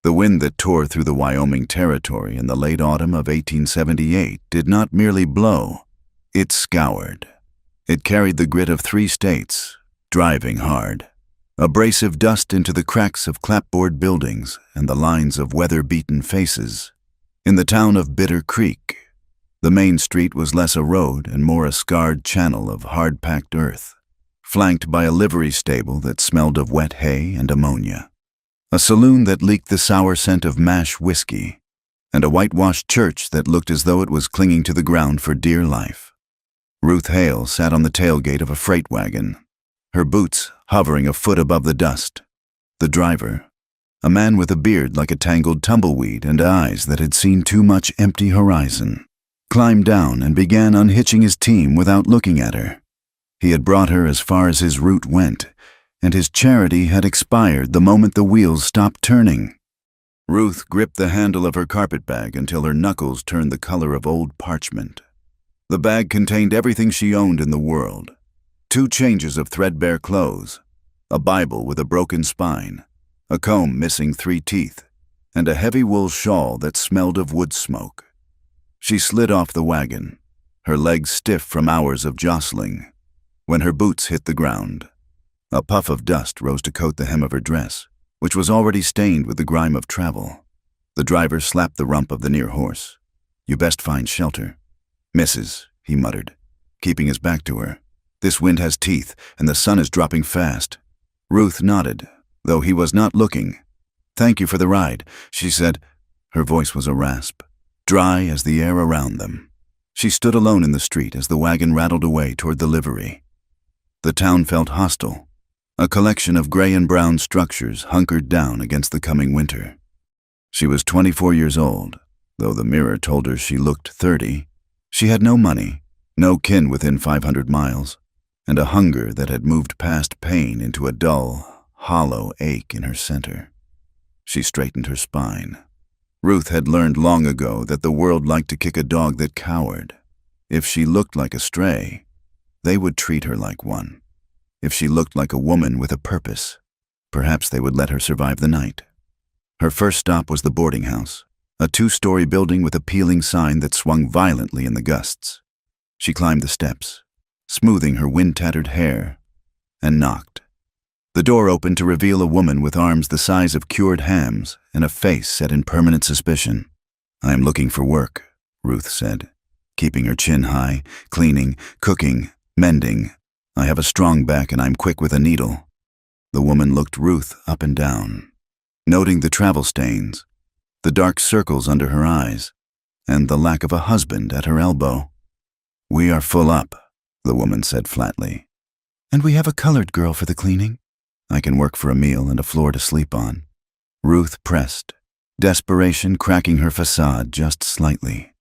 The wind that tore through the Wyoming Territory in the late autumn of 1878 did not merely blow, it scoured. It carried the grit of 3 states, driving hard. Abrasive dust into the cracks of clapboard buildings and the lines of weather-beaten faces. In the town of Bitter Creek, the main street was less a road and more a scarred channel of hard-packed earth, flanked by a livery stable that smelled of wet hay and ammonia, a saloon that leaked the sour scent of mash whiskey, and a whitewashed church that looked as though it was clinging to the ground for dear life. Ruth Hale sat on the tailgate of a freight wagon, her boots hovering a foot above the dust. The driver, a man with a beard like a tangled tumbleweed and eyes that had seen too much empty horizon, climbed down and began unhitching his team without looking at her. He had brought her as far as his route went, and his charity had expired the moment the wheels stopped turning. Ruth gripped the handle of her carpetbag until her knuckles turned the color of old parchment. The bag contained everything she owned in the world: 2 changes of threadbare clothes, a Bible with a broken spine, a comb missing 3 teeth, and a heavy wool shawl that smelled of wood smoke. She slid off the wagon, her legs stiff from hours of jostling, when her boots hit the ground. A puff of dust rose to coat the hem of her dress, which was already stained with the grime of travel. The driver slapped the rump of the near horse. "You best find shelter." "Missus," he muttered, keeping his back to her. "This wind has teeth, and the sun is dropping fast." Ruth nodded, though he was not looking. "Thank you for the ride," she said. Her voice was a rasp, dry as the air around them. She stood alone in the street as the wagon rattled away toward the livery. The town felt hostile, a collection of gray and brown structures hunkered down against the coming winter. She was 24 years old, though the mirror told her she looked 30. She had no money, no kin within 500 miles, and a hunger that had moved past pain into a dull, hollow ache in her center. She straightened her spine. Ruth had learned long ago that the world liked to kick a dog that cowered. If she looked like a stray, they would treat her like one. If she looked like a woman with a purpose, perhaps they would let her survive the night. Her first stop was the boarding house, a 2-story building with a peeling sign that swung violently in the gusts. She climbed the steps, smoothing her wind-tattered hair, and knocked. The door opened to reveal a woman with arms the size of cured hams and a face set in permanent suspicion. "I am looking for work," Ruth said, keeping her chin high, cleaning, cooking, mending. "I have a strong back and I'm quick with a needle." The woman looked Ruth up and down, noting the travel stains, the dark circles under her eyes, and the lack of a husband at her elbow. "We are full up," the woman said flatly. "And we have a colored girl for the cleaning." "I can work for a meal and a floor to sleep on." Ruth pressed, desperation cracking her facade just slightly.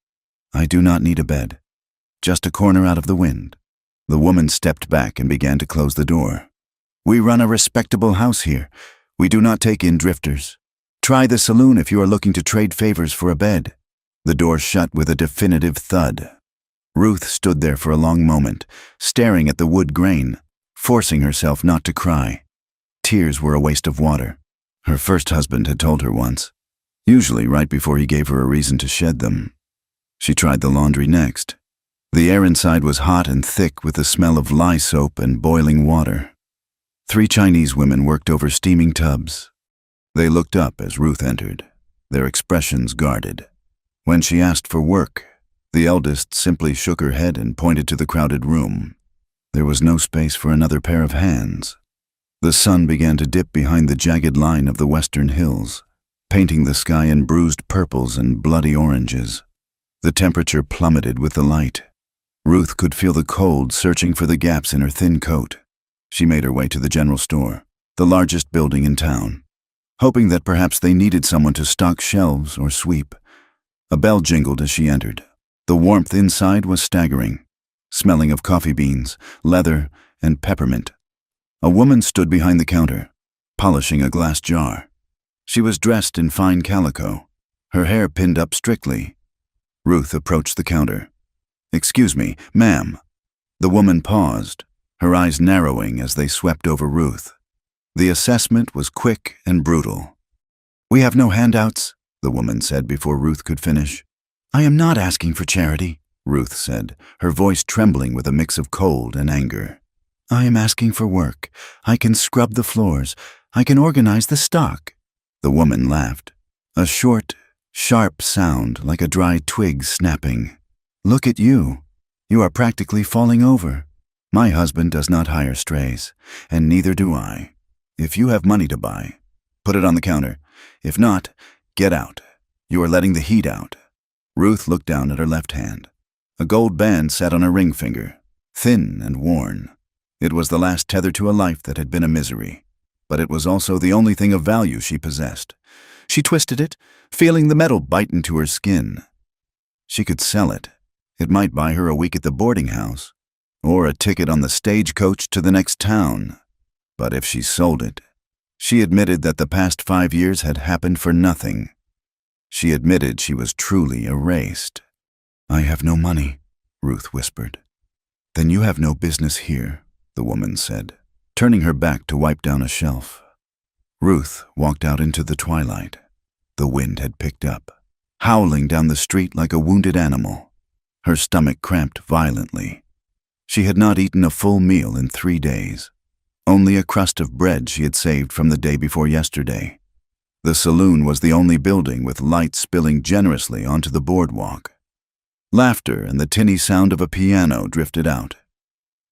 "I do not need a bed, just a corner out of the wind." The woman stepped back and began to close the door. "We run a respectable house here. We do not take in drifters. Try the saloon if you are looking to trade favors for a bed." The door shut with a definitive thud. Ruth stood there for a long moment, staring at the wood grain, forcing herself not to cry. Tears were a waste of water. Her first husband had told her once, usually right before he gave her a reason to shed them. She tried the laundry next. The air inside was hot and thick with the smell of lye soap and boiling water. 3 Chinese women worked over steaming tubs. They looked up as Ruth entered, their expressions guarded. When she asked for work, the eldest simply shook her head and pointed to the crowded room. There was no space for another pair of hands. The sun began to dip behind the jagged line of the western hills, painting the sky in bruised purples and bloody oranges. The temperature plummeted with the light. Ruth could feel the cold searching for the gaps in her thin coat. She made her way to the general store, the largest building in town, hoping that perhaps they needed someone to stock shelves or sweep. A bell jingled as she entered. The warmth inside was staggering, smelling of coffee beans, leather, and peppermint. A woman stood behind the counter, polishing a glass jar. She was dressed in fine calico, her hair pinned up strictly. Ruth approached the counter. "Excuse me, ma'am." The woman paused, her eyes narrowing as they swept over Ruth. The assessment was quick and brutal. "We have no handouts," the woman said before Ruth could finish. "I am not asking for charity," Ruth said, her voice trembling with a mix of cold and anger. "I am asking for work. I can scrub the floors. I can organize the stock." The woman laughed. A short, sharp sound like a dry twig snapping. "Look at you. You are practically falling over. My husband does not hire strays, and neither do I. If you have money to buy, put it on the counter. If not, get out. You are letting the heat out." Ruth looked down at her left hand. A gold band sat on her ring finger, thin and worn. It was the last tether to a life that had been a misery, but it was also the only thing of value she possessed. She twisted it, feeling the metal bite into her skin. She could sell it. It might buy her a week at the boarding house, or a ticket on the stagecoach to the next town. But if she sold it, she admitted that the past 5 years had happened for nothing. She admitted she was truly erased. "I have no money," Ruth whispered. "Then you have no business here," the woman said, turning her back to wipe down a shelf. Ruth walked out into the twilight. The wind had picked up, howling down the street like a wounded animal. Her stomach cramped violently. She had not eaten a full meal in 3 days. Only a crust of bread she had saved from the day before yesterday. The saloon was the only building with light spilling generously onto the boardwalk. Laughter and the tinny sound of a piano drifted out.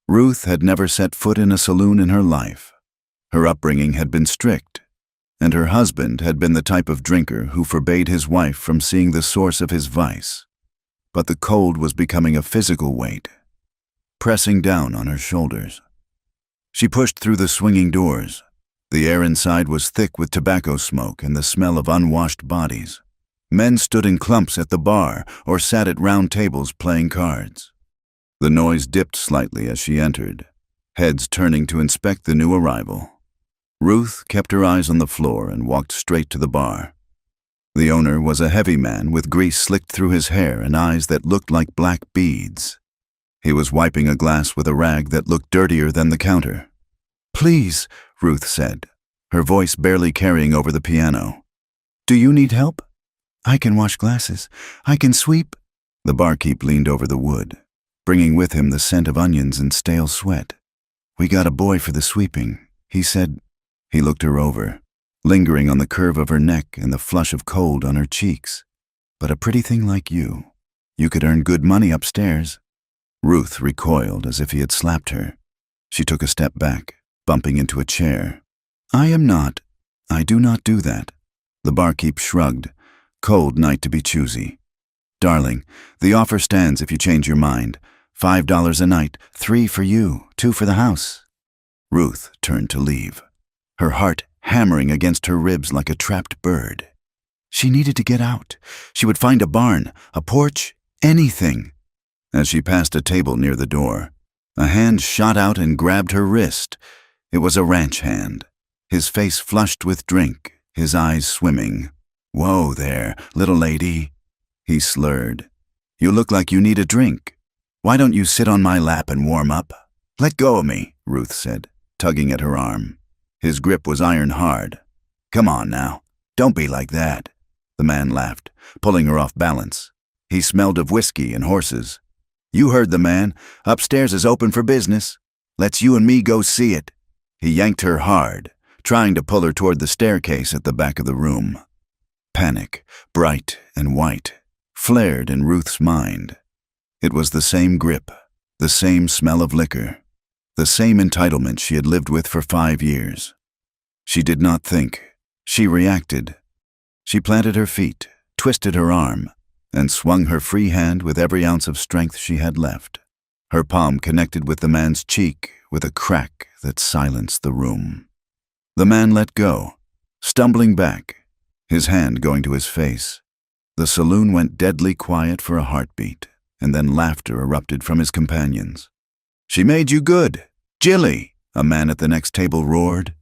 Ruth had never set foot in a saloon in her life. Her upbringing had been strict, and her husband had been the type of drinker who forbade his wife from seeing the source of his vice. But the cold was becoming a physical weight, pressing down on her shoulders. She pushed through the swinging doors. The air inside was thick with tobacco smoke and the smell of unwashed bodies. Men stood in clumps at the bar or sat at round tables playing cards. The noise dipped slightly as she entered, heads turning to inspect the new arrival. Ruth kept her eyes on the floor and walked straight to the bar. The owner was a heavy man with grease slicked through his hair and eyes that looked like black beads. He was wiping a glass with a rag that looked dirtier than the counter. "Please," Ruth said, her voice barely carrying over the piano. "Do you need help? I can wash glasses. I can sweep." The barkeep leaned over the wood, bringing with him the scent of onions and stale sweat. "We got a boy for the sweeping," he said. He looked her over, lingering on the curve of her neck and the flush of cold on her cheeks. "But a pretty thing like you could earn good money upstairs." Ruth recoiled as if he had slapped her. She took a step back, bumping into a chair. I do not do that." The barkeep shrugged. "Cold night to be choosy. Darling, the offer stands if you change your mind. $5 a night, 3 for you, 2 for the house." Ruth turned to leave, her heart hammering against her ribs like a trapped bird. She needed to get out. She would find a barn, a porch, anything. As she passed a table near the door, a hand shot out and grabbed her wrist. It was a ranch hand, his face flushed with drink, his eyes swimming. "Whoa there, little lady," he slurred. "You look like you need a drink. Why don't you sit on my lap and warm up?" "Let go of me," Ruth said, tugging at her arm. His grip was iron hard. "Come on now, don't be like that." The man laughed, pulling her off balance. He smelled of whiskey and horses. "You heard the man. Upstairs is open for business. Let's you and me go see it." He yanked her hard, trying to pull her toward the staircase at the back of the room. Panic, bright and white, flared in Ruth's mind. It was the same grip, the same smell of liquor, the same entitlement she had lived with for 5 years. She did not think. She reacted. She planted her feet, twisted her arm, and swung her free hand with every ounce of strength she had left. Her palm connected with the man's cheek with a crack that silenced the room. The man let go, stumbling back, his hand going to his face. The saloon went deadly quiet for a heartbeat, and then laughter erupted from his companions. "She made you good, Jilly," a man at the next table roared.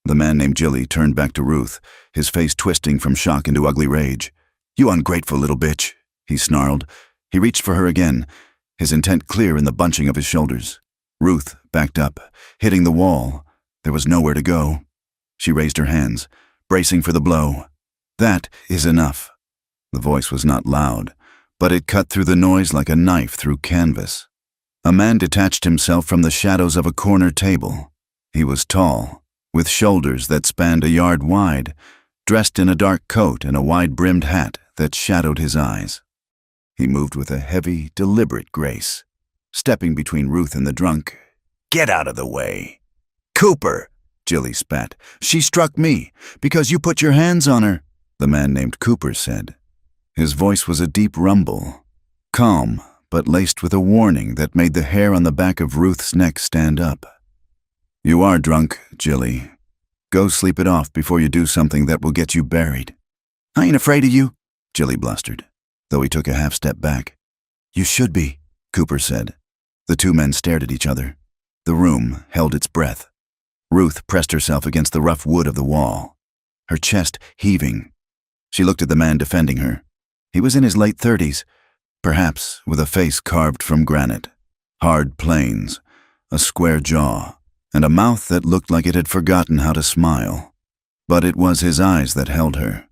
The man named Jilly turned back to Ruth, his face twisting from shock into ugly rage. "You ungrateful little bitch," he snarled. He reached for her again, his intent clear in the bunching of his shoulders. Ruth backed up, hitting the wall. There was nowhere to go. She raised her hands, bracing for the blow. That is enough. The voice was not loud, but it cut through the noise like a knife through canvas. A man detached himself from the shadows of a corner table. He was tall, with shoulders that spanned a yard wide, dressed in a dark coat and a wide-brimmed hat that shadowed his eyes. He moved with a heavy, deliberate grace, stepping between Ruth and the drunk. "Get out of the way." "Cooper," Jilly spat. "She struck me, because you put your hands on her," the man named Cooper said. His voice was a deep rumble, calm, but laced with a warning that made the hair on the back of Ruth's neck stand up. "You are drunk, Jilly. Go sleep it off before you do something that will get you buried." "I ain't afraid of you," Jilly blustered, though he took a half-step back. "You should be," Cooper said. The two men stared at each other. The room held its breath. Ruth pressed herself against the rough wood of the wall, her chest heaving. She looked at the man defending her. He was in his late 30s, perhaps with a face carved from granite, hard planes, a square jaw, and a mouth that looked like it had forgotten how to smile. But it was his eyes that held her.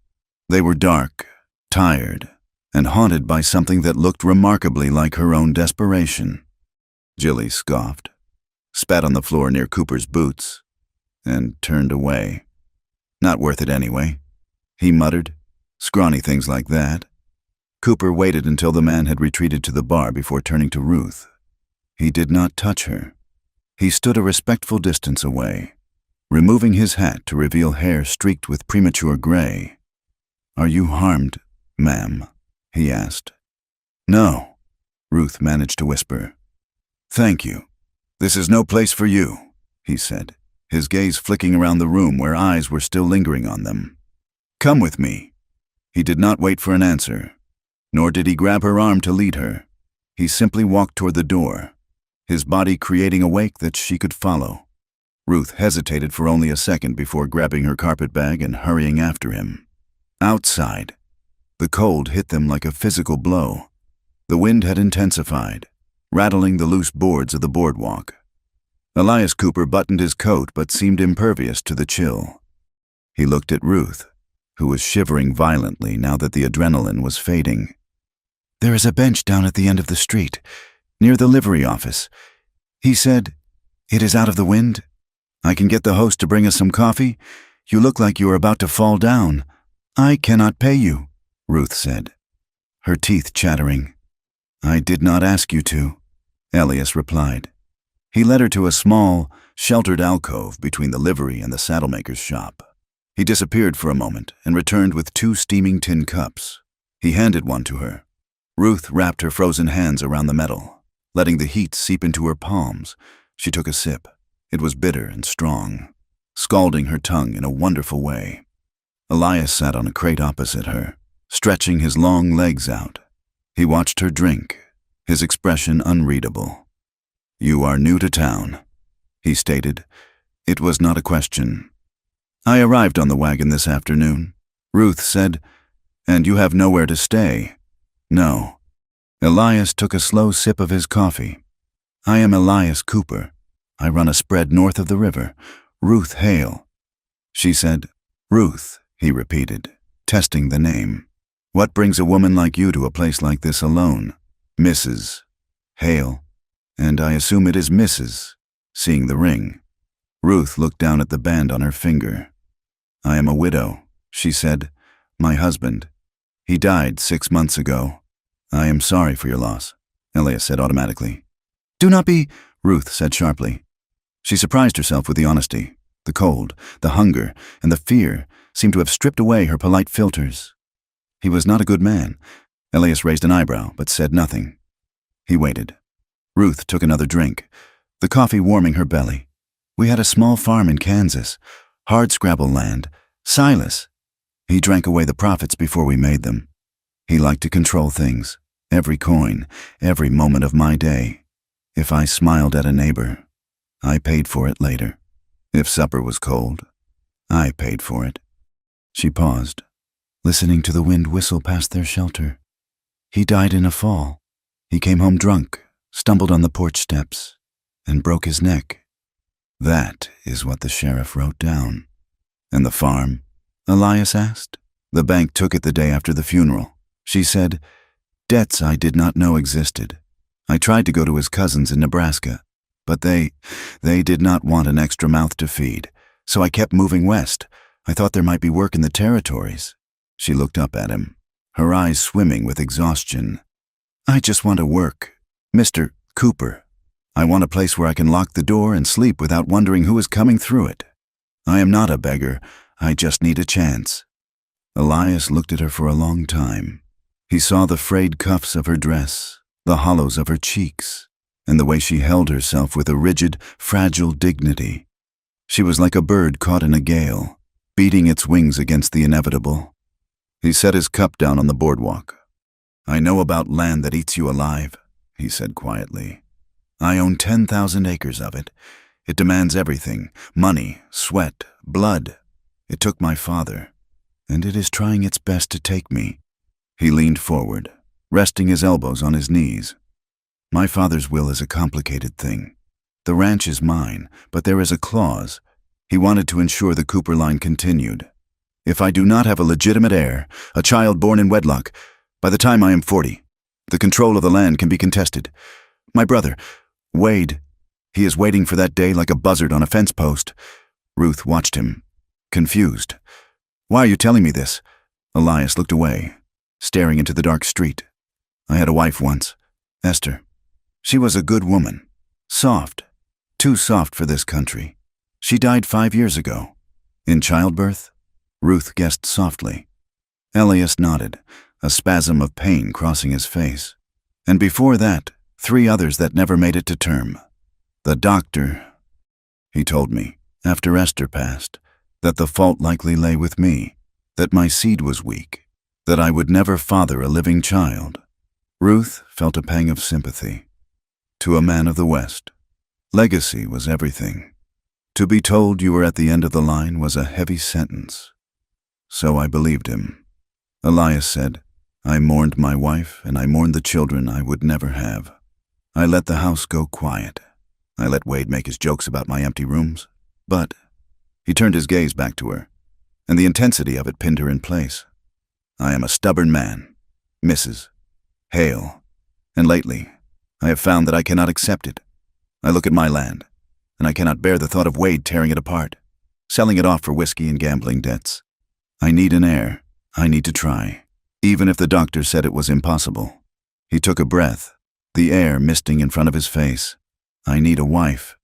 They were dark, tired, and haunted by something that looked remarkably like her own desperation. Jilly scoffed, spat on the floor near Cooper's boots, and turned away. "Not worth it anyway," he muttered. "Scrawny things like that." Cooper waited until the man had retreated to the bar before turning to Ruth. He did not touch her. He stood a respectful distance away, removing his hat to reveal hair streaked with premature gray. "Are you harmed, ma'am?" he asked. "No," Ruth managed to whisper. "Thank you. This is no place for you," he said, his gaze flicking around the room where eyes were still lingering on them. "Come with me." He did not wait for an answer, nor did he grab her arm to lead her. He simply walked toward the door, his body creating a wake that she could follow. Ruth hesitated for only a second before grabbing her carpet bag and hurrying after him. Outside, the cold hit them like a physical blow. The wind had intensified, rattling the loose boards of the boardwalk. Elias Cooper buttoned his coat but seemed impervious to the chill. He looked at Ruth, who was shivering violently now that the adrenaline was fading. "There is a bench down at the end of the street, near the livery office. He said, 'It is out of the wind. I can get the host to bring us some coffee. You look like you are about to fall down.' I cannot pay you," Ruth said, her teeth chattering. "I did not ask you to," Elias replied. He led her to a small, sheltered alcove between the livery and the saddlemaker's shop. He disappeared for a moment and returned with 2 steaming tin cups. He handed one to her. Ruth wrapped her frozen hands around the metal, letting the heat seep into her palms. She took a sip. It was bitter and strong, scalding her tongue in a wonderful way. Elias sat on a crate opposite her, stretching his long legs out. He watched her drink, his expression unreadable. "You are new to town," he stated. It was not a question. "I arrived on the wagon this afternoon," Ruth said. "And you have nowhere to stay?" "No." Elias took a slow sip of his coffee. "I am Elias Cooper. I run a spread north of the river. Ruth Hale." She said, "Ruth," he repeated, testing the name. "What brings a woman like you to a place like this alone?" "Mrs. Hale. And I assume it is Mrs., seeing the ring." Ruth looked down at the band on her finger. "I am a widow," she said. "My husband. He died 6 months ago." "I am sorry for your loss," Elias said automatically. "Do not be," Ruth said sharply. She surprised herself with the honesty. The cold, the hunger, and the fear seemed to have stripped away her polite filters. He was not a good man. Elias raised an eyebrow, but said nothing. He waited. Ruth took another drink, the coffee warming her belly. "We had a small farm in Kansas, hardscrabble land, Silas. He drank away the profits before we made them. He liked to control things, every coin, every moment of my day. If I smiled at a neighbor, I paid for it later. If supper was cold, I paid for it." She paused, listening to the wind whistle past their shelter. "He died in a fall. He came home drunk, stumbled on the porch steps, and broke his neck." That is what the sheriff wrote down. "And the farm?" Elias asked. The bank took it the day after the funeral. She said, debts I did not know existed. I tried to go to his cousins in Nebraska, but they did not want an extra mouth to feed, so I kept moving west. I thought there might be work in the territories. She looked up at him, her eyes swimming with exhaustion. I just want to work, Mr. Cooper. I want a place where I can lock the door and sleep without wondering who is coming through it. I am not a beggar. I just need a chance. Elias looked at her for a long time. He saw the frayed cuffs of her dress, the hollows of her cheeks, and the way she held herself with a rigid, fragile dignity. She was like a bird caught in a gale, beating its wings against the inevitable. He set his cup down on the boardwalk. I know about land that eats you alive, he said quietly. I own 10,000 acres of it. It demands everything, money, sweat, blood. It took my father, and it is trying its best to take me. He leaned forward, resting his elbows on his knees. My father's will is a complicated thing. The ranch is mine, but there is a clause. He wanted to ensure the Cooper line continued. If I do not have a legitimate heir, a child born in wedlock, by the time I am 40, the control of the land can be contested. My brother, Wade, he is waiting for that day like a buzzard on a fence post. Ruth watched him, confused. Why are you telling me this? Elias looked away, staring into the dark street. I had a wife once, Esther. She was a good woman, soft, too soft for this country. She died 5 years ago. In childbirth? Ruth guessed softly. Elias nodded, a spasm of pain crossing his face. And before that, 3 others that never made it to term. The doctor, he told me, after Esther passed, that the fault likely lay with me, that my seed was weak, that I would never father a living child. Ruth felt a pang of sympathy. To a man of the West, legacy was everything. To be told you were at the end of the line was a heavy sentence. So I believed him. Elias said, I mourned my wife and I mourned the children I would never have. I let the house go quiet. I let Wade make his jokes about my empty rooms. But he turned his gaze back to her, and the intensity of it pinned her in place. I am a stubborn man, Mrs. Hale, and lately I have found that I cannot accept it. I look at my land, and I cannot bear the thought of Wade tearing it apart, selling it off for whiskey and gambling debts. I need an heir. I need to try, even if the doctor said it was impossible. He took a breath, the air misting in front of his face. I need a wife,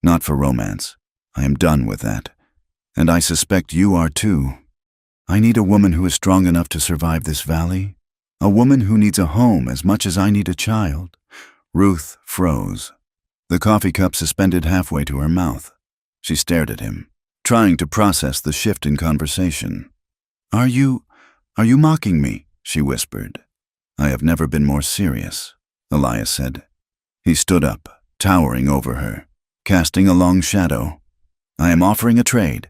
not for romance. I am done with that. And I suspect you are too. I need a woman who is strong enough to survive this valley. A woman who needs a home as much as I need a child. Ruth froze, the coffee cup suspended halfway to her mouth. She stared at him, trying to process the shift in conversation. Are you mocking me? She whispered. I have never been more serious, Elias said. He stood up, towering over her, casting a long shadow. I am offering a trade.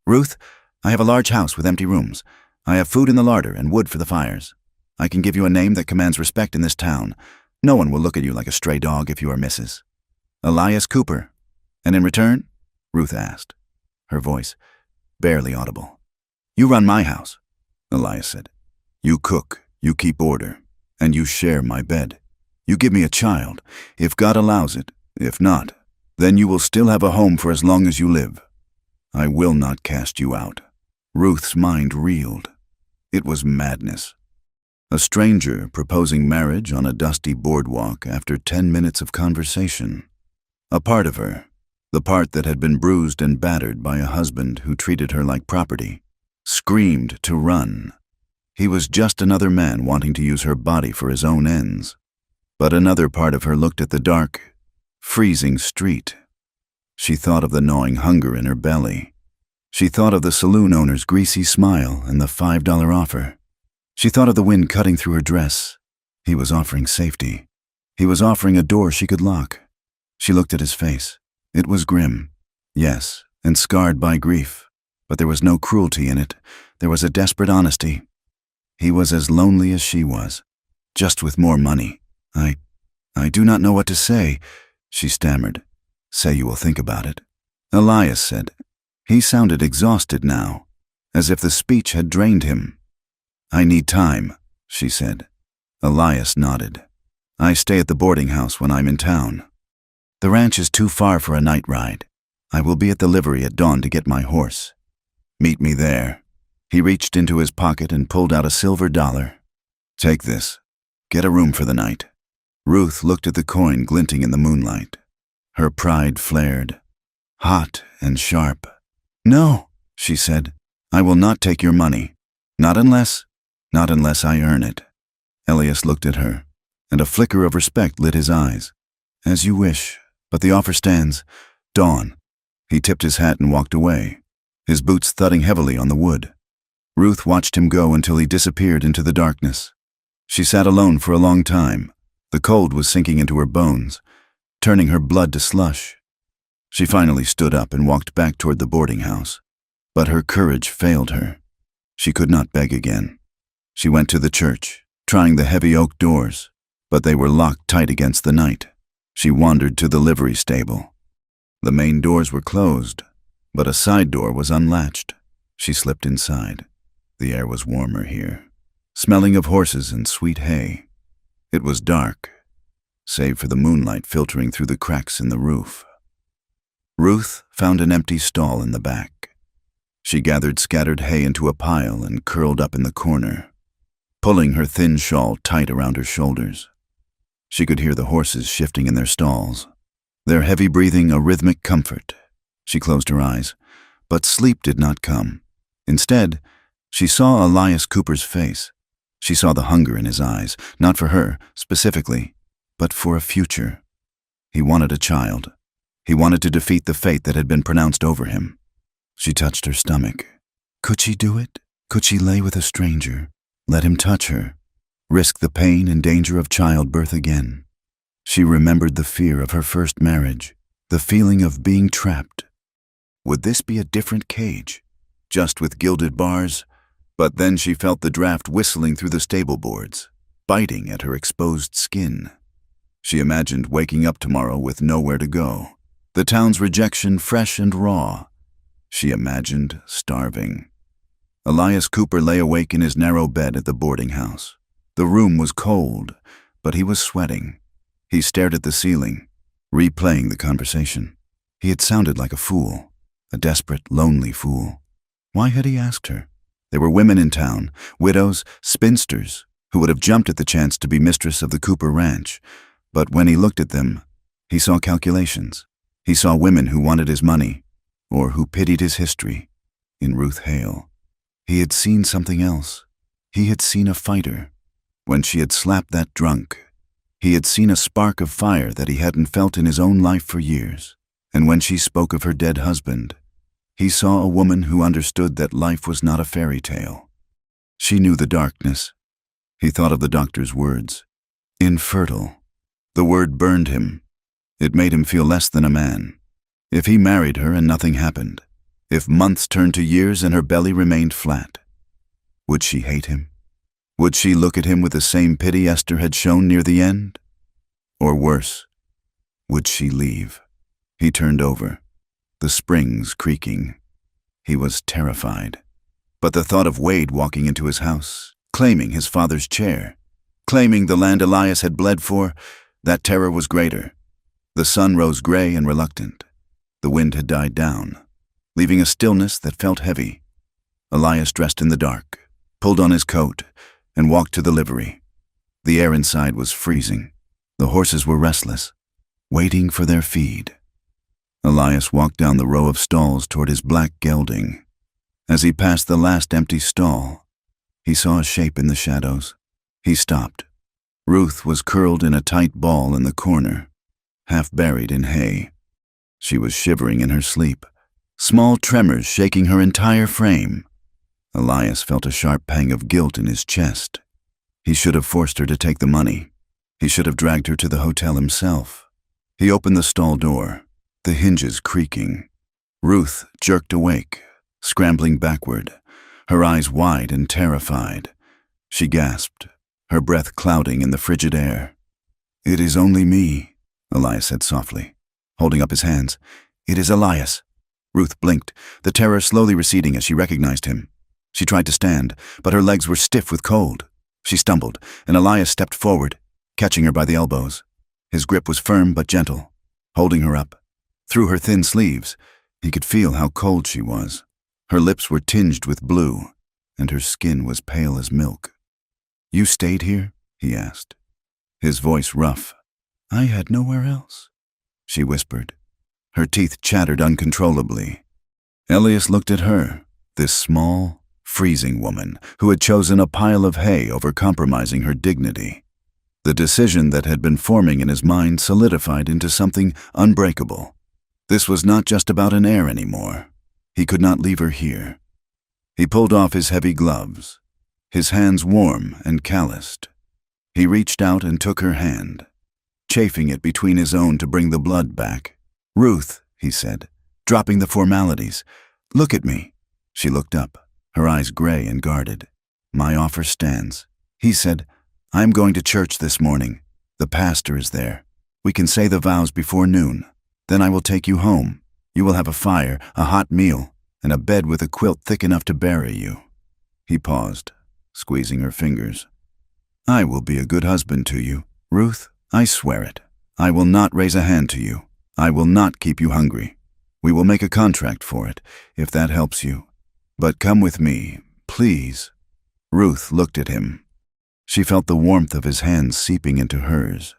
Ruth, I have a large house with empty rooms. I have food in the larder and wood for the fires. I can give you a name that commands respect in this town. No one will look at you like a stray dog if you are Mrs. Elias Cooper. And in return? Ruth asked, her voice barely audible. You run my house, Elias said. You cook, you keep order, and you share my bed. You give me a child, if God allows it. If not, then you will still have a home for as long as you live. I will not cast you out. Ruth's mind reeled. It was madness. A stranger proposing marriage on a dusty boardwalk after 10 minutes of conversation. A part of her, the part that had been bruised and battered by a husband who treated her like property, screamed to run. He was just another man wanting to use her body for his own ends. But another part of her looked at the dark, freezing street. She thought of the gnawing hunger in her belly. She thought of the saloon owner's greasy smile and the $5 offer. She thought of the wind cutting through her dress. He was offering safety. He was offering a door she could lock. She looked at his face. It was grim, yes, and scarred by grief. But there was no cruelty in it. There was a desperate honesty. He was as lonely as she was, just with more money. I do not know what to say, she stammered. Say you will think about it. Elias said. He sounded exhausted now, as if the speech had drained him. I need time, she said. Elias nodded. I stay at the boarding house when I'm in town. The ranch is too far for a night ride. I will be at the livery at dawn to get my horse. Meet me there. He reached into his pocket and pulled out a silver dollar. Take this. Get a room for the night. Ruth looked at the coin glinting in the moonlight. Her pride flared, hot and sharp. No, she said. I will not take your money. Not unless I earn it. Elias looked at her, and a flicker of respect lit his eyes. As you wish, but the offer stands. Dawn. He tipped his hat and walked away, his boots thudding heavily on the wood. Ruth watched him go until he disappeared into the darkness. She sat alone for a long time. The cold was sinking into her bones, turning her blood to slush. She finally stood up and walked back toward the boarding house. But her courage failed her. She could not beg again. She went to the church, trying the heavy oak doors, but they were locked tight against the night. She wandered to the livery stable. The main doors were closed, but a side door was unlatched. She slipped inside. The air was warmer here, smelling of horses and sweet hay. It was dark, save for the moonlight filtering through the cracks in the roof. Ruth found an empty stall in the back. She gathered scattered hay into a pile and curled up in the corner, pulling her thin shawl tight around her shoulders. She could hear the horses shifting in their stalls, their heavy breathing a rhythmic comfort. She closed her eyes, but sleep did not come. Instead, she saw Elias Cooper's face. She saw the hunger in his eyes, not for her, specifically, but for a future. He wanted a child. He wanted to defeat the fate that had been pronounced over him. She touched her stomach. Could she do it? Could she lay with a stranger, let him touch her, risk the pain and danger of childbirth again? She remembered the fear of her first marriage, the feeling of being trapped. Would this be a different cage, just with gilded bars? But then she felt the draft whistling through the stable boards, biting at her exposed skin. She imagined waking up tomorrow with nowhere to go, the town's rejection fresh and raw. She imagined starving. Elias Cooper lay awake in his narrow bed at the boarding house. The room was cold, but he was sweating. He stared at the ceiling, replaying the conversation. He had sounded like a fool, a desperate, lonely fool. Why had he asked her? There were women in town, widows, spinsters, who would have jumped at the chance to be mistress of the Cooper ranch. But when he looked at them, he saw calculations. He saw women who wanted his money, or who pitied his history. In Ruth Hale, he had seen something else. He had seen a fighter. When she had slapped that drunk, he had seen a spark of fire that he hadn't felt in his own life for years. And when she spoke of her dead husband, he saw a woman who understood that life was not a fairy tale. She knew the darkness. He thought of the doctor's words. Infertile. The word burned him. It made him feel less than a man. If he married her and nothing happened, if months turned to years and her belly remained flat, would she hate him? Would she look at him with the same pity Esther had shown near the end? Or worse, would she leave? He turned over, the springs creaking. He was terrified. But the thought of Wade walking into his house, claiming his father's chair, claiming the land Elias had bled for, that terror was greater. The sun rose gray and reluctant. The wind had died down, leaving a stillness that felt heavy. Elias dressed in the dark, pulled on his coat, and walked to the livery. The air inside was freezing. The horses were restless, waiting for their feed. Elias walked down the row of stalls toward his black gelding. As he passed the last empty stall, he saw a shape in the shadows. He stopped. Ruth was curled in a tight ball in the corner, half buried in hay. She was shivering in her sleep, small tremors shaking her entire frame. Elias felt a sharp pang of guilt in his chest. He should have forced her to take the money. He should have dragged her to the hotel himself. He opened the stall door, the hinges creaking. Ruth jerked awake, scrambling backward, her eyes wide and terrified. She gasped, her breath clouding in the frigid air. "It is only me," Elias said softly, holding up his hands. "It is Elias." Ruth blinked, the terror slowly receding as she recognized him. She tried to stand, but her legs were stiff with cold. She stumbled, and Elias stepped forward, catching her by the elbows. His grip was firm but gentle, holding her up. Through her thin sleeves, he could feel how cold she was. Her lips were tinged with blue, and her skin was pale as milk. "You stayed here?" he asked, his voice rough. "I had nowhere else," she whispered. Her teeth chattered uncontrollably. Elias looked at her, this small, freezing woman who had chosen a pile of hay over compromising her dignity. The decision that had been forming in his mind solidified into something unbreakable. This was not just about an heir anymore. He could not leave her here. He pulled off his heavy gloves, his hands warm and calloused. He reached out and took her hand, chafing it between his own to bring the blood back. "Ruth," he said, dropping the formalities. "Look at me." She looked up, her eyes gray and guarded. "My offer stands," he said. "I am going to church this morning. The pastor is there. We can say the vows before noon. Then I will take you home. You will have a fire, a hot meal, and a bed with a quilt thick enough to bury you." He paused, squeezing her fingers. "I will be a good husband to you, Ruth. I swear it. I will not raise a hand to you. I will not keep you hungry. We will make a contract for it, if that helps you. But come with me, please." Ruth looked at him. She felt the warmth of his hands seeping into hers.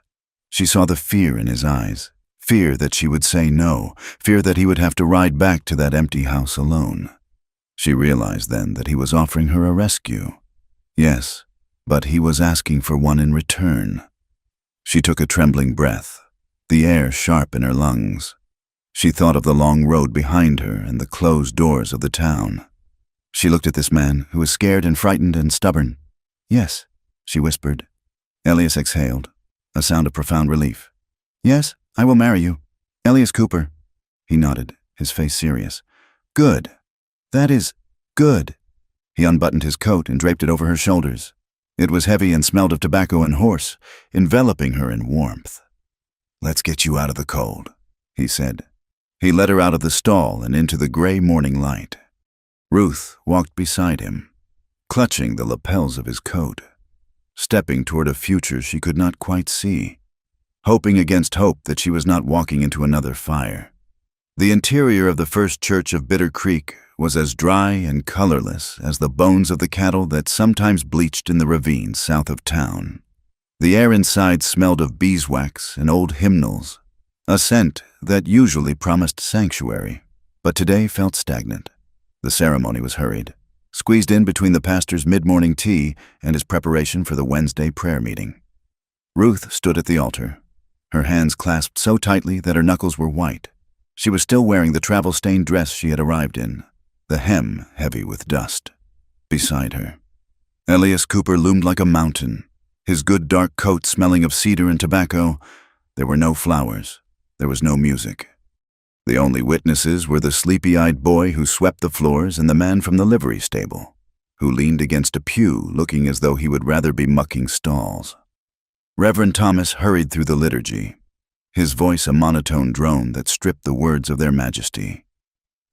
She saw the fear in his eyes, fear that she would say no, fear that he would have to ride back to that empty house alone. She realized then that he was offering her a rescue. Yes, but he was asking for one in return. She took a trembling breath, the air sharp in her lungs. She thought of the long road behind her and the closed doors of the town. She looked at this man who was scared and frightened and stubborn. "Yes," she whispered. Elias exhaled, a sound of profound relief. "Yes, I will marry you. Elias Cooper." He nodded, his face serious. "Good. That is good." He unbuttoned his coat and draped it over her shoulders. It was heavy and smelled of tobacco and horse, enveloping her in warmth. "Let's get you out of the cold," he said. He led her out of the stall and into the gray morning light. Ruth walked beside him, clutching the lapels of his coat, stepping toward a future she could not quite see, hoping against hope that she was not walking into another fire. The interior of the First Church of Bitter Creek was as dry and colorless as the bones of the cattle that sometimes bleached in the ravines south of town. The air inside smelled of beeswax and old hymnals, a scent that usually promised sanctuary, but today felt stagnant. The ceremony was hurried, squeezed in between the pastor's mid-morning tea and his preparation for the Wednesday prayer meeting. Ruth stood at the altar, her hands clasped so tightly that her knuckles were white. She was still wearing the travel-stained dress she had arrived in, the hem heavy with dust. Beside her, Elias Cooper loomed like a mountain, his good dark coat smelling of cedar and tobacco. There were no flowers. There was no music. The only witnesses were the sleepy-eyed boy who swept the floors and the man from the livery stable, who leaned against a pew looking as though he would rather be mucking stalls. Reverend Thomas hurried through the liturgy, his voice a monotone drone that stripped the words of their majesty.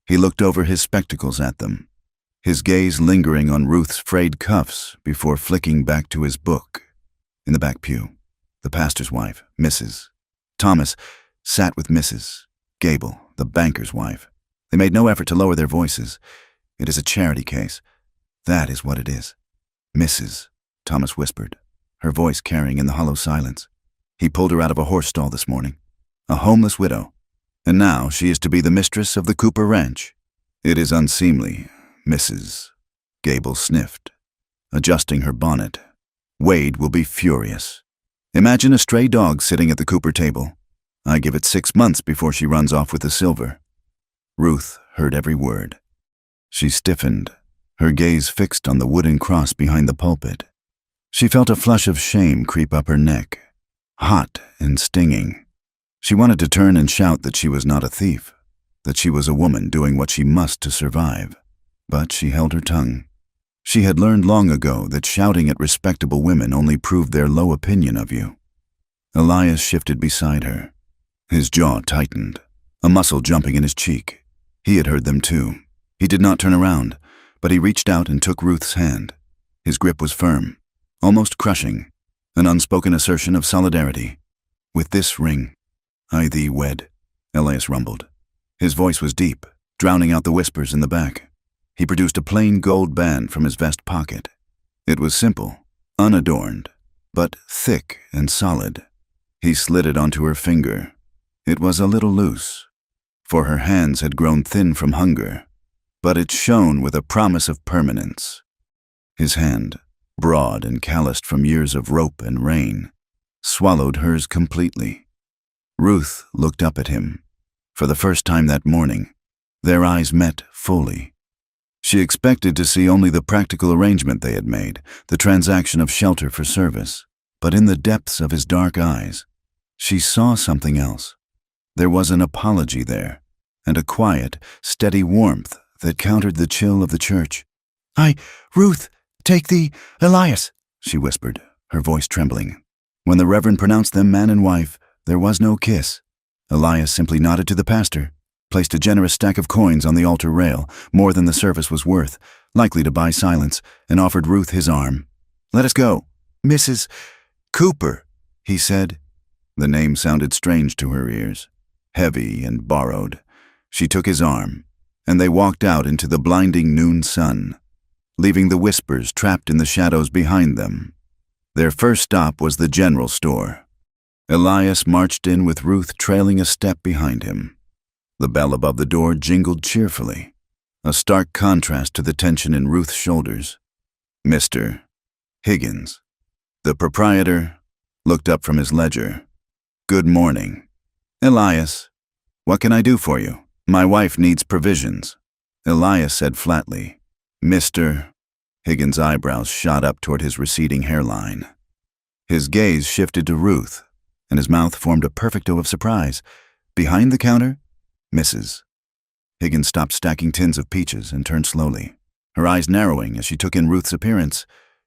He looked over his spectacles at them, his gaze lingering on Ruth's frayed cuffs before flicking back to his book. In the back pew, the pastor's wife, Mrs. Thomas, sat with Mrs. Gable, the banker's wife. They made no effort to lower their voices. "It is a charity case. That is what it is." "Mrs." Thomas whispered, her voice carrying in the hollow silence. "He pulled her out of a horse stall this morning. A homeless widow. And now she is to be the mistress of the Cooper Ranch. It is unseemly, Mrs." Gable sniffed, adjusting her bonnet. "Wade will be furious. Imagine a stray dog sitting at the Cooper table. I give it 6 months before she runs off with the silver." Ruth heard every word. She stiffened, her gaze fixed on the wooden cross behind the pulpit. She felt a flush of shame creep up her neck, hot and stinging. She wanted to turn and shout that she was not a thief, that she was a woman doing what she must to survive. But she held her tongue. She had learned long ago that shouting at respectable women only proved their low opinion of you. Elias shifted beside her. His jaw tightened, a muscle jumping in his cheek. He had heard them too. He did not turn around, but he reached out and took Ruth's hand. His grip was firm, almost crushing, an unspoken assertion of solidarity. "With this ring, I thee wed," Elias rumbled. His voice was deep, drowning out the whispers in the back. He produced a plain gold band from his vest pocket. It was simple, unadorned, but thick and solid. He slid it onto her finger. It was a little loose, for her hands had grown thin from hunger, but it shone with a promise of permanence. His hand, broad and calloused from years of rope and rain, swallowed hers completely. Ruth looked up at him. For the first time that morning, their eyes met fully. She expected to see only the practical arrangement they had made, the transaction of shelter for service. But in the depths of his dark eyes, she saw something else. There was an apology there, and a quiet, steady warmth that countered the chill of the church. Ruth, take thee, Elias," she whispered, her voice trembling. When the Reverend pronounced them man and wife, there was no kiss. Elias simply nodded to the pastor, placed a generous stack of coins on the altar rail, more than the service was worth, likely to buy silence, and offered Ruth his arm. "Let us go. Mrs. Cooper," he said. The name sounded strange to her ears, heavy and borrowed. She took his arm, and they walked out into the blinding noon sun, leaving the whispers trapped in the shadows behind them. Their first stop was the general store. Elias marched in with Ruth trailing a step behind him. The bell above the door jingled cheerfully, a stark contrast to the tension in Ruth's shoulders. Mr. Higgins, the proprietor, looked up from his ledger. "Good morning. Elias, what can I do for you? My wife needs provisions," Elias said flatly. "Mr. Higgins' eyebrows shot up toward his receding hairline. His gaze shifted to Ruth, and his mouth formed a perfect O of surprise. Behind the counter, Mrs. Higgins stopped stacking tins of peaches and turned slowly, her eyes narrowing as she took in Ruth's appearance.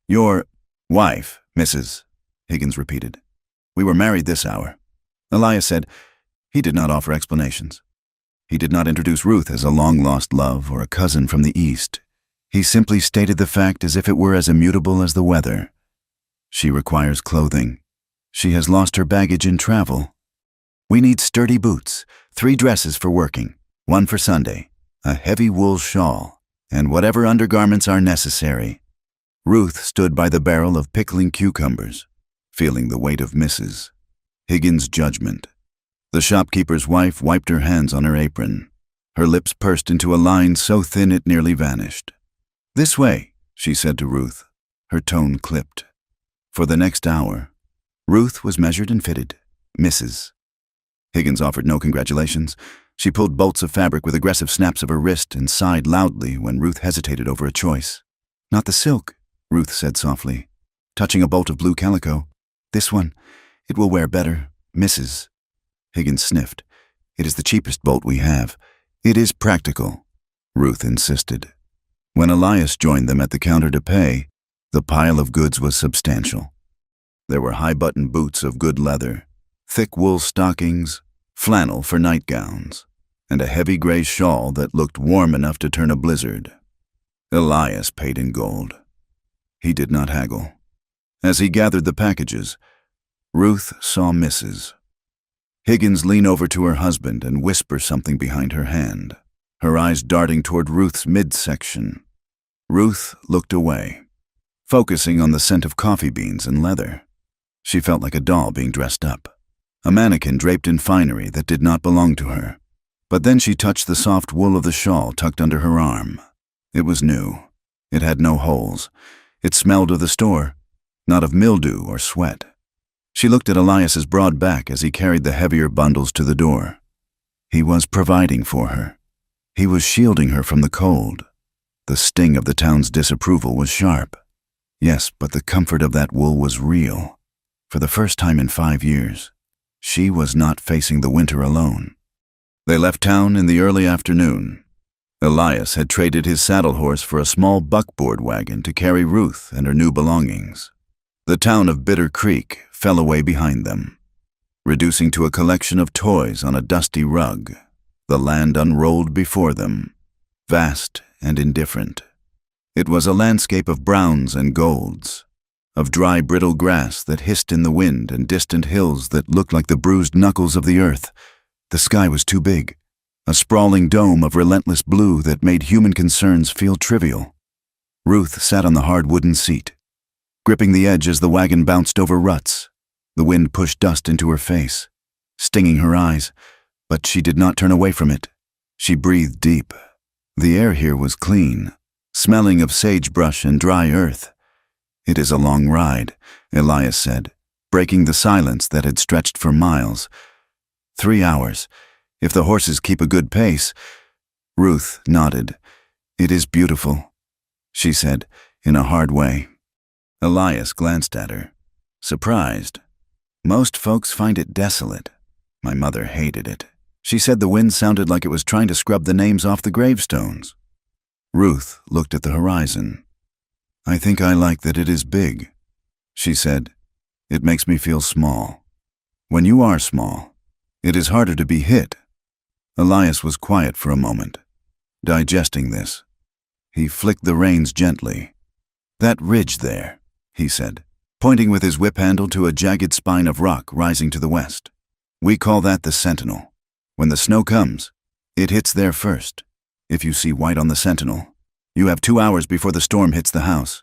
"Your wife, Mrs. Higgins repeated. "We were married this hour," Elias said. He did not offer explanations. He did not introduce Ruth as a long-lost love or a cousin from the East. He simply stated the fact as if it were as immutable as the weather. "She requires clothing. She has lost her baggage in travel. We need sturdy boots, 3 dresses for working, 1 for Sunday, a heavy wool shawl, and whatever undergarments are necessary." Ruth stood by the barrel of pickling cucumbers, feeling the weight of Mrs. Higgins' judgment. The shopkeeper's wife wiped her hands on her apron. Her lips pursed into a line so thin it nearly vanished. "This way," she said to Ruth, her tone clipped. For the next hour, Ruth was measured and fitted. Mrs. Higgins offered no congratulations. She pulled bolts of fabric with aggressive snaps of her wrist and sighed loudly when Ruth hesitated over a choice. "Not the silk," Ruth said softly, touching a bolt of blue calico. "This one. It will wear better, Mrs. Higgins sniffed. "It is the cheapest bolt we have. It is practical," Ruth insisted. When Elias joined them at the counter to pay, the pile of goods was substantial. There were high-button boots of good leather, thick wool stockings, flannel for nightgowns, and a heavy gray shawl that looked warm enough to turn a blizzard. Elias paid in gold. He did not haggle. As he gathered the packages, Ruth saw Mrs. Higgins lean over to her husband and whisper something behind her hand, her eyes darting toward Ruth's midsection. Ruth looked away, focusing on the scent of coffee beans and leather. She felt like a doll being dressed up, a mannequin draped in finery that did not belong to her. But then she touched the soft wool of the shawl tucked under her arm. It was new. It had no holes. It smelled of the store, not of mildew or sweat. She looked at Elias's broad back as he carried the heavier bundles to the door. He was providing for her. He was shielding her from the cold. The sting of the town's disapproval was sharp. Yes, but the comfort of that wool was real. For the first time in 5 years, she was not facing the winter alone. They left town in the early afternoon. Elias had traded his saddle horse for a small buckboard wagon to carry Ruth and her new belongings. The town of Bitter Creek fell away behind them, reducing to a collection of toys on a dusty rug. The land unrolled before them, vast and indifferent. It was a landscape of browns and golds, of dry, brittle grass that hissed in the wind and distant hills that looked like the bruised knuckles of the earth. The sky was too big, a sprawling dome of relentless blue that made human concerns feel trivial. Ruth sat on the hard wooden seat, gripping the edge as the wagon bounced over ruts. The wind pushed dust into her face, stinging her eyes, but she did not turn away from it. She breathed deep. The air here was clean, smelling of sagebrush and dry earth. "It is a long ride," Elias said, breaking the silence that had stretched for miles. 3 hours, if the horses keep a good pace." Ruth nodded. "It is beautiful," she said, in a hard way. Elias glanced at her, surprised. "Most folks find it desolate. My mother hated it. She said the wind sounded like it was trying to scrub the names off the gravestones." Ruth looked at the horizon. "I think I like that it is big," she said. "It makes me feel small. When you are small, it is harder to be hit." Elias was quiet for a moment, digesting this. He flicked the reins gently. "That ridge there," he said, pointing with his whip handle to a jagged spine of rock rising to the west. "We call that the Sentinel. When the snow comes, it hits there first. If you see white on the Sentinel, you have 2 hours before the storm hits the house."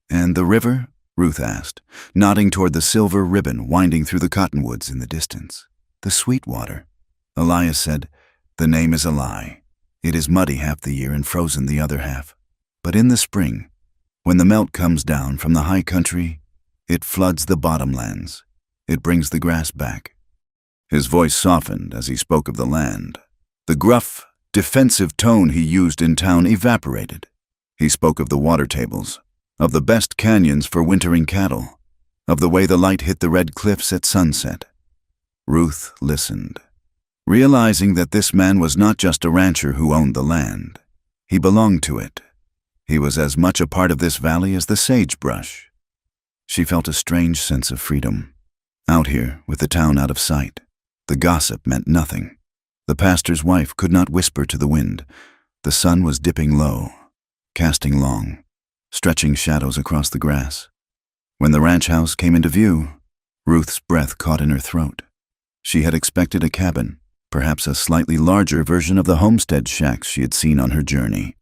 "And the river?" Ruth asked, nodding toward the silver ribbon winding through the cottonwoods in the distance. "The Sweetwater." Elias said, "The name is a lie. It is muddy half the year and frozen the other half. But in the spring, when the melt comes down from the high country, it floods the bottomlands. It brings the grass back." His voice softened as he spoke of the land. The gruff, defensive tone he used in town evaporated. He spoke of the water tables, of the best canyons for wintering cattle, of the way the light hit the red cliffs at sunset. Ruth listened, realizing that this man was not just a rancher who owned the land. He belonged to it. He was as much a part of this valley as the sagebrush. She felt a strange sense of freedom. Out here, with the town out of sight, the gossip meant nothing. The pastor's wife could not whisper to the wind. The sun was dipping low, casting long, stretching shadows across the grass. When the ranch house came into view, Ruth's breath caught in her throat. She had expected a cabin, perhaps a slightly larger version of the homestead shacks she had seen on her journey.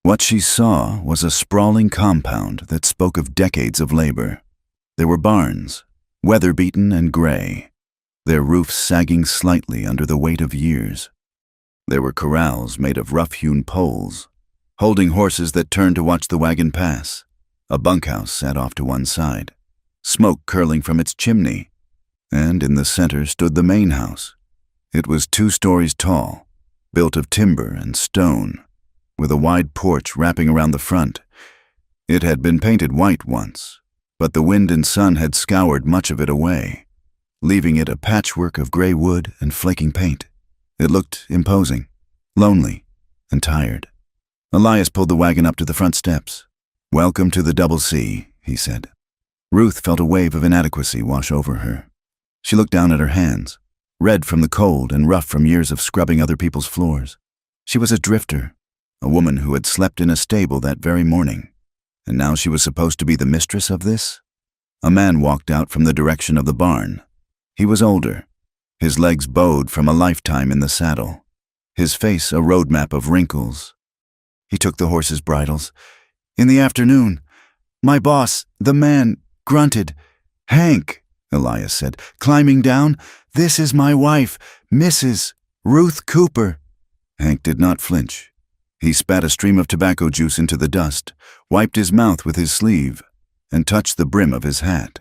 What she saw was a sprawling compound that spoke of decades of labor. There were barns, weather-beaten and gray, their roofs sagging slightly under the weight of years. There were corrals made of rough-hewn poles, holding horses that turned to watch the wagon pass. A bunkhouse sat off to one side, smoke curling from its chimney, and in the center stood the main house. It was 2 stories tall, built of timber and stone, with a wide porch wrapping around the front. It had been painted white once, but the wind and sun had scoured much of it away, leaving it a patchwork of gray wood and flaking paint. It looked imposing, lonely, and tired. Elias pulled the wagon up to the front steps. "Welcome to the Double C," he said. Ruth felt a wave of inadequacy wash over her. She looked down at her hands, red from the cold and rough from years of scrubbing other people's floors. She was a drifter, a woman who had slept in a stable that very morning, and now she was supposed to be the mistress of this? A man walked out from the direction of the barn. He was older, his legs bowed from a lifetime in the saddle, his face a roadmap of wrinkles. He took the horses' bridles. "In the afternoon, my boss, the man, grunted. 'Hank,' Elias said, climbing down, 'this is my wife, Mrs. Ruth Cooper.'" Hank did not flinch. He spat a stream of tobacco juice into the dust, wiped his mouth with his sleeve, and touched the brim of his hat.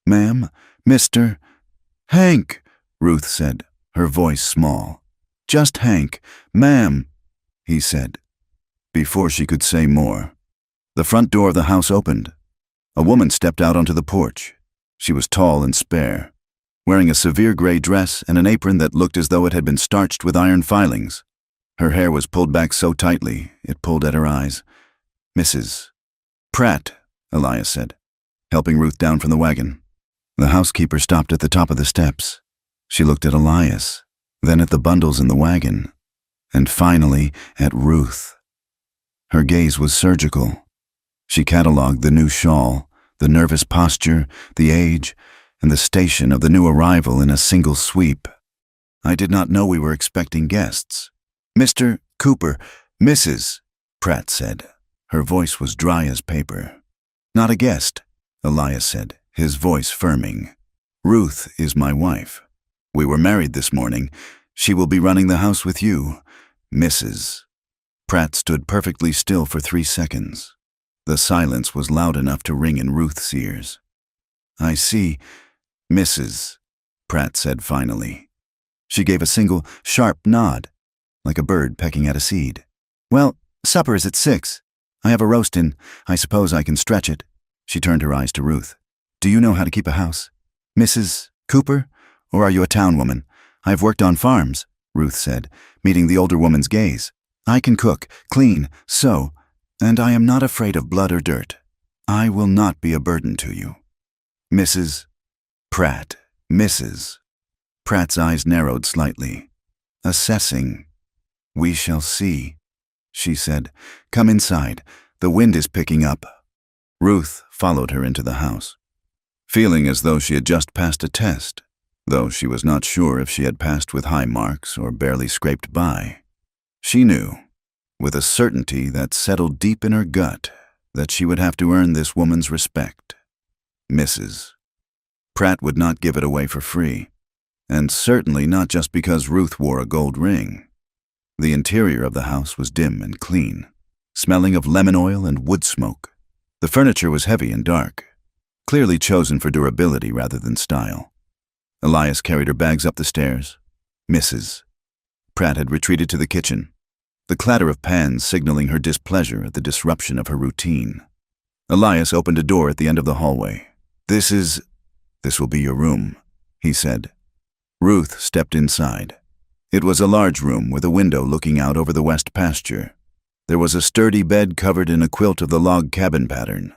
"Ma'am, Mr. Hank," Ruth said, her voice small. "Just Hank, ma'am," he said. Before she could say more, the front door of the house opened. A woman stepped out onto the porch. She was tall and spare, wearing a severe gray dress and an apron that looked as though it had been starched with iron filings. Her hair was pulled back so tightly, it pulled at her eyes. "Mrs. Pratt," Elias said, helping Ruth down from the wagon. The housekeeper stopped at the top of the steps. She looked at Elias, then at the bundles in the wagon, and finally at Ruth. Her gaze was surgical, She catalogued the new shawl, the nervous posture, the age, and the station of the new arrival in a single sweep. I did not know we were expecting guests. Mr. Cooper, Mrs., Pratt said. Her voice was dry as paper. Not a guest, Elias said, his voice firming. Ruth is my wife. We were married this morning. She will be running the house with you, Mrs. Pratt stood perfectly still for 3 seconds. The silence was loud enough to ring in Ruth's ears. I see, Mrs., Pratt said finally. She gave a single, sharp nod, like a bird pecking at a seed. Well, supper is at 6. I have a roast in. I suppose I can stretch it. She turned her eyes to Ruth. Do you know how to keep a house, Mrs. Cooper, or are you a town woman? I have worked on farms, Ruth said, meeting the older woman's gaze. I can cook, clean, sew, and I am not afraid of blood or dirt. I will not be a burden to you. Mrs. Pratt, Mrs. Pratt's eyes narrowed slightly. Assessing. We shall see, she said. Come inside. The wind is picking up. Ruth followed her into the house, feeling as though she had just passed a test, though she was not sure if she had passed with high marks or barely scraped by. She knew, with a certainty that settled deep in her gut, that she would have to earn this woman's respect. Mrs. Pratt would not give it away for free, and certainly not just because Ruth wore a gold ring. The interior of the house was dim and clean, smelling of lemon oil and wood smoke. The furniture was heavy and dark, clearly chosen for durability rather than style. Elias carried her bags up the stairs. Mrs. Pratt had retreated to the kitchen, the clatter of pans signaling her displeasure at the disruption of her routine. Elias opened a door at the end of the hallway. This will be your room, he said. Ruth stepped inside. It was a large room with a window looking out over the west pasture. There was a sturdy bed covered in a quilt of the log cabin pattern,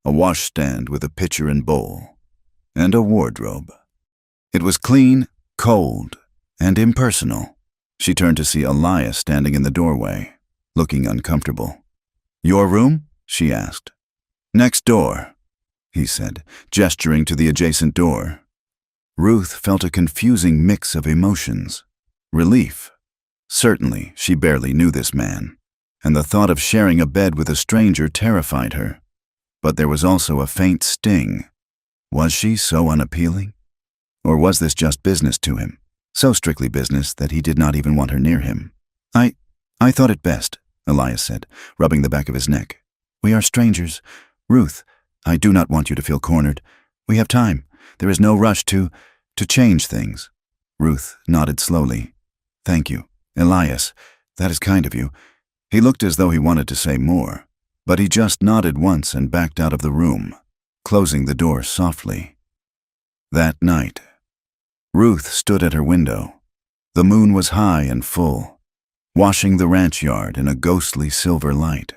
a washstand with a pitcher and bowl, and a wardrobe. It was clean, cold, and impersonal. She turned to see Elias standing in the doorway, looking uncomfortable. Your room? She asked. Next door, he said, gesturing to the adjacent door. Ruth felt a confusing mix of emotions. Relief. Certainly, she barely knew this man, and the thought of sharing a bed with a stranger terrified her. But there was also a faint sting. Was she so unappealing? Or was this just business to him? So strictly business that he did not even want her near him. I thought it best, Elias said, rubbing the back of his neck. We are strangers. Ruth, I do not want you to feel cornered. We have time. There is no rush to change things. Ruth nodded slowly. Thank you, Elias. That is kind of you. He looked as though he wanted to say more, but he just nodded once and backed out of the room, closing the door softly. That night, Ruth stood at her window. The moon was high and full, washing the ranch yard in a ghostly silver light.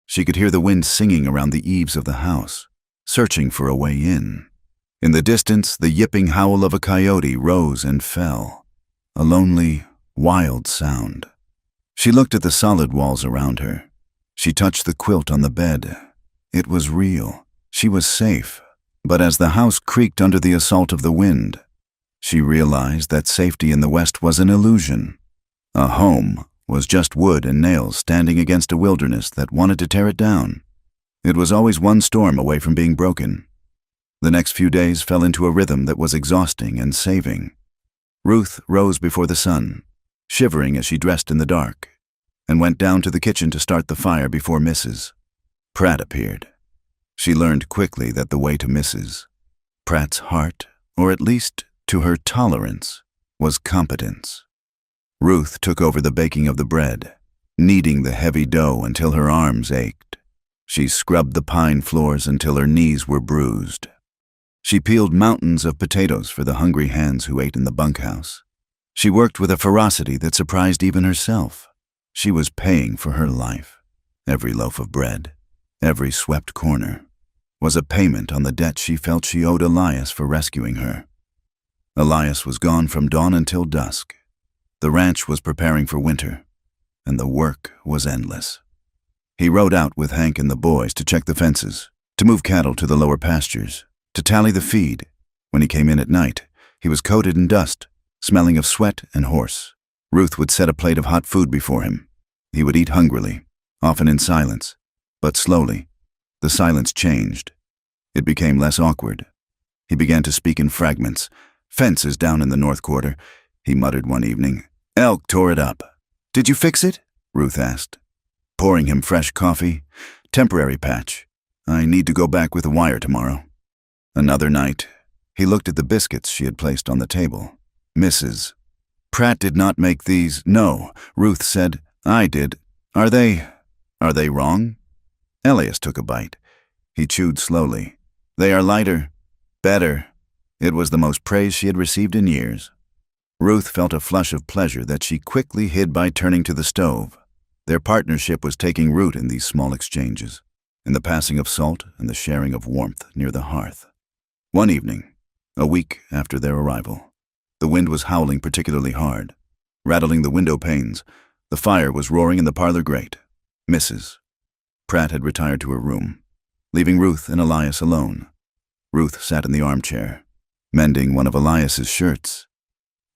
She could hear the wind singing around the eaves of the house, searching for a way in. In the distance, the yipping howl of a coyote rose and fell, a lonely, wild sound. She looked at the solid walls around her. She touched the quilt on the bed. It was real. She was safe. But as the house creaked under the assault of the wind, she realized that safety in the West was an illusion. A home was just wood and nails standing against a wilderness that wanted to tear it down. It was always one storm away from being broken. The next few days fell into a rhythm that was exhausting and saving. Ruth rose before the sun, shivering as she dressed in the dark, and went down to the kitchen to start the fire before Mrs. Pratt appeared. She learned quickly that the way to Mrs. Pratt's heart, or at least to her tolerance, was competence. Ruth took over the baking of the bread, kneading the heavy dough until her arms ached. She scrubbed the pine floors until her knees were bruised. She peeled mountains of potatoes for the hungry hands who ate in the bunkhouse. She worked with a ferocity that surprised even herself. She was paying for her life. Every loaf of bread, every swept corner, was a payment on the debt she felt she owed Elias for rescuing her. Elias was gone from dawn until dusk. The ranch was preparing for winter, and the work was endless. He rode out with Hank and the boys to check the fences, to move cattle to the lower pastures, to tally the feed. When he came in at night, he was coated in dust, smelling of sweat and horse. Ruth would set a plate of hot food before him. He would eat hungrily, often in silence, but slowly. The silence changed. It became less awkward. He began to speak in fragments. "Fence is down in the north quarter," he muttered one evening. "Elk tore it up." "Did you fix it?" Ruth asked. Pouring him fresh coffee. "Temporary patch. I need to go back with a wire tomorrow." Another night, he looked at the biscuits she had placed on the table. "Mrs. Pratt did not make these." "No," Ruth said. "I did. Are they wrong?" Elias took a bite. He chewed slowly. "They are lighter. Better." It was the most praise she had received in years. Ruth felt a flush of pleasure that she quickly hid by turning to the stove. Their partnership was taking root in these small exchanges, in the passing of salt and the sharing of warmth near the hearth. One evening, a week after their arrival, the wind was howling particularly hard, rattling the window panes. The fire was roaring in the parlor grate. Mrs. Pratt had retired to her room, leaving Ruth and Elias alone. Ruth sat in the armchair, mending one of Elias's shirts.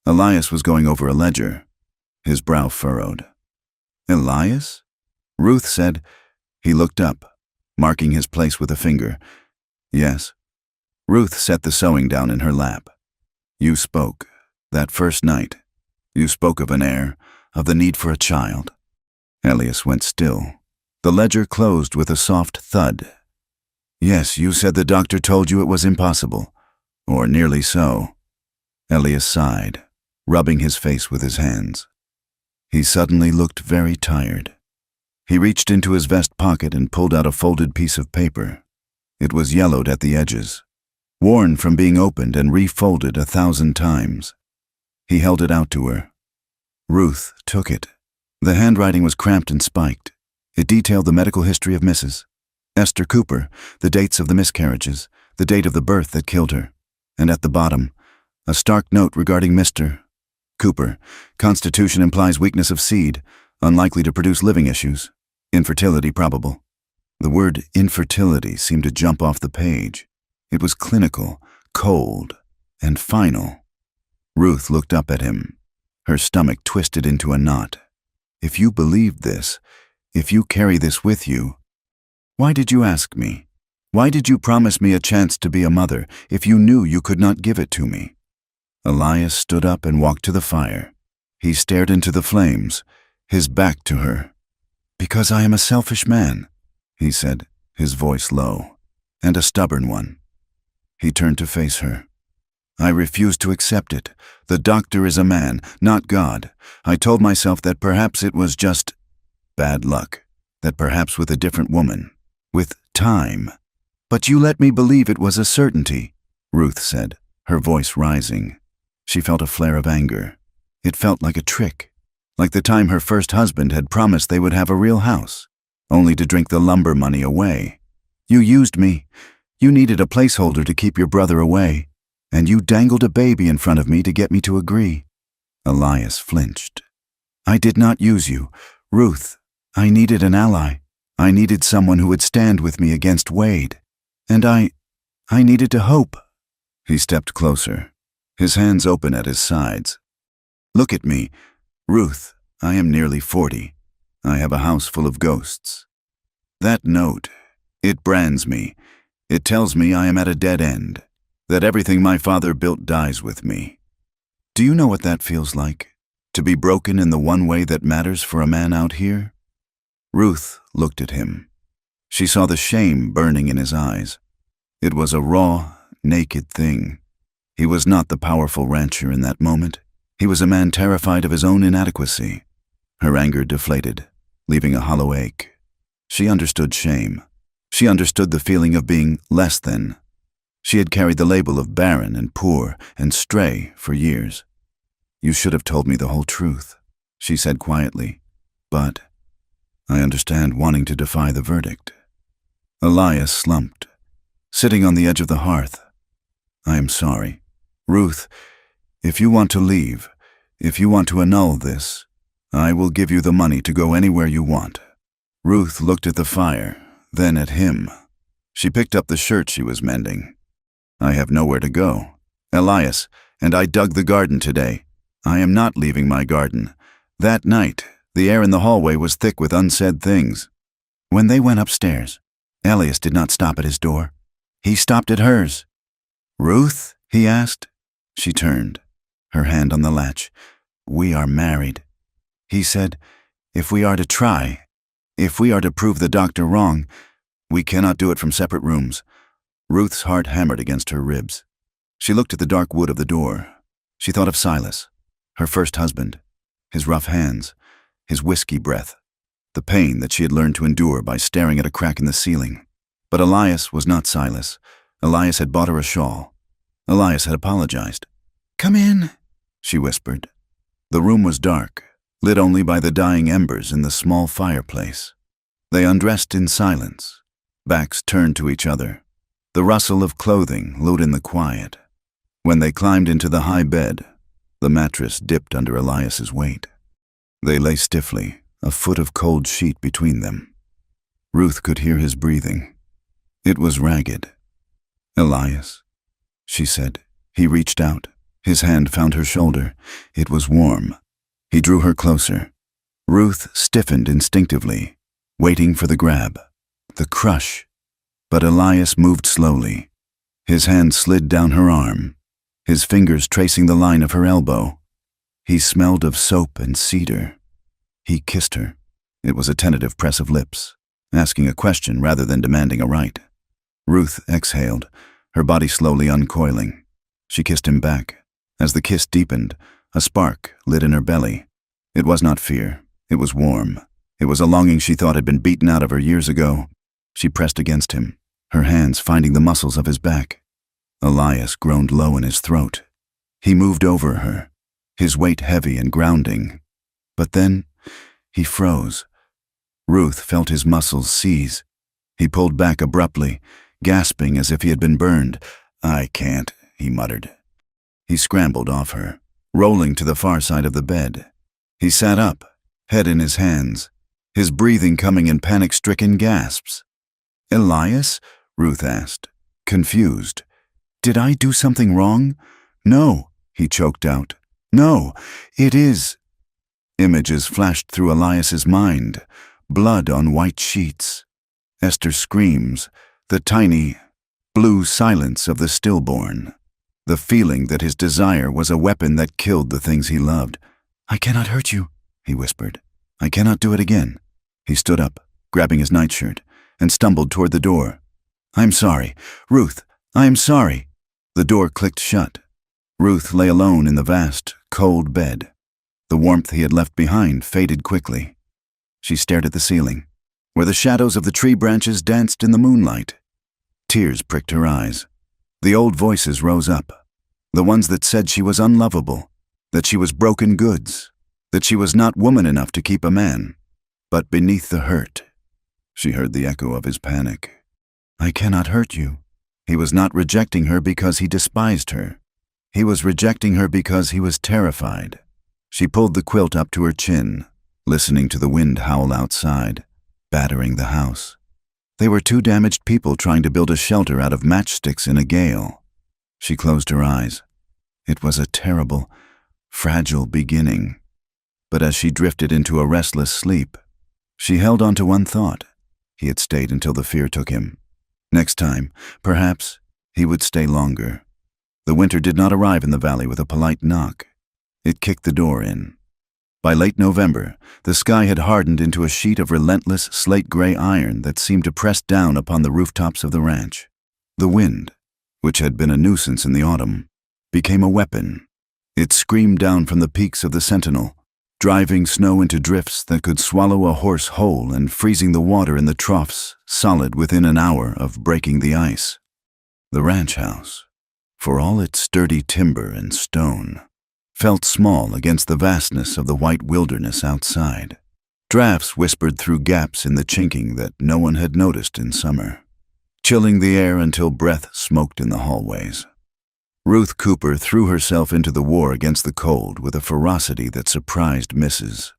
Elias was going over a ledger, his brow furrowed. "Elias?" Ruth said. He looked up, marking his place with a finger. "Yes." Ruth set the sewing down in her lap. "You spoke, that first night. You spoke of an heir, of the need for a child." Elias went still. The ledger closed with a soft thud. "Yes, you said the doctor told you it was impossible, or nearly so." Elias sighed, rubbing his face with his hands. He suddenly looked very tired. He reached into his vest pocket and pulled out a folded piece of paper. It was yellowed at the edges, worn from being opened and refolded 1,000 times. He held it out to her. Ruth took it. The handwriting was cramped and spiked. It detailed the medical history of Mrs. Esther Cooper, the dates of the miscarriages, the date of the birth that killed her, and at the bottom, a stark note regarding Mr. Cooper. Constitution implies weakness of seed, unlikely to produce living issues. Infertility probable. The word infertility seemed to jump off the page. It was clinical, cold, and final. Ruth looked up at him. Her stomach twisted into a knot. "If you believed this, if you carry this with you, why did you ask me? Why did you promise me a chance to be a mother if you knew you could not give it to me?" Elias stood up and walked to the fire. He stared into the flames, his back to her. "Because I am a selfish man," he said, his voice low, "and a stubborn one." He turned to face her. "I refuse to accept it. The doctor is a man, not God. I told myself that perhaps it was just bad luck, that perhaps with a different woman, with time. But you let me believe it was a certainty," Ruth said, her voice rising. She felt a flare of anger. It felt like a trick, like the time her first husband had promised they would have a real house, only to drink the lumber money away. "You used me. You needed a placeholder to keep your brother away, and you dangled a baby in front of me to get me to agree." Elias flinched. "I did not use you, Ruth. I needed an ally. I needed someone who would stand with me against Wade. And I needed to hope." He stepped closer, his hands open at his sides. "Look at me, Ruth. I am nearly 40. I have a house full of ghosts. That note, it brands me. It tells me I am at a dead end, that everything my father built dies with me. Do you know what that feels like? To be broken in the one way that matters for a man out here?" Ruth looked at him. She saw the shame burning in his eyes. It was a raw, naked thing. He was not the powerful rancher in that moment. He was a man terrified of his own inadequacy. Her anger deflated, leaving a hollow ache. She understood shame. She understood the feeling of being less than. She had carried the label of barren and poor and stray for years. "You should have told me the whole truth," she said quietly. "But I understand wanting to defy the verdict." Elias slumped, sitting on the edge of the hearth. "I am sorry. Ruth, if you want to leave, if you want to annul this, I will give you the money to go anywhere you want. Ruth looked at the fire, then at him. She picked up the shirt she was mending. "I have nowhere to go. Elias, and I dug the garden today. I am not leaving my garden." That night, the air in the hallway was thick with unsaid things. When they went upstairs, Elias did not stop at his door. He stopped at hers. "Ruth?" he asked. She turned, her hand on the latch. "We are married." He said, "If we are to try, if we are to prove the doctor wrong, we cannot do it from separate rooms." Ruth's heart hammered against her ribs. She looked at the dark wood of the door. She thought of Silas, her first husband, his rough hands, his whiskey breath, the pain that she had learned to endure by staring at a crack in the ceiling. But Elias was not Silas. Elias had bought her a shawl. Elias had apologized. "Come in," she whispered. The room was dark, lit only by the dying embers in the small fireplace. They undressed in silence, backs turned to each other. The rustle of clothing lulled in the quiet. When they climbed into the high bed, the mattress dipped under Elias's weight. They lay stiffly, a foot of cold sheet between them. Ruth could hear his breathing. It was ragged. "Elias," she said. He reached out. His hand found her shoulder. It was warm. He drew her closer. Ruth stiffened instinctively, waiting for the grab, the crush. But Elias moved slowly. His hand slid down her arm, his fingers tracing the line of her elbow. He smelled of soap and cedar. He kissed her. It was a tentative press of lips, asking a question rather than demanding a right. Ruth exhaled, her body slowly uncoiling. She kissed him back. As the kiss deepened, a spark lit in her belly. It was not fear. It was warm. It was a longing she thought had been beaten out of her years ago. She pressed against him, her hands finding the muscles of his back. Elias groaned low in his throat. He moved over her, his weight heavy and grounding. But then, he froze. Ruth felt his muscles seize. He pulled back abruptly, gasping as if he had been burned. "I can't," he muttered. He scrambled off her, rolling to the far side of the bed. He sat up, head in his hands, his breathing coming in panic-stricken gasps. "Elias?" Ruth asked, confused. "Did I do something wrong?" "No," he choked out. "No, it is." Images flashed through Elias's mind, blood on white sheets. Esther's screams, the tiny, blue silence of the stillborn, the feeling that his desire was a weapon that killed the things he loved. "I cannot hurt you," he whispered. "I cannot do it again." He stood up, grabbing his nightshirt, and stumbled toward the door. "I'm sorry. Ruth, I am sorry." The door clicked shut. Ruth lay alone in the vast, cold bed. The warmth he had left behind faded quickly. She stared at the ceiling, where the shadows of the tree branches danced in the moonlight. Tears pricked her eyes. The old voices rose up, the ones that said she was unlovable, that she was broken goods, that she was not woman enough to keep a man. But beneath the hurt, she heard the echo of his panic. "I cannot hurt you." He was not rejecting her because he despised her. He was rejecting her because he was terrified. She pulled the quilt up to her chin, listening to the wind howl outside, battering the house. They were two damaged people trying to build a shelter out of matchsticks in a gale. She closed her eyes. It was a terrible, fragile beginning. But as she drifted into a restless sleep, she held on to one thought. He had stayed until the fear took him. Next time, perhaps, he would stay longer. The winter did not arrive in the valley with a polite knock. It kicked the door in. By late November, the sky had hardened into a sheet of relentless slate-gray iron that seemed to press down upon the rooftops of the ranch. The wind, which had been a nuisance in the autumn, became a weapon. It screamed down from the peaks of the Sentinel, driving snow into drifts that could swallow a horse whole and freezing the water in the troughs solid within an hour of breaking the ice. The ranch house, for all its sturdy timber and stone, felt small against the vastness of the white wilderness outside. Drafts whispered through gaps in the chinking that no one had noticed in summer, chilling the air until breath smoked in the hallways. Ruth Cooper threw herself into the war against the cold with a ferocity that surprised Mrs.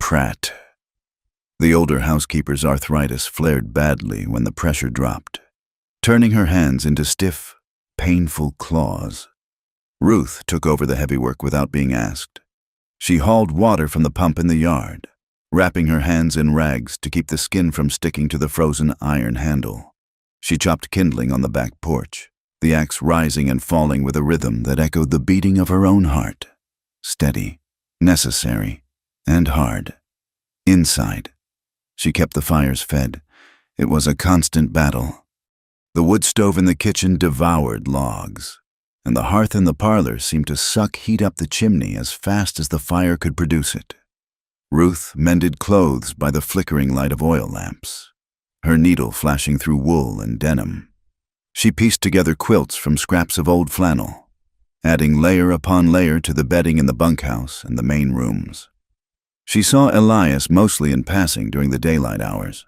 Pratt. The older housekeeper's arthritis flared badly when the pressure dropped, turning her hands into stiff, painful claws. Ruth took over the heavy work without being asked. She hauled water from the pump in the yard, wrapping her hands in rags to keep the skin from sticking to the frozen iron handle. She chopped kindling on the back porch, the axe rising and falling with a rhythm that echoed the beating of her own heart. Steady, necessary, and hard. Inside, she kept the fires fed. It was a constant battle. The wood stove in the kitchen devoured logs, and the hearth in the parlor seemed to suck heat up the chimney as fast as the fire could produce it. Ruth mended clothes by the flickering light of oil lamps, her needle flashing through wool and denim. She pieced together quilts from scraps of old flannel, adding layer upon layer to the bedding in the bunkhouse and the main rooms. She saw Elias mostly in passing during the daylight hours.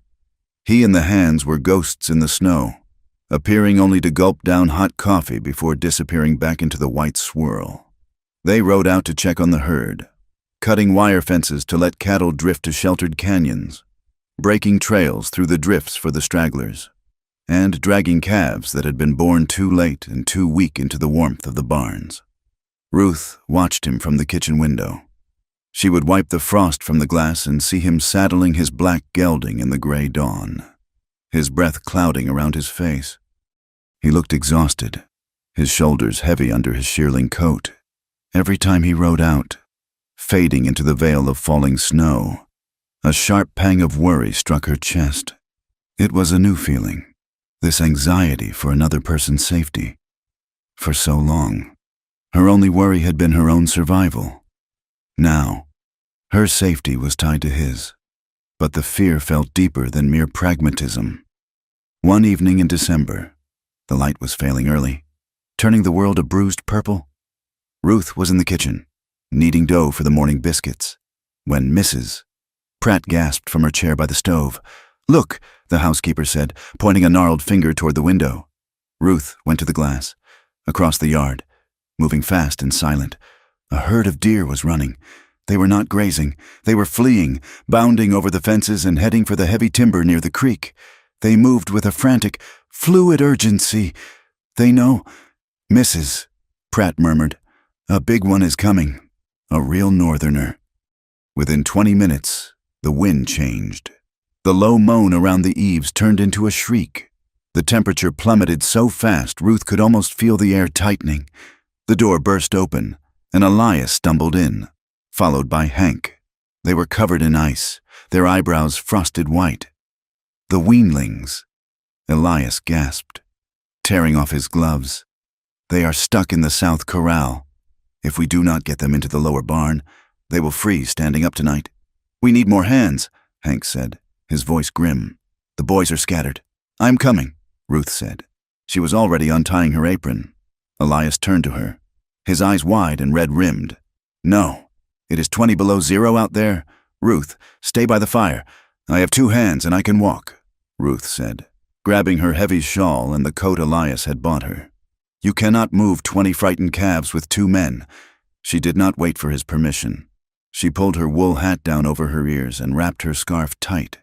He and the hands were ghosts in the snow, appearing only to gulp down hot coffee before disappearing back into the white swirl. They rode out to check on the herd, cutting wire fences to let cattle drift to sheltered canyons, breaking trails through the drifts for the stragglers, and dragging calves that had been born too late and too weak into the warmth of the barns. Ruth watched him from the kitchen window. She would wipe the frost from the glass and see him saddling his black gelding in the gray dawn, his breath clouding around his face. He looked exhausted, his shoulders heavy under his shearling coat. Every time he rode out, fading into the veil of falling snow, a sharp pang of worry struck her chest. It was a new feeling, this anxiety for another person's safety. For so long, her only worry had been her own survival. Now, her safety was tied to his, but the fear felt deeper than mere pragmatism. One evening in December, the light was failing early, turning the world a bruised purple. Ruth was in the kitchen, kneading dough for the morning biscuits, when Mrs. Pratt gasped from her chair by the stove. "Look," the housekeeper said, pointing a gnarled finger toward the window. Ruth went to the glass, across the yard, moving fast and silent. A herd of deer was running. They were not grazing. They were fleeing, bounding over the fences and heading for the heavy timber near the creek. They moved with a frantic, fluid urgency. "They know." "Mrs." Pratt murmured. "A big one is coming. A real northerner." Within 20 minutes, the wind changed. The low moan around the eaves turned into a shriek. The temperature plummeted so fast Ruth could almost feel the air tightening. The door burst open, and Elias stumbled in, followed by Hank. They were covered in ice, their eyebrows frosted white. "The weanlings," Elias gasped, tearing off his gloves. "They are stuck in the south corral. If we do not get them into the lower barn, they will freeze standing up tonight." "We need more hands," Hank said, his voice grim. "The boys are scattered." "I'm coming," Ruth said. She was already untying her apron. Elias turned to her, his eyes wide and red-rimmed. "No, it is 20 below zero out there. Ruth, stay by the fire. I have 2 hands and I can walk," Ruth said, grabbing her heavy shawl and the coat Elias had bought her. "You cannot move 20 frightened calves with 2 men." She did not wait for his permission. She pulled her wool hat down over her ears and wrapped her scarf tight.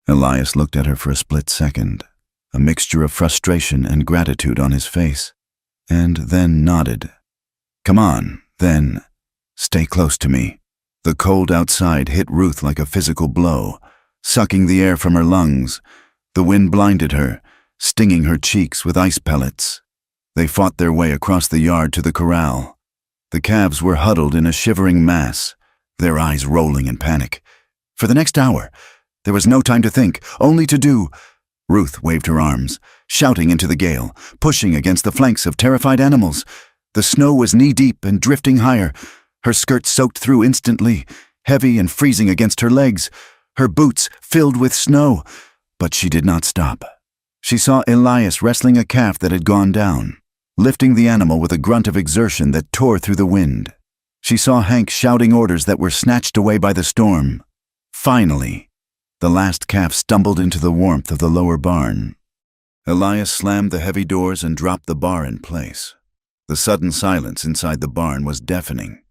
Elias looked at her for a split second, a mixture of frustration and gratitude on his face, and then nodded. "Come on, then. Stay close to me." The cold outside hit Ruth like a physical blow, sucking the air from her lungs. The wind blinded her, stinging her cheeks with ice pellets. They fought their way across the yard to the corral. The calves were huddled in a shivering mass, their eyes rolling in panic. For the next hour, there was no time to think, only to do. Ruth waved her arms, shouting into the gale, pushing against the flanks of terrified animals. The snow was knee-deep and drifting higher. Her skirt soaked through instantly, heavy and freezing against her legs, her boots filled with snow. But she did not stop. She saw Elias wrestling a calf that had gone down, lifting the animal with a grunt of exertion that tore through the wind. She saw Hank shouting orders that were snatched away by the storm. Finally, the last calf stumbled into the warmth of the lower barn. Elias slammed the heavy doors and dropped the bar in place. The sudden silence inside the barn was deafening.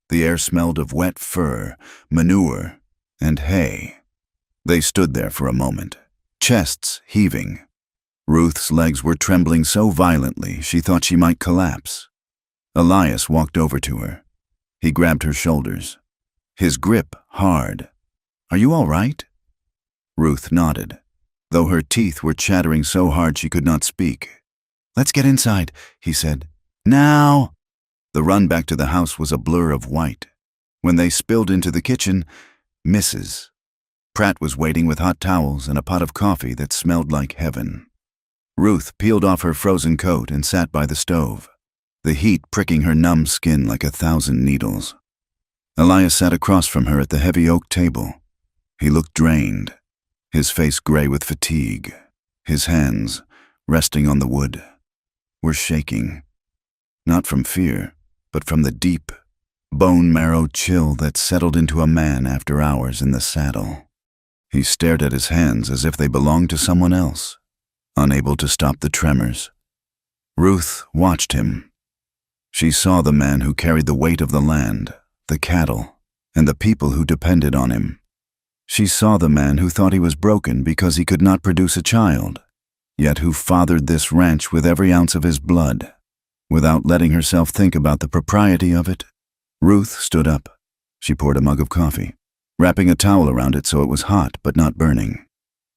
The air smelled of wet fur, manure, and hay. They stood there for a moment, chests heaving. Ruth's legs were trembling so violently she thought she might collapse. Elias walked over to her. He grabbed her shoulders, his grip hard. "Are you all right?" Ruth nodded, though her teeth were chattering so hard she could not speak. "Let's get inside," he said. "Now!" The run back to the house was a blur of white. When they spilled into the kitchen, Mrs. Pratt was waiting with hot towels and a pot of coffee that smelled like heaven. Ruth peeled off her frozen coat and sat by the stove, the heat pricking her numb skin like 1,000 needles. Elias sat across from her at the heavy oak table. He looked drained, his face gray with fatigue. His hands, resting on the wood, were shaking, not from fear, but from the deep, bone-marrow chill that settled into a man after hours in the saddle. He stared at his hands as if they belonged to someone else, unable to stop the tremors. Ruth watched him. She saw the man who carried the weight of the land, the cattle, and the people who depended on him. She saw the man who thought he was broken because he could not produce a child, yet who fathered this ranch with every ounce of his blood. Without letting herself think about the propriety of it, Ruth stood up. She poured a mug of coffee, wrapping a towel around it so it was hot but not burning.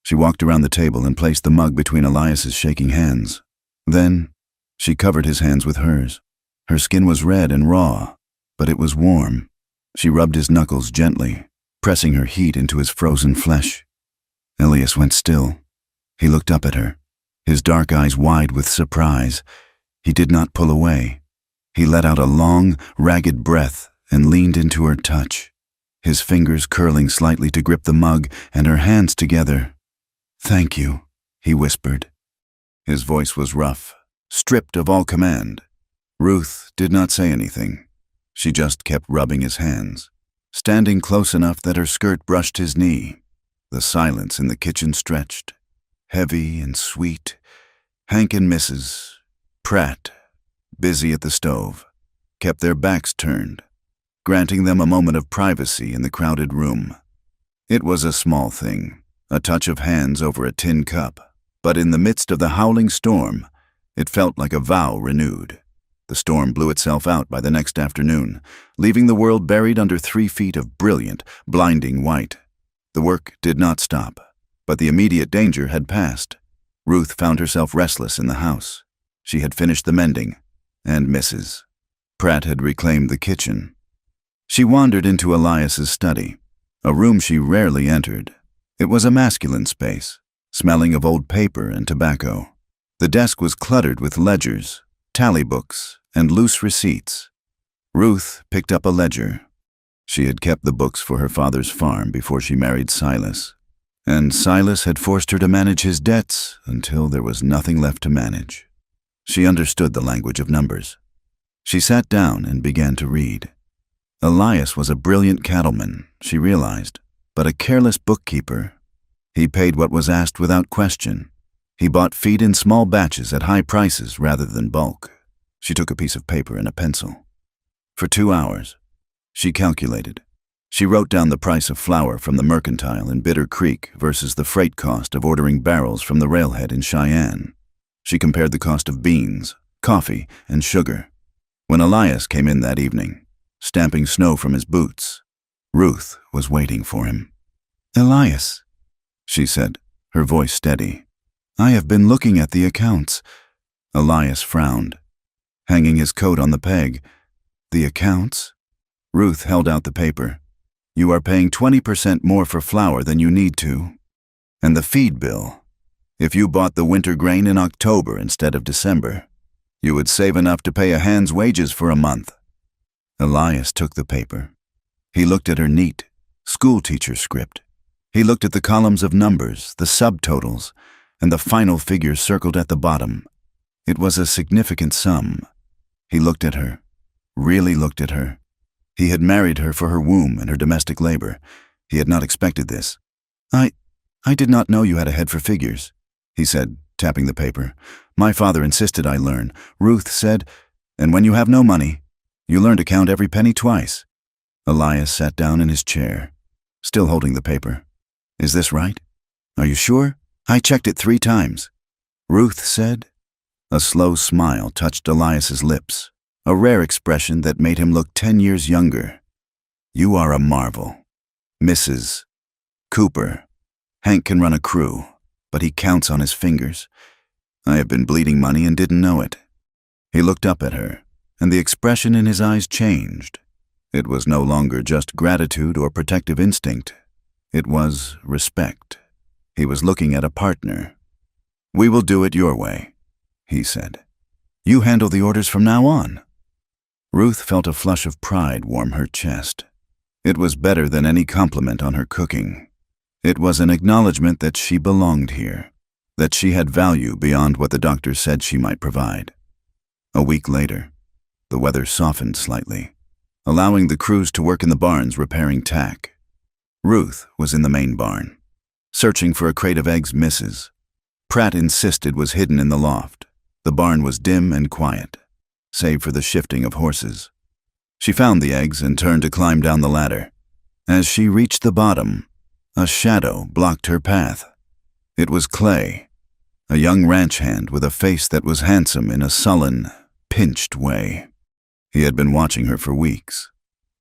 She walked around the table and placed the mug between Elias's shaking hands. Then, she covered his hands with hers. Her skin was red and raw, but it was warm. She rubbed his knuckles gently, pressing her heat into his frozen flesh. Elias went still. He looked up at her, his dark eyes wide with surprise. He did not pull away. He let out a long, ragged breath and leaned into her touch, his fingers curling slightly to grip the mug and her hands together. "Thank you," he whispered. His voice was rough, stripped of all command. Ruth did not say anything. She just kept rubbing his hands, standing close enough that her skirt brushed his knee. The silence in the kitchen stretched, heavy and sweet. Hank and Mrs. Pratt, busy at the stove, kept their backs turned, granting them a moment of privacy in the crowded room. It was a small thing, a touch of hands over a tin cup, but in the midst of the howling storm, it felt like a vow renewed. The storm blew itself out by the next afternoon, leaving the world buried under 3 feet of brilliant, blinding white. The work did not stop, but the immediate danger had passed. Ruth found herself restless in the house. She had finished the mending, and Mrs. Pratt had reclaimed the kitchen. She wandered into Elias's study, a room she rarely entered. It was a masculine space, smelling of old paper and tobacco. The desk was cluttered with ledgers, tally books, and loose receipts. Ruth picked up a ledger. She had kept the books for her father's farm before she married Silas, and Silas had forced her to manage his debts until there was nothing left to manage. She understood the language of numbers. She sat down and began to read. Elias was a brilliant cattleman, she realized, but a careless bookkeeper. He paid what was asked without question. He bought feed in small batches at high prices rather than bulk. She took a piece of paper and a pencil. For 2 hours, she calculated. She wrote down the price of flour from the Mercantile in Bitter Creek versus the freight cost of ordering barrels from the railhead in Cheyenne. She compared the cost of beans, coffee, and sugar. When Elias came in that evening, stamping snow from his boots, Ruth was waiting for him. "Elias," she said, her voice steady, "I have been looking at the accounts." Elias frowned, hanging his coat on the peg. "The accounts?" Ruth held out the paper. "You are paying 20% more for flour than you need to. And the feed bill. If you bought the winter grain in October instead of December, you would save enough to pay a hand's wages for a month." Elias took the paper. He looked at her neat, schoolteacher script. He looked at the columns of numbers, the subtotals, and the final figure circled at the bottom. It was a significant sum. He looked at her, really looked at her. He had married her for her womb and her domestic labor. He had not expected this. I did not know you had a head for figures," he said, tapping the paper. "My father insisted I learn." Ruth said, "And when you have no money, you learn to count every penny twice." Elias sat down in his chair, still holding the paper. Is this right? Are you sure? I checked it 3 times. Ruth said. A slow smile touched Elias's lips, a rare expression that made him look 10 years younger. You are a marvel. Mrs. Cooper. Hank can run a crew, but he counts on his fingers. I have been bleeding money and didn't know it. He looked up at her, and the expression in his eyes changed. It was no longer just gratitude or protective instinct. It was respect. He was looking at a partner. We will do it your way, he said. You handle the orders from now on. Ruth felt a flush of pride warm her chest. It was better than any compliment on her cooking. It was an acknowledgement that she belonged here, that she had value beyond what the doctor said she might provide. A week later, the weather softened slightly, allowing the crews to work in the barns repairing tack. Ruth was in the main barn, searching for a crate of eggs Mrs. Pratt insisted was hidden in the loft. The barn was dim and quiet, save for the shifting of horses. She found the eggs and turned to climb down the ladder. As she reached the bottom, a shadow blocked her path. It was Clay, a young ranch hand with a face that was handsome in a sullen, pinched way. He had been watching her for weeks,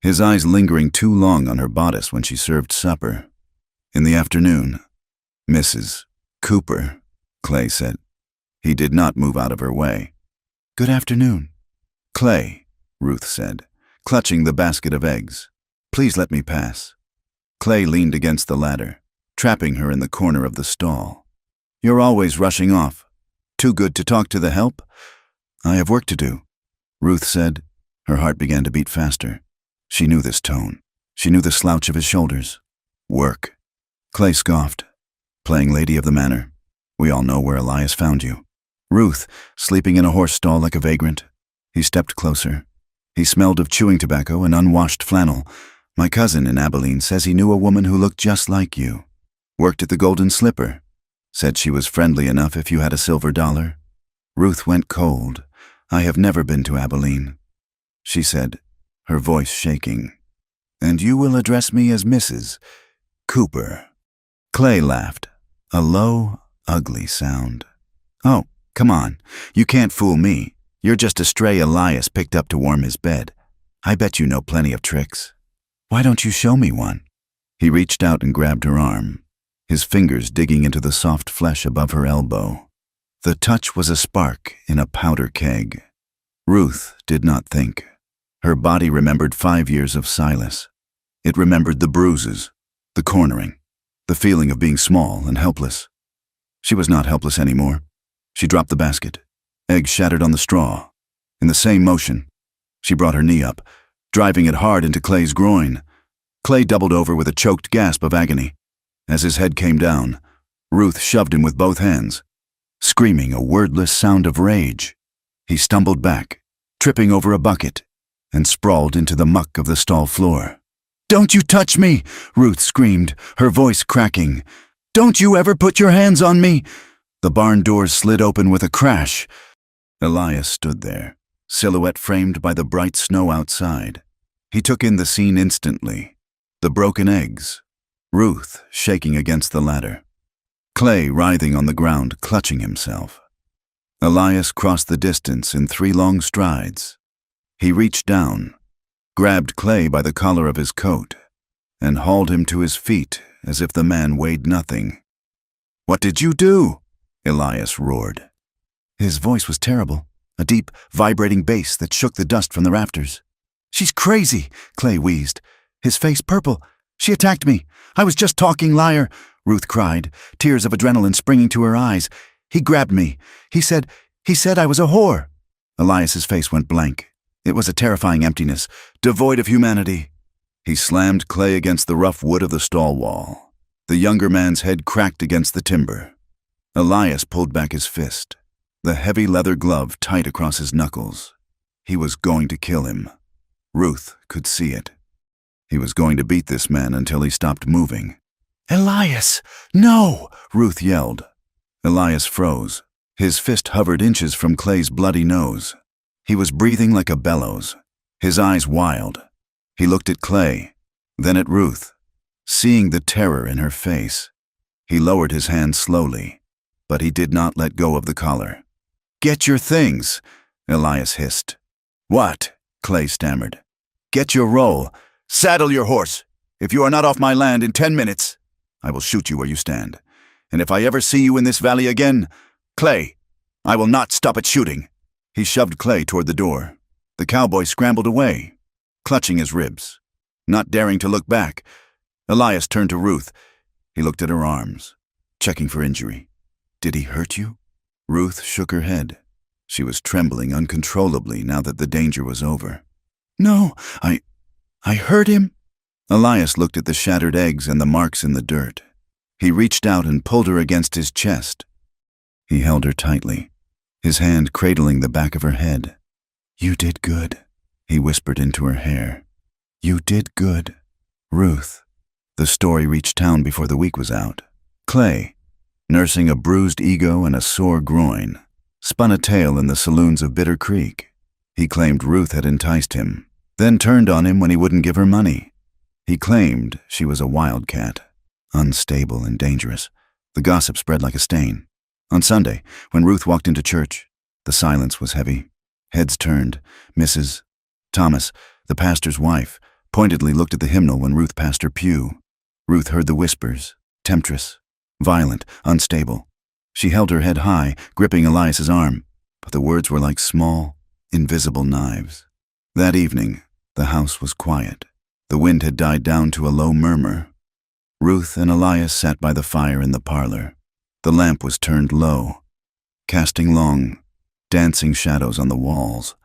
his eyes lingering too long on her bodice when she served supper. In the afternoon, Mrs. Cooper, Clay said. He did not move out of her way. Good afternoon. Clay, Ruth said, clutching the basket of eggs. Please let me pass. Clay leaned against the ladder, trapping her in the corner of the stall. You're always rushing off. Too good to talk to the help? I have work to do, Ruth said. Her heart began to beat faster. She knew this tone. She knew the slouch of his shoulders. Work. Clay scoffed. Playing lady of the manor. We all know where Elias found you. Ruth, sleeping in a horse stall like a vagrant. He stepped closer. He smelled of chewing tobacco and unwashed flannel. My cousin in Abilene says he knew a woman who looked just like you. Worked at the Golden Slipper. Said she was friendly enough if you had a silver dollar. Ruth went cold. I have never been to Abilene, she said, her voice shaking. And you will address me as Mrs. Cooper. Clay laughed, a low, ugly sound. Oh, come on. You can't fool me. You're just a stray Elias picked up to warm his bed. I bet you know plenty of tricks. Why don't you show me one? He reached out and grabbed her arm, his fingers digging into the soft flesh above her elbow. The touch was a spark in a powder keg. Ruth did not think. Her body remembered 5 years of Silas. It remembered the bruises, the cornering, the feeling of being small and helpless. She was not helpless anymore. She dropped the basket. Eggs shattered on the straw. In the same motion, she brought her knee up, driving it hard into Clay's groin. Clay doubled over with a choked gasp of agony. As his head came down, Ruth shoved him with both hands, screaming a wordless sound of rage. He stumbled back, tripping over a bucket, and sprawled into the muck of the stall floor. Don't you touch me, Ruth screamed, her voice cracking. Don't you ever put your hands on me. The barn doors slid open with a crash. Elias stood there, silhouette framed by the bright snow outside. He took in the scene instantly. The broken eggs, Ruth shaking against the ladder, Clay writhing on the ground, clutching himself. Elias crossed the distance in 3 long strides. He reached down, grabbed Clay by the collar of his coat, and hauled him to his feet as if the man weighed nothing. What did you do? Elias roared. His voice was terrible, a deep, vibrating bass that shook the dust from the rafters. She's crazy, Clay wheezed, his face purple. She attacked me. I was just talking, liar, Ruth cried, tears of adrenaline springing to her eyes. He grabbed me. He said I was a whore. Elias's face went blank. It was a terrifying emptiness, devoid of humanity. He slammed Clay against the rough wood of the stall wall. The younger man's head cracked against the timber. Elias pulled back his fist, the heavy leather glove tight across his knuckles. He was going to kill him. Ruth could see it. He was going to beat this man until he stopped moving. Elias, no! Ruth yelled. Elias froze. His fist hovered inches from Clay's bloody nose. He was breathing like a bellows, his eyes wild. He looked at Clay, then at Ruth. Seeing the terror in her face, he lowered his hand slowly, but he did not let go of the collar. "Get your things," Elias hissed. "What?" Clay stammered. "Get your roll. Saddle your horse. If you are not off my land in 10 minutes, I will shoot you where you stand. And if I ever see you in this valley again, Clay, I will not stop at shooting." He shoved Clay toward the door. The cowboy scrambled away, clutching his ribs. Not daring to look back, Elias turned to Ruth. He looked at her arms, checking for injury. "Did he hurt you?" Ruth shook her head. She was trembling uncontrollably now that the danger was over. "No, I hurt him." Elias looked at the shattered eggs and the marks in the dirt. He reached out and pulled her against his chest. He held her tightly, his hand cradling the back of her head. "You did good," he whispered into her hair. "You did good." Ruth. The story reached town before the week was out. Clay, nursing a bruised ego and a sore groin, spun a tale in the saloons of Bitter Creek. He claimed Ruth had enticed him, then turned on him when he wouldn't give her money. He claimed she was a wildcat, unstable and dangerous. The gossip spread like a stain. On Sunday, when Ruth walked into church, the silence was heavy. Heads turned. Mrs. Thomas, the pastor's wife, pointedly looked at the hymnal when Ruth passed her pew. Ruth heard the whispers, temptress, violent, unstable. She held her head high, gripping Elias's arm, but the words were like small, invisible knives. That evening, the house was quiet. The wind had died down to a low murmur. Ruth and Elias sat by the fire in the parlor. The lamp was turned low, casting long, dancing shadows on the walls.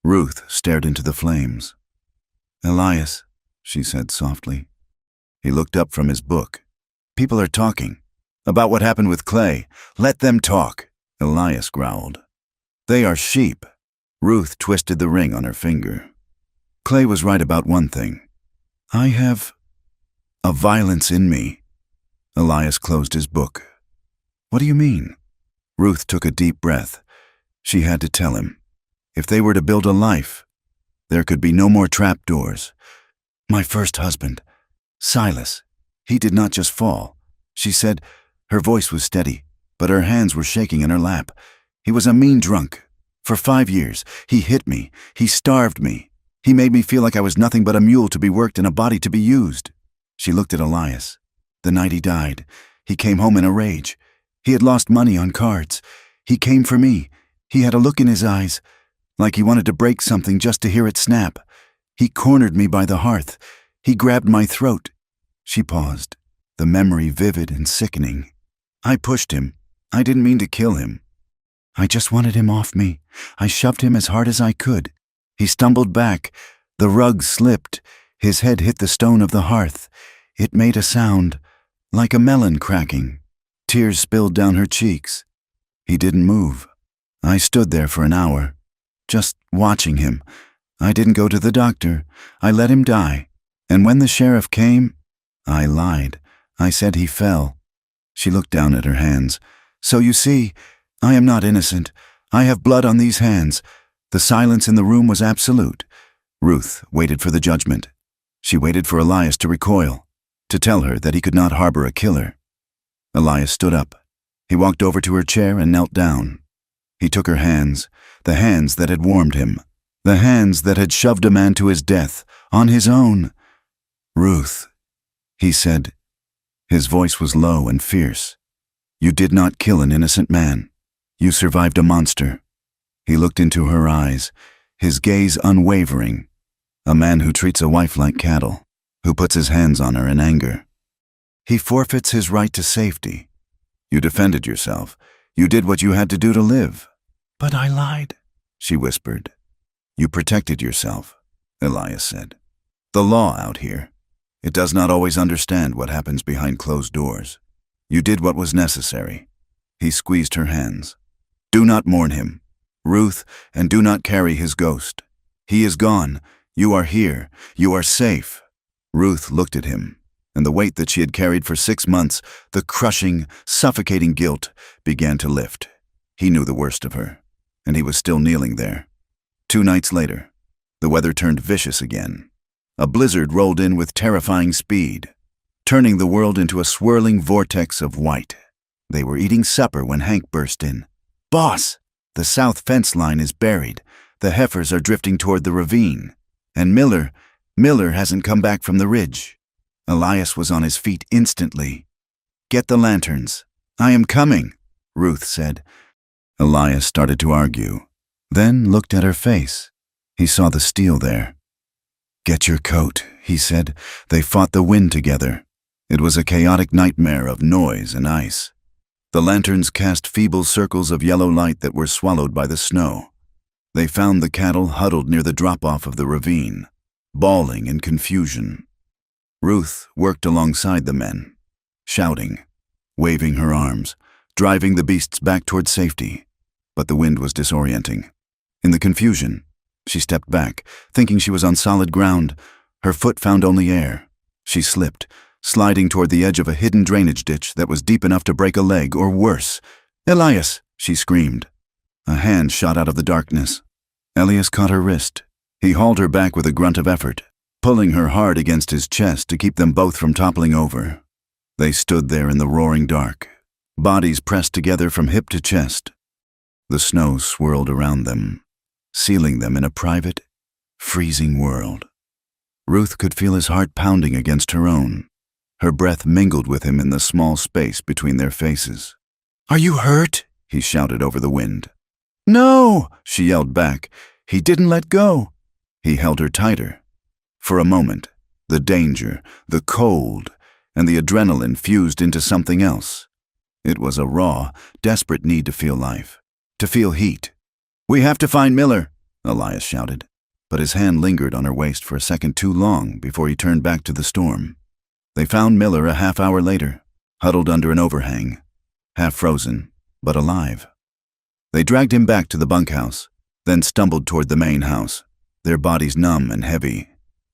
Ruth stared into the flames. "Elias," she said softly. He looked up from his book. "People are talking about what happened with Clay. Let them talk," Elias growled. "They are sheep." Ruth twisted the ring on her finger. "Clay was right about one thing. I have a violence in me." Elias closed his book. "What do you mean?" Ruth took a deep breath. She had to tell him. If they were to build a life, there could be no more trapdoors. "My first husband, Silas, he did not just fall," she said. Her voice was steady, but her hands were shaking in her lap. "He was a mean drunk. For 5 years, he hit me. He starved me. He made me feel like I was nothing but a mule to be worked and a body to be used." She looked at Elias. The night he died, he came home in a rage. He had lost money on cards. He came for me. He had a look in his eyes, like he wanted to break something just to hear it snap. He cornered me by the hearth. He grabbed my throat. She paused, the memory vivid and sickening. "I pushed him. I didn't mean to kill him. I just wanted him off me. I shoved him as hard as I could. He stumbled back. The rug slipped. His head hit the stone of the hearth. It made a sound, like a melon cracking. Tears spilled down her cheeks. He didn't move. I stood there for an hour, just watching him. I didn't go to the doctor. I let him die. And when the sheriff came, I lied. I said he fell." She looked down at her hands. "So you see, I am not innocent. I have blood on these hands." The silence in the room was absolute. Ruth waited for the judgment. She waited for Elias to recoil, to tell her that he could not harbor a killer. Elias stood up. He walked over to her chair and knelt down. He took her hands, the hands that had warmed him, the hands that had shoved a man to his death, on his own. "Ruth," he said. His voice was low and fierce. "You did not kill an innocent man. You survived a monster." He looked into her eyes, his gaze unwavering. A man who treats a wife like cattle, who puts his hands on her in anger. He forfeits his right to safety. You defended yourself. You did what you had to do to live. "But I lied," she whispered. "You protected yourself," Elias said. "The law out here, it does not always understand what happens behind closed doors. You did what was necessary." He squeezed her hands. "Do not mourn him, Ruth, and do not carry his ghost. He is gone. You are here. You are safe." Ruth looked at him, and the weight that she had carried for 6 months, the crushing, suffocating guilt, began to lift. He knew the worst of her, and he was still kneeling there. 2 nights later, the weather turned vicious again. A blizzard rolled in with terrifying speed. turning the world into a swirling vortex of white. They were eating supper when Hank burst in. "Boss, the south fence line is buried. The heifers are drifting toward the ravine. And Miller hasn't come back from the ridge." Elias was on his feet instantly. "Get the lanterns." "I am coming," Ruth said. Elias started to argue, then looked at her face. He saw the steel there. "Get your coat," he said. They fought the wind together. It was a chaotic nightmare of noise and ice. The lanterns cast feeble circles of yellow light that were swallowed by the snow. They found the cattle huddled near the drop-off of the ravine, bawling in confusion. Ruth worked alongside the men, shouting, waving her arms, driving the beasts back toward safety. But the wind was disorienting. In the confusion, she stepped back, thinking she was on solid ground. Her foot found only air. She slipped, sliding toward the edge of a hidden drainage ditch that was deep enough to break a leg or worse. "Elias!" she screamed. A hand shot out of the darkness. Elias caught her wrist. He hauled her back with a grunt of effort, pulling her hard against his chest to keep them both from toppling over. They stood there in the roaring dark, bodies pressed together from hip to chest. The snow swirled around them, sealing them in a private, freezing world. Ruth could feel his heart pounding against her own. Her breath mingled with him in the small space between their faces. "Are you hurt?" he shouted over the wind. "No!" she yelled back. He didn't let go. He held her tighter. For a moment, the danger, the cold, and the adrenaline fused into something else. It was a raw, desperate need to feel life, to feel heat. "We have to find Miller," Elias shouted, but his hand lingered on her waist for a second too long before he turned back to the storm. They found Miller a half-hour later, huddled under an overhang, half frozen, but alive. They dragged him back to the bunkhouse, then stumbled toward the main house, their bodies numb and heavy.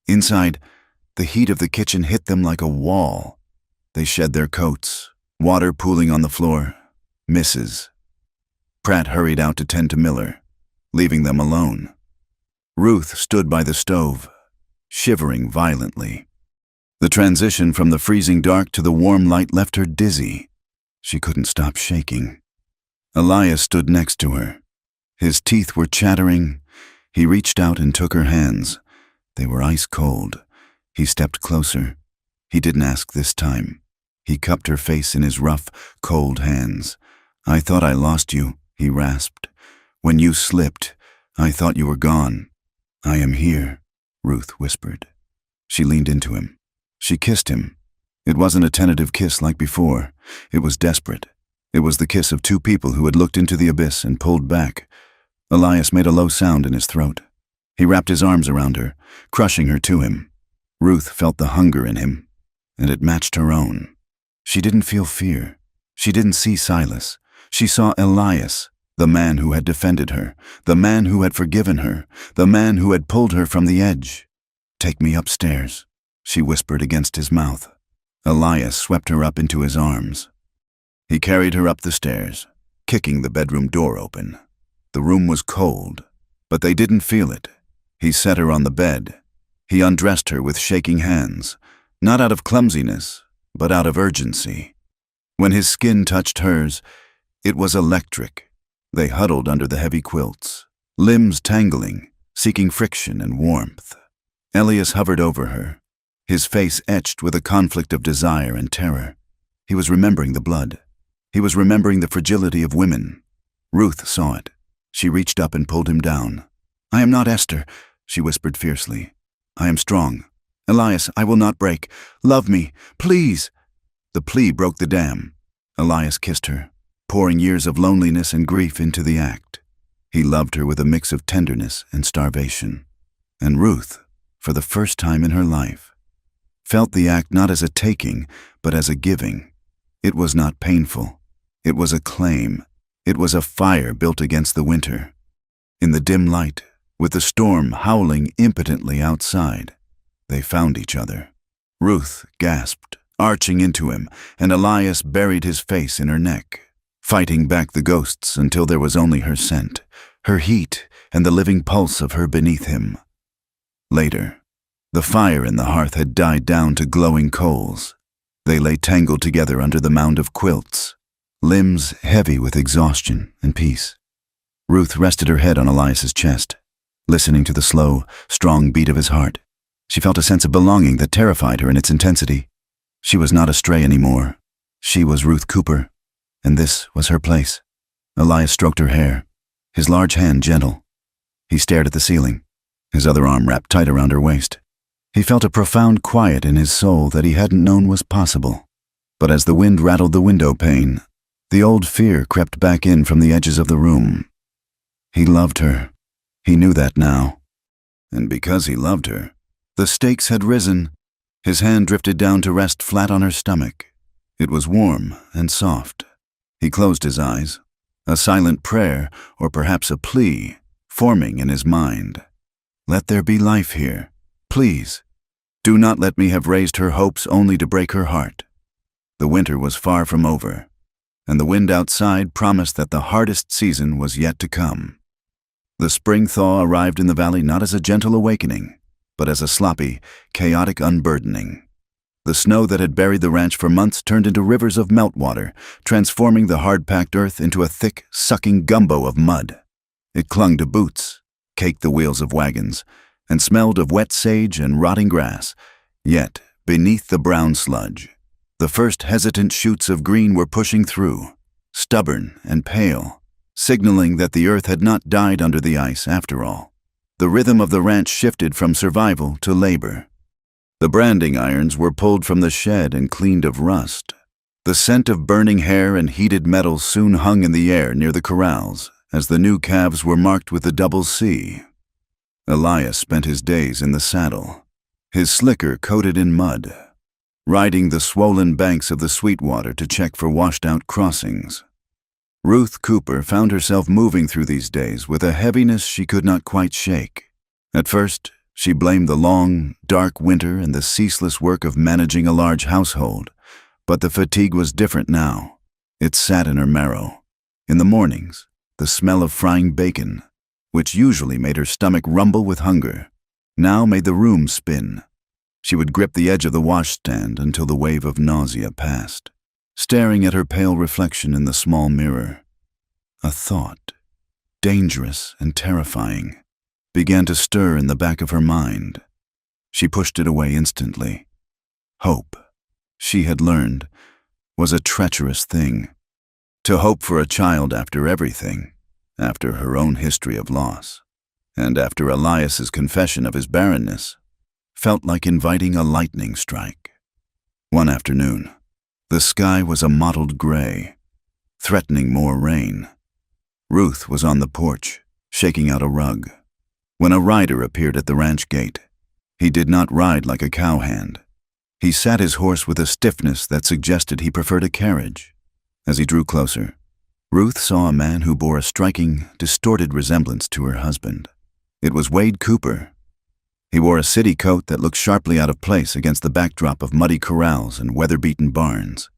Inside, the heat of the kitchen hit them like a wall. They shed their coats, water pooling on the floor. Misses. Pratt hurried out to tend to Miller, leaving them alone. Ruth stood by the stove, shivering violently. The transition from the freezing dark to the warm light left her dizzy. She couldn't stop shaking. Elias stood next to her. His teeth were chattering. He reached out and took her hands. They were ice cold. He stepped closer. He didn't ask this time. He cupped her face in his rough, cold hands. "I thought I lost you," he rasped. "When you slipped, I thought you were gone." "I am here," Ruth whispered. She leaned into him. She kissed him. It wasn't a tentative kiss like before. It was desperate. It was the kiss of two people who had looked into the abyss and pulled back. Elias made a low sound in his throat. He wrapped his arms around her, crushing her to him. Ruth felt the hunger in him, and it matched her own. She didn't feel fear. She didn't see Silas. She saw Elias, the man who had defended her, the man who had forgiven her, the man who had pulled her from the edge. "Take me upstairs," she whispered against his mouth. Elias swept her up into his arms. He carried her up the stairs, kicking the bedroom door open. The room was cold, but they didn't feel it. He set her on the bed. He undressed her with shaking hands, not out of clumsiness, but out of urgency. When his skin touched hers, it was electric. They huddled under the heavy quilts, limbs tangling, seeking friction and warmth. Elias hovered over her, his face etched with a conflict of desire and terror. He was remembering the blood. He was remembering the fragility of women. Ruth saw it. She reached up and pulled him down. "I am not Esther," she whispered fiercely. "I am strong. Elias, I will not break. Love me, please." The plea broke the dam. Elias kissed her, pouring years of loneliness and grief into the act. He loved her with a mix of tenderness and starvation. And Ruth, for the first time in her life, felt the act not as a taking, but as a giving. It was not painful. It was a claim. It was a fire built against the winter. In the dim light, with the storm howling impotently outside, they found each other. Ruth gasped, arching into him, and Elias buried his face in her neck, fighting back the ghosts until there was only her scent, her heat, and the living pulse of her beneath him. Later, the fire in the hearth had died down to glowing coals. They lay tangled together under the mound of quilts, limbs heavy with exhaustion and peace. Ruth rested her head on Elias's chest, listening to the slow, strong beat of his heart. She felt a sense of belonging that terrified her in its intensity. She was not a stray anymore. She was Ruth Cooper, and this was her place. Elias stroked her hair, his large hand gentle. He stared at the ceiling, his other arm wrapped tight around her waist. He felt a profound quiet in his soul that he hadn't known was possible. But as the wind rattled the window pane, the old fear crept back in from the edges of the room. He loved her. He knew that now. And because he loved her, the stakes had risen. His hand drifted down to rest flat on her stomach. It was warm and soft. He closed his eyes, a silent prayer, or perhaps a plea, forming in his mind. Let there be life here. Please, do not let me have raised her hopes only to break her heart. The winter was far from over, and the wind outside promised that the hardest season was yet to come. The spring thaw arrived in the valley not as a gentle awakening, but as a sloppy, chaotic unburdening. The snow that had buried the ranch for months turned into rivers of meltwater, transforming the hard-packed earth into a thick, sucking gumbo of mud. It clung to boots, caked the wheels of wagons, and smelled of wet sage and rotting grass. Yet, beneath the brown sludge, the first hesitant shoots of green were pushing through, stubborn and pale, signaling that the earth had not died under the ice after all. The rhythm of the ranch shifted from survival to labor. The branding irons were pulled from the shed and cleaned of rust. The scent of burning hair and heated metal soon hung in the air near the corrals as the new calves were marked with the double C. Elias spent his days in the saddle, his slicker coated in mud, riding the swollen banks of the Sweetwater to check for washed-out crossings. Ruth Cooper found herself moving through these days with a heaviness she could not quite shake. At first, she blamed the long, dark winter and the ceaseless work of managing a large household, but the fatigue was different now. It sat in her marrow. In the mornings, the smell of frying bacon, which usually made her stomach rumble with hunger, now made the room spin. She would grip the edge of the washstand until the wave of nausea passed, staring at her pale reflection in the small mirror. A thought, dangerous and terrifying, began to stir in the back of her mind. She pushed it away instantly. Hope, she had learned, was a treacherous thing. To hope for a child after everything, after her own history of loss, and after Elias's confession of his barrenness, felt like inviting a lightning strike. One afternoon, the sky was a mottled gray, threatening more rain. Ruth was on the porch, shaking out a rug, when a rider appeared at the ranch gate. He did not ride like a cowhand. He sat his horse with a stiffness that suggested he preferred a carriage. As he drew closer, Ruth saw a man who bore a striking, distorted resemblance to her husband. It was Wade Cooper. He wore a city coat that looked sharply out of place against the backdrop of muddy corrals and weather-beaten barns.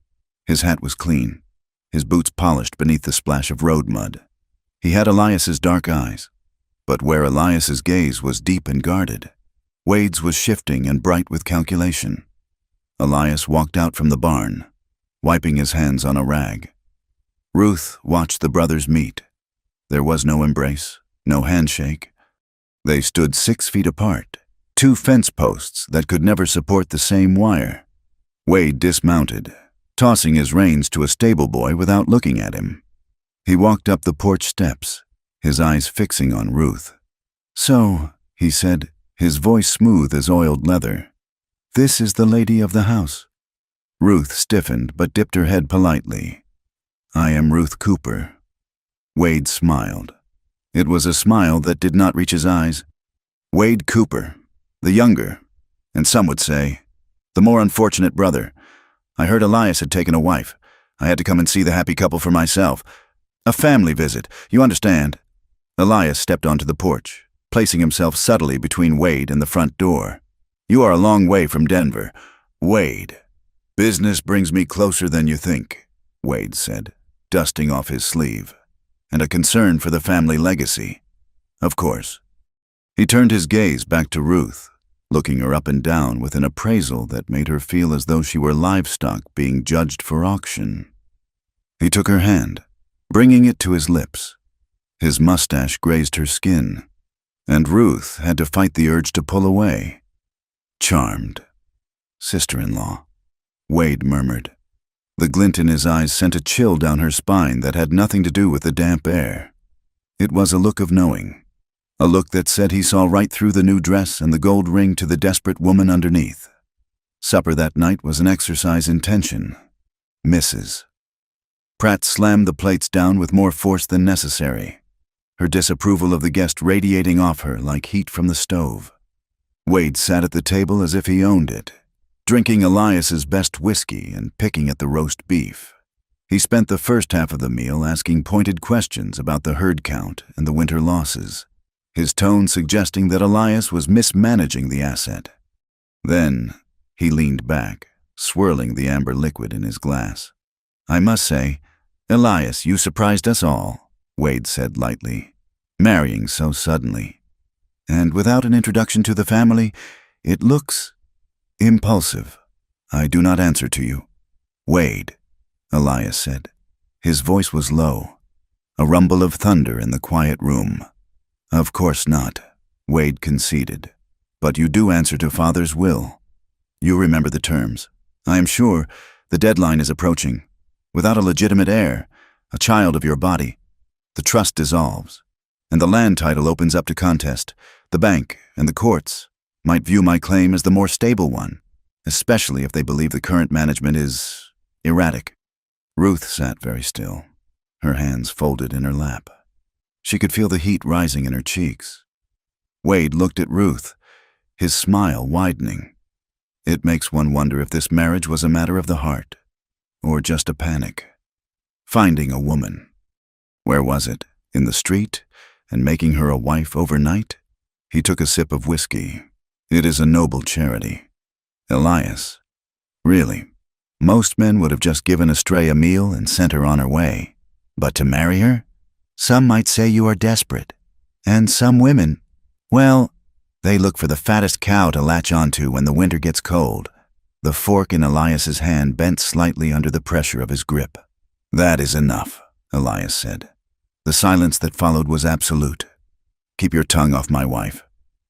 His hat was clean, his boots polished beneath the splash of road mud. He had Elias's dark eyes, but where Elias's gaze was deep and guarded, Wade's was shifting and bright with calculation. Elias walked out from the barn, wiping his hands on a rag. Ruth watched the brothers meet. There was no embrace, no handshake. They stood 6 feet apart, 2 fence posts that could never support the same wire. Wade dismounted, tossing his reins to a stable boy without looking at him. He walked up the porch steps, his eyes fixing on Ruth. "So," he said, his voice smooth as oiled leather, "this is the lady of the house." Ruth stiffened but dipped her head politely. "I am Ruth Cooper." Wade smiled. It was a smile that did not reach his eyes. Wade Cooper, the younger, and some would say, the more unfortunate brother. I heard Elias had taken a wife. I had to come and see the happy couple for myself. A family visit, you understand. Elias stepped onto the porch, placing himself subtly between Wade and the front door. "You are a long way from Denver. Wade." "Business brings me closer than you think," Wade said, dusting off his sleeve, "and a concern for the family legacy." "Of course." He turned his gaze back to Ruth, looking her up and down with an appraisal that made her feel as though she were livestock being judged for auction. He took her hand, bringing it to his lips. His mustache grazed her skin, and Ruth had to fight the urge to pull away. Charmed. Sister-in-law, Wade murmured. The glint in his eyes sent a chill down her spine that had nothing to do with the damp air. It was a look of knowing, a look that said he saw right through the new dress and the gold ring to the desperate woman underneath. Supper that night was an exercise in tension. Mrs. Pratt slammed the plates down with more force than necessary, her disapproval of the guest radiating off her like heat from the stove. Wade sat at the table as if he owned it, drinking Elias's best whiskey and picking at the roast beef. He spent the first half of the meal asking pointed questions about the herd count and the winter losses, his tone suggesting that Elias was mismanaging the asset. Then he leaned back, swirling the amber liquid in his glass. "I must say, Elias, you surprised us all," Wade said lightly. "Marrying so suddenly. And without an introduction to the family, it looks impulsive." "I do not answer to you, Wade," Elias said. His voice was low, a rumble of thunder in the quiet room. "Of course not," Wade conceded. "But you do answer to Father's will. You remember the terms. I am sure the deadline is approaching. Without a legitimate heir, a child of your body, the trust dissolves, and the land title opens up to contest. The bank and the courts might view my claim as the more stable one, especially if they believe the current management is erratic." Ruth sat very still, her hands folded in her lap. She could feel the heat rising in her cheeks. Wade looked at Ruth, his smile widening. It makes one wonder if this marriage was a matter of the heart, or just a panic. Finding a woman. Where was it? In the street? And making her a wife overnight? He took a sip of whiskey. It is a noble charity. Elias. Really, most men would have just given a stray a meal and sent her on her way. But to marry her? Some might say you are desperate. And some women, well, they look for the fattest cow to latch onto when the winter gets cold. The fork in Elias's hand bent slightly under the pressure of his grip. "That is enough," Elias said. The silence that followed was absolute. "Keep your tongue off my wife.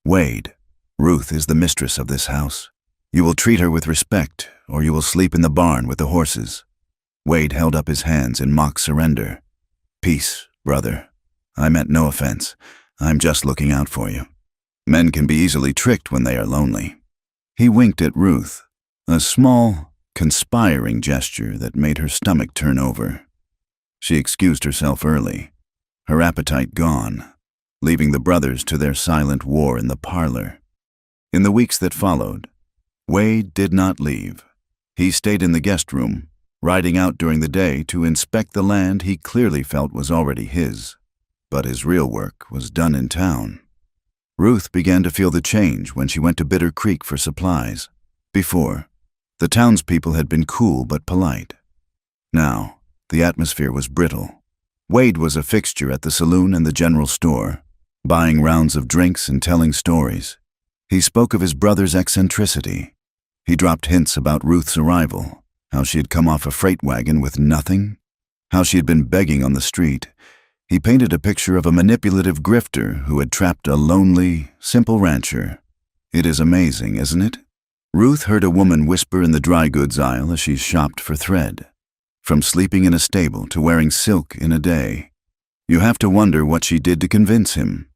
Wade, Ruth is the mistress of this house. You will treat her with respect, or you will sleep in the barn with the horses." Wade held up his hands in mock surrender. "Peace, brother. I meant no offense. I'm just looking out for you. Men can be easily tricked when they are lonely." He winked at Ruth, a small, conspiring gesture that made her stomach turn over. She excused herself early, her appetite gone, leaving the brothers to their silent war in the parlor. In the weeks that followed, Wade did not leave. He stayed in the guest room, riding out during the day to inspect the land he clearly felt was already his. But his real work was done in town. Ruth began to feel the change when she went to Bitter Creek for supplies. Before, the townspeople had been cool but polite. Now, the atmosphere was brittle. Wade was a fixture at the saloon and the general store, buying rounds of drinks and telling stories. He spoke of his brother's eccentricity. He dropped hints about Ruth's arrival, how she had come off a freight wagon with nothing, how she had been begging on the street. He painted a picture of a manipulative grifter who had trapped a lonely, simple rancher. It is amazing, isn't it? Ruth heard a woman whisper in the dry goods aisle as she shopped for thread. From sleeping in a stable to wearing silk in a day. You have to wonder what she did to convince him.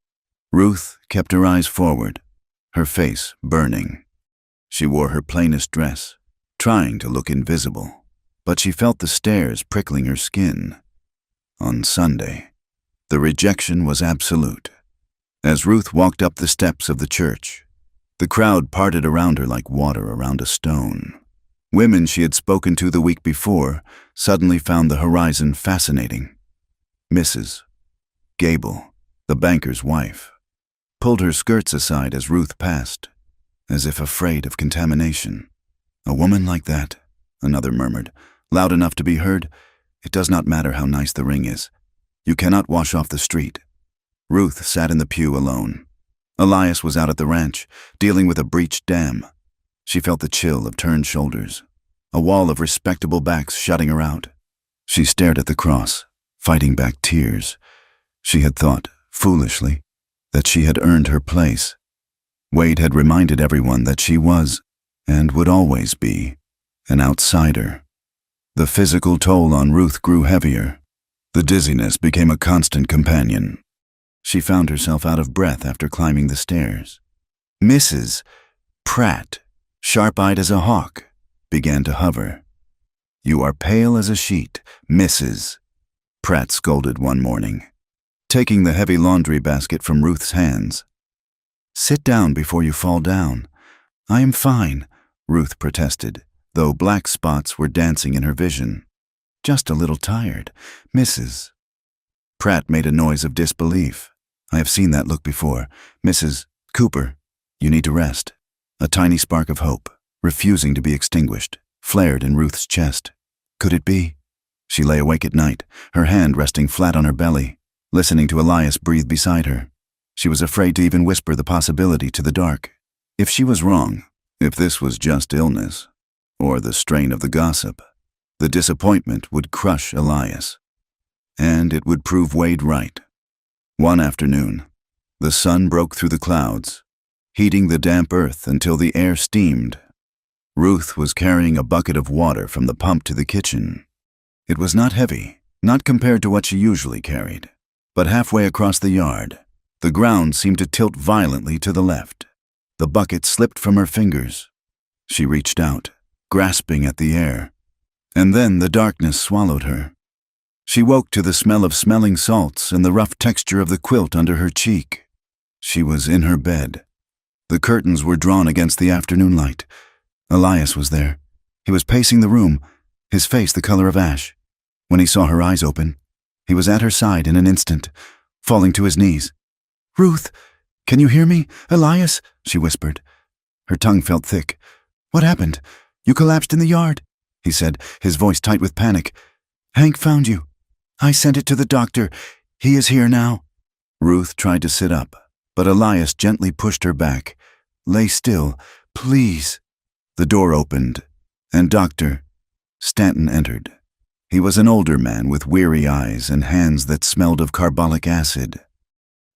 Ruth kept her eyes forward, her face burning. She wore her plainest dress, trying to look invisible, but she felt the stares prickling her skin. On Sunday, the rejection was absolute. As Ruth walked up the steps of the church, the crowd parted around her like water around a stone. Women she had spoken to the week before suddenly found the horizon fascinating. Mrs. Gable, the banker's wife, pulled her skirts aside as Ruth passed, as if afraid of contamination. "A woman like that," another murmured, loud enough to be heard. "It does not matter how nice the ring is. You cannot wash off the street." Ruth sat in the pew alone. Elias was out at the ranch, dealing with a breached dam. She felt the chill of turned shoulders, a wall of respectable backs shutting her out. She stared at the cross, fighting back tears. She had thought, foolishly, that she had earned her place. Wade had reminded everyone that she was, and would always be, an outsider. The physical toll on Ruth grew heavier. The dizziness became a constant companion. She found herself out of breath after climbing the stairs. Mrs. Pratt, sharp-eyed as a hawk, began to hover. "You are pale as a sheet, Mrs." Pratt scolded one morning, taking the heavy laundry basket from Ruth's hands. "Sit down before you fall down." "I am fine," Ruth protested, though black spots were dancing in her vision. "Just a little tired, Mrs." Pratt made a noise of disbelief. "I have seen that look before. Mrs. Cooper, you need to rest." A tiny spark of hope, refusing to be extinguished, flared in Ruth's chest. Could it be? She lay awake at night, her hand resting flat on her belly, listening to Elias breathe beside her. She was afraid to even whisper the possibility to the dark. If she was wrong, if this was just illness, or the strain of the gossip, the disappointment would crush Elias. And it would prove Wade right. One afternoon, the sun broke through the clouds, heating the damp earth until the air steamed. Ruth was carrying a bucket of water from the pump to the kitchen. It was not heavy, not compared to what she usually carried, but halfway across the yard, the ground seemed to tilt violently to the left. The bucket slipped from her fingers. She reached out, grasping at the air, and then the darkness swallowed her. She woke to the smell of smelling salts and the rough texture of the quilt under her cheek. She was in her bed. The curtains were drawn against the afternoon light. Elias was there. He was pacing the room, his face the color of ash. When he saw her eyes open, he was at her side in an instant, falling to his knees. "Ruth, can you hear me? Elias?" she whispered. Her tongue felt thick. "What happened? You collapsed in the yard," he said, his voice tight with panic. "Hank found you. I sent it to the doctor. He is here now." Ruth tried to sit up, but Elias gently pushed her back. "Lay still, please." The door opened, and Dr. Stanton entered. He was an older man with weary eyes and hands that smelled of carbolic acid.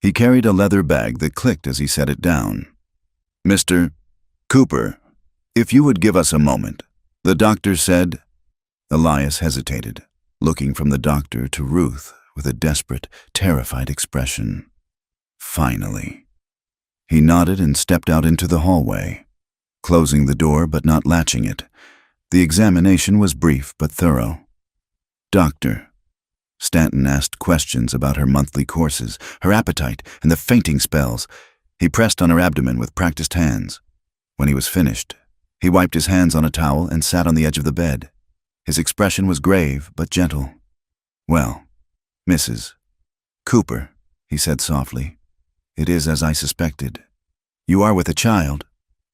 He carried a leather bag that clicked as he set it down. "Mr. Cooper, if you would give us a moment," the doctor said. Elias hesitated, looking from the doctor to Ruth with a desperate, terrified expression. Finally, he nodded and stepped out into the hallway, closing the door but not latching it. The examination was brief but thorough. "Doctor," Stanton asked questions about her monthly courses, her appetite, and the fainting spells. He pressed on her abdomen with practiced hands. When he was finished, he wiped his hands on a towel and sat on the edge of the bed. His expression was grave but gentle. "Well, Mrs. Cooper," he said softly, "it is as I suspected. You are with a child."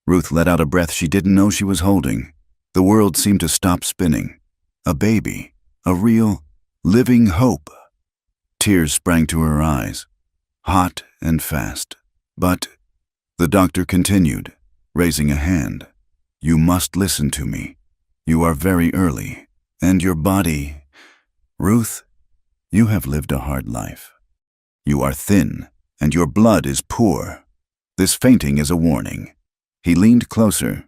Ruth let out a breath she didn't know she was holding. The world seemed to stop spinning. A baby, a real, living hope. Tears sprang to her eyes, hot and fast. "But," the doctor continued, raising a hand, "you must listen to me. You are very early, and your body... Ruth, you have lived a hard life. You are thin, and your blood is poor. This fainting is a warning." He leaned closer.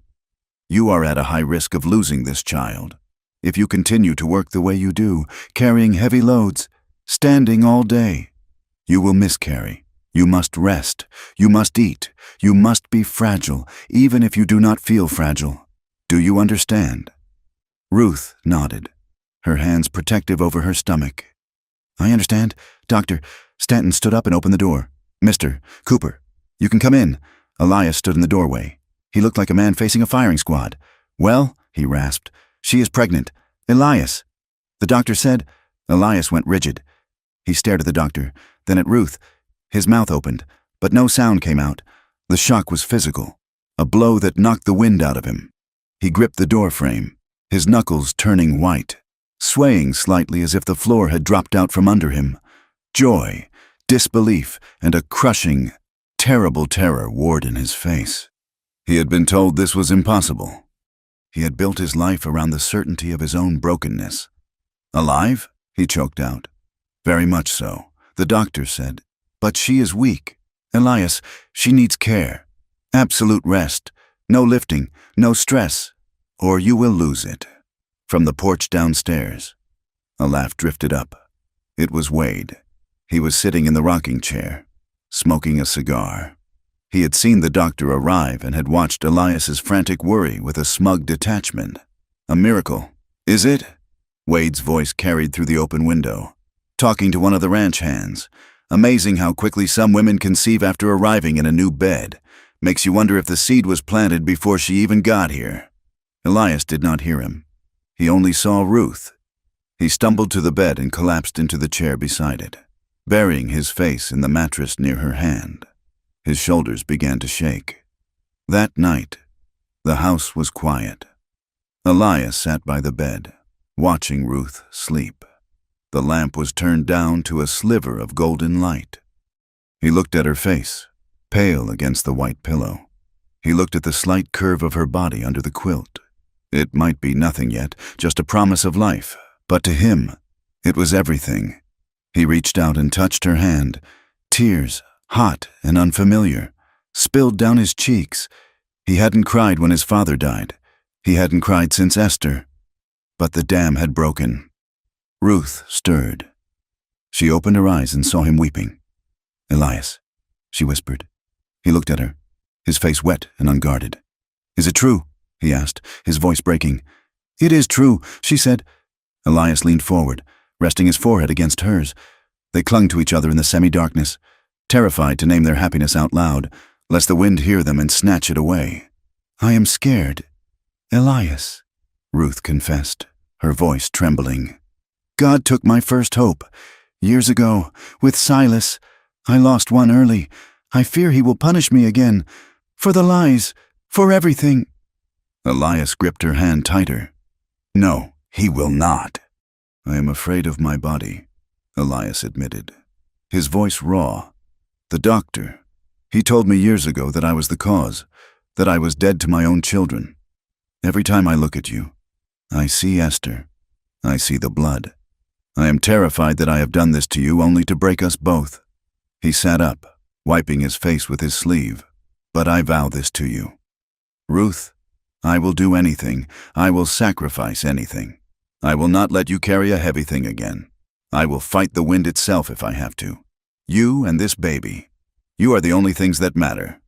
"You are at a high risk of losing this child. If you continue to work the way you do, carrying heavy loads, standing all day, you will miscarry. You must rest. You must eat. You must be fragile, even if you do not feel fragile. Do you understand?" Ruth nodded, her hands protective over her stomach. "I understand, Doctor." Stanton stood up and opened the door. "Mr. Cooper, you can come in." Elias stood in the doorway. He looked like a man facing a firing squad. "Well," he rasped, "she is pregnant. Elias." The doctor said. Elias went rigid. He stared at the doctor, then at Ruth. His mouth opened, but no sound came out. The shock was physical, a blow that knocked the wind out of him. He gripped the doorframe, his knuckles turning white, swaying slightly as if the floor had dropped out from under him. Joy, disbelief, and a crushing, Terrible terror warred in his face. He had been told this was impossible. He had built his life around the certainty of his own brokenness. "Alive?" he choked out. "Very much so," the doctor said. "But she is weak. Elias, she needs care. Absolute rest. No lifting, no stress, or you will lose it." From the porch downstairs, a laugh drifted up. It was Wade. He was sitting in the rocking chair, smoking a cigar. He had seen the doctor arrive and had watched Elias's frantic worry with a smug detachment. "A miracle, is it?" Wade's voice carried through the open window, talking to one of the ranch hands. "Amazing how quickly some women conceive after arriving in a new bed. Makes you wonder if the seed was planted before she even got here." Elias did not hear him. He only saw Ruth. He stumbled to the bed and collapsed into the chair beside it, burying his face in the mattress near her hand. His shoulders began to shake. That night, the house was quiet. Elias sat by the bed, watching Ruth sleep. The lamp was turned down to a sliver of golden light. He looked at her face, pale against the white pillow. He looked at the slight curve of her body under the quilt. It might be nothing yet, just a promise of life, but to him, it was everything. He reached out and touched her hand. Tears, hot and unfamiliar, spilled down his cheeks. He hadn't cried when his father died. He hadn't cried since Esther. But the dam had broken. Ruth stirred. She opened her eyes and saw him weeping. "Elias," she whispered. He looked at her, his face wet and unguarded. "Is it true?" he asked, his voice breaking. "It is true," she said. Elias leaned forward, resting his forehead against hers. They clung to each other in the semi-darkness, terrified to name their happiness out loud, lest the wind hear them and snatch it away. "I am scared, Elias," Ruth confessed, her voice trembling. "God took my first hope. Years ago, with Silas. I lost one early. I fear he will punish me again. For the lies, for everything." Elias gripped her hand tighter. "No, he will not." "I am afraid of my body," Elias admitted, his voice raw. "The doctor, he told me years ago that I was the cause, that I was dead to my own children. Every time I look at you, I see Esther. I see the blood. I am terrified that I have done this to you only to break us both." He sat up, wiping his face with his sleeve. "But I vow this to you. Ruth, I will do anything. I will sacrifice anything. I will not let you carry a heavy thing again. I will fight the wind itself if I have to. You and this baby. You are the only things that matter."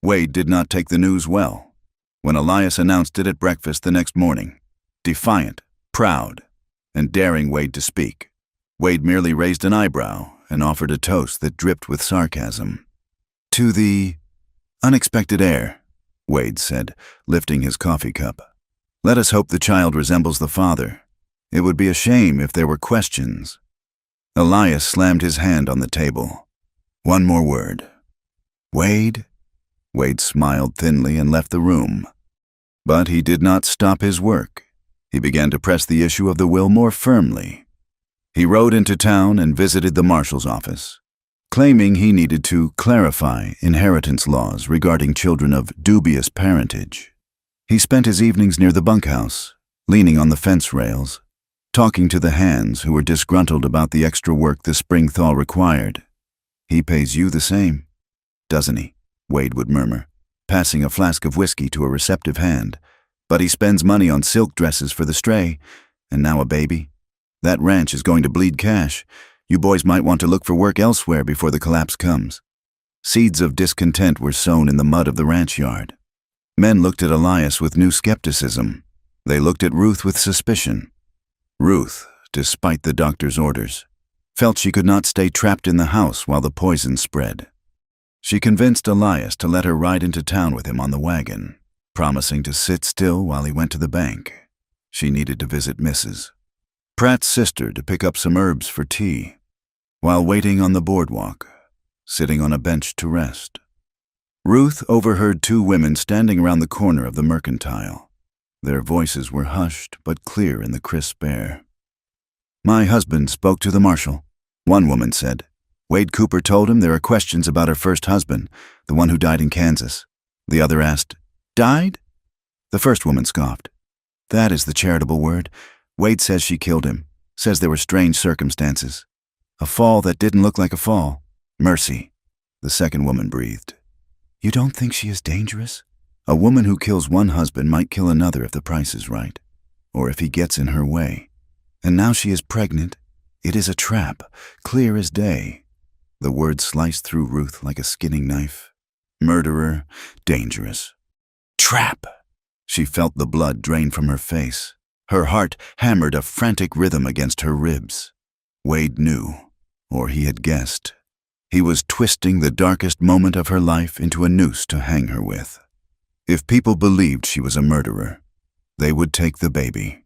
Wade did not take the news well. When Elias announced it at breakfast the next morning, defiant, proud, and daring Wade to speak, Wade merely raised an eyebrow and offered a toast that dripped with sarcasm. "To the unexpected heir," Wade said, lifting his coffee cup. "Let us hope the child resembles the father. It would be a shame if there were questions." Elias slammed his hand on the table. "One more word." "Wade?" Wade smiled thinly and left the room. But he did not stop his work. He began to press the issue of the will more firmly. He rode into town and visited the marshal's office, claiming he needed to clarify inheritance laws regarding children of dubious parentage. He spent his evenings near the bunkhouse, leaning on the fence rails, talking to the hands who were disgruntled about the extra work the spring thaw required. "He pays you the same, doesn't he?" Wade would murmur, passing a flask of whiskey to a receptive hand. "But he spends money on silk dresses for the stray, and now a baby. That ranch is going to bleed cash. You boys might want to look for work elsewhere before the collapse comes." Seeds of discontent were sown in the mud of the ranch yard. Men looked at Elias with new skepticism. They looked at Ruth with suspicion. Ruth, despite the doctor's orders, felt she could not stay trapped in the house while the poison spread. She convinced Elias to let her ride into town with him on the wagon, promising to sit still while he went to the bank. She needed to visit Mrs. Pratt's sister to pick up some herbs for tea, while waiting on the boardwalk, sitting on a bench to rest. Ruth overheard two women standing around the corner of the Mercantile. Their voices were hushed but clear in the crisp air. "My husband spoke to the marshal," one woman said. Wade Cooper told him there are questions about her first husband, the one who died in Kansas. The other asked, "Died?" The first woman scoffed. "That is the charitable word. Wade says she killed him, says there were strange circumstances. A fall that didn't look like a fall. Mercy." The second woman breathed. "You don't think she is dangerous?" "A woman who kills one husband might kill another if the price is right, or if he gets in her way. And now she is pregnant. It is a trap, clear as day." The word sliced through Ruth like a skinning knife. Murderer, dangerous. Trap! She felt the blood drain from her face. Her heart hammered a frantic rhythm against her ribs. Wade knew, or he had guessed. He was twisting the darkest moment of her life into a noose to hang her with. If people believed she was a murderer, they would take the baby.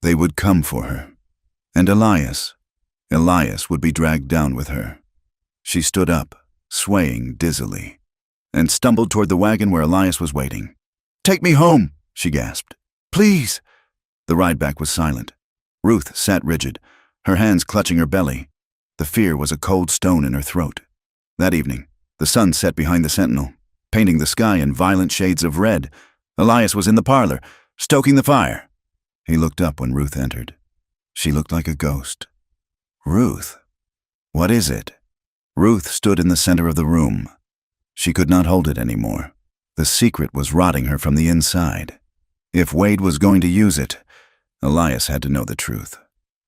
They would come for her. And Elias would be dragged down with her. She stood up, swaying dizzily, and stumbled toward the wagon where Elias was waiting. "Take me home," she gasped. "Please." The rideback was silent. Ruth sat rigid, her hands clutching her belly. The fear was a cold stone in her throat. That evening, the sun set behind the sentinel, painting the sky in violent shades of red. Elias was in the parlor, stoking the fire. He looked up when Ruth entered. She looked like a ghost. "Ruth, what is it?" Ruth stood in the center of the room. She could not hold it anymore. The secret was rotting her from the inside. If Wade was going to use it, Elias had to know the truth.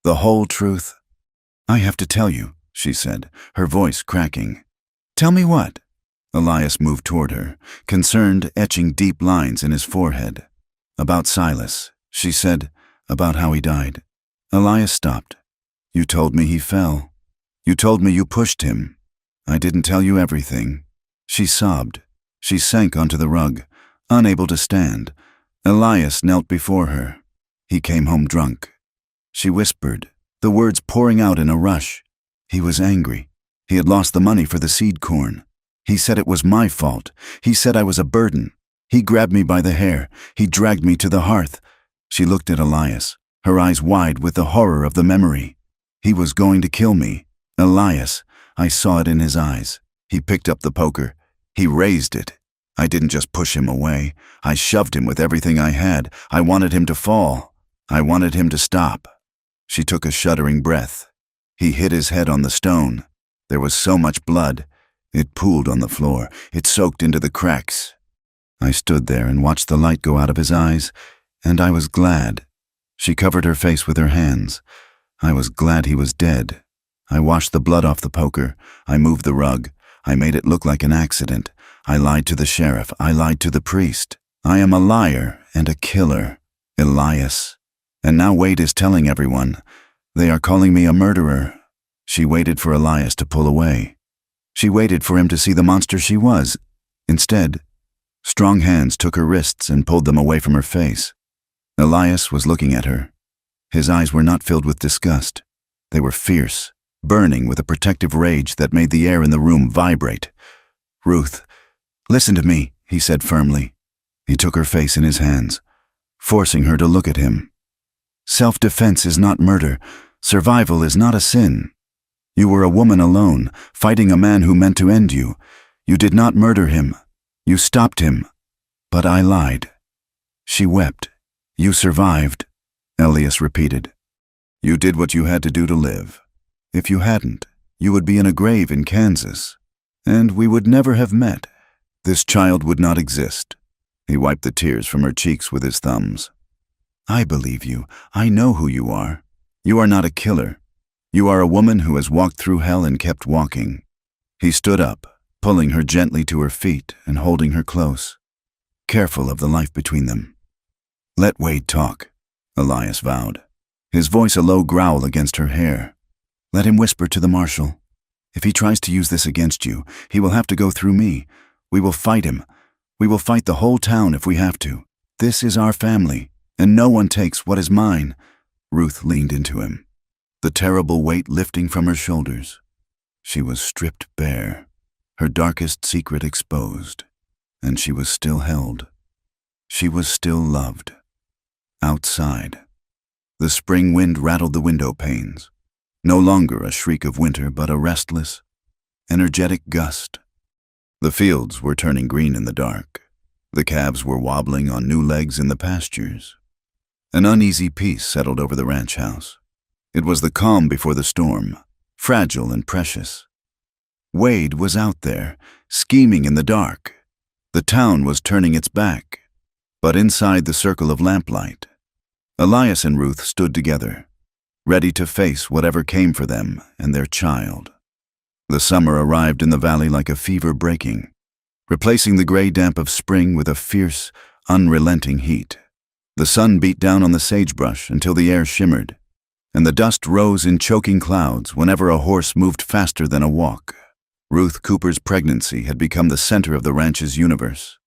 The whole truth. "I have to tell you," she said, her voice cracking. "Tell me what?" Elias moved toward her, concerned, etching deep lines in his forehead. "About Silas," she said, "about how he died." Elias stopped. "You told me he fell. You told me you pushed him. I didn't tell you everything." She sobbed. She sank onto the rug, unable to stand. Elias knelt before her. He came home drunk. She whispered, the words pouring out in a rush. He was angry. He had lost the money for the seed corn. He said it was my fault. He said I was a burden. He grabbed me by the hair. He dragged me to the hearth. She looked at Elias, her eyes wide with the horror of the memory. He was going to kill me. Elias, I saw it in his eyes. He picked up the poker. He raised it. I didn't just push him away. I shoved him with everything I had. I wanted him to fall. I wanted him to stop. She took a shuddering breath. He hit his head on the stone. There was so much blood. It pooled on the floor. It soaked into the cracks. I stood there and watched the light go out of his eyes, and I was glad. She covered her face with her hands. I was glad he was dead. I washed the blood off the poker. I moved the rug. I made it look like an accident. I lied to the sheriff. I lied to the priest. I am a liar and a killer. Elias. And now Wade is telling everyone. They are calling me a murderer. She waited for Elias to pull away. She waited for him to see the monster she was. Instead, strong hands took her wrists and pulled them away from her face. Elias was looking at her. His eyes were not filled with disgust. They were fierce, burning with a protective rage that made the air in the room vibrate. "Ruth, listen to me," he said firmly. He took her face in his hands, forcing her to look at him. "Self-defense is not murder. Survival is not a sin. You were a woman alone, fighting a man who meant to end you. You did not murder him. You stopped him. But I lied." She wept. "You survived," Elias repeated. "You did what you had to do to live. If you hadn't, you would be in a grave in Kansas, and we would never have met. This child would not exist." He wiped the tears from her cheeks with his thumbs. "I believe you. I know who you are. You are not a killer. You are a woman who has walked through hell and kept walking." He stood up, pulling her gently to her feet and holding her close, careful of the life between them. "Let Wade talk," Elias vowed, his voice a low growl against her hair. "Let him whisper to the marshal. If he tries to use this against you, he will have to go through me. We will fight him. We will fight the whole town if we have to. This is our family, and no one takes what is mine." Ruth leaned into him, the terrible weight lifting from her shoulders. She was stripped bare, her darkest secret exposed, and she was still held. She was still loved. Outside, the spring wind rattled the window panes. No longer a shriek of winter, but a restless, energetic gust. The fields were turning green in the dark. The calves were wobbling on new legs in the pastures. An uneasy peace settled over the ranch house. It was the calm before the storm, fragile and precious. Wade was out there, scheming in the dark. The town was turning its back. But inside the circle of lamplight, Elias and Ruth stood together, ready to face whatever came for them and their child. The summer arrived in the valley like a fever breaking, replacing the gray damp of spring with a fierce, unrelenting heat. The sun beat down on the sagebrush until the air shimmered, and the dust rose in choking clouds whenever a horse moved faster than a walk. Ruth Cooper's pregnancy had become the center of the ranch's universe.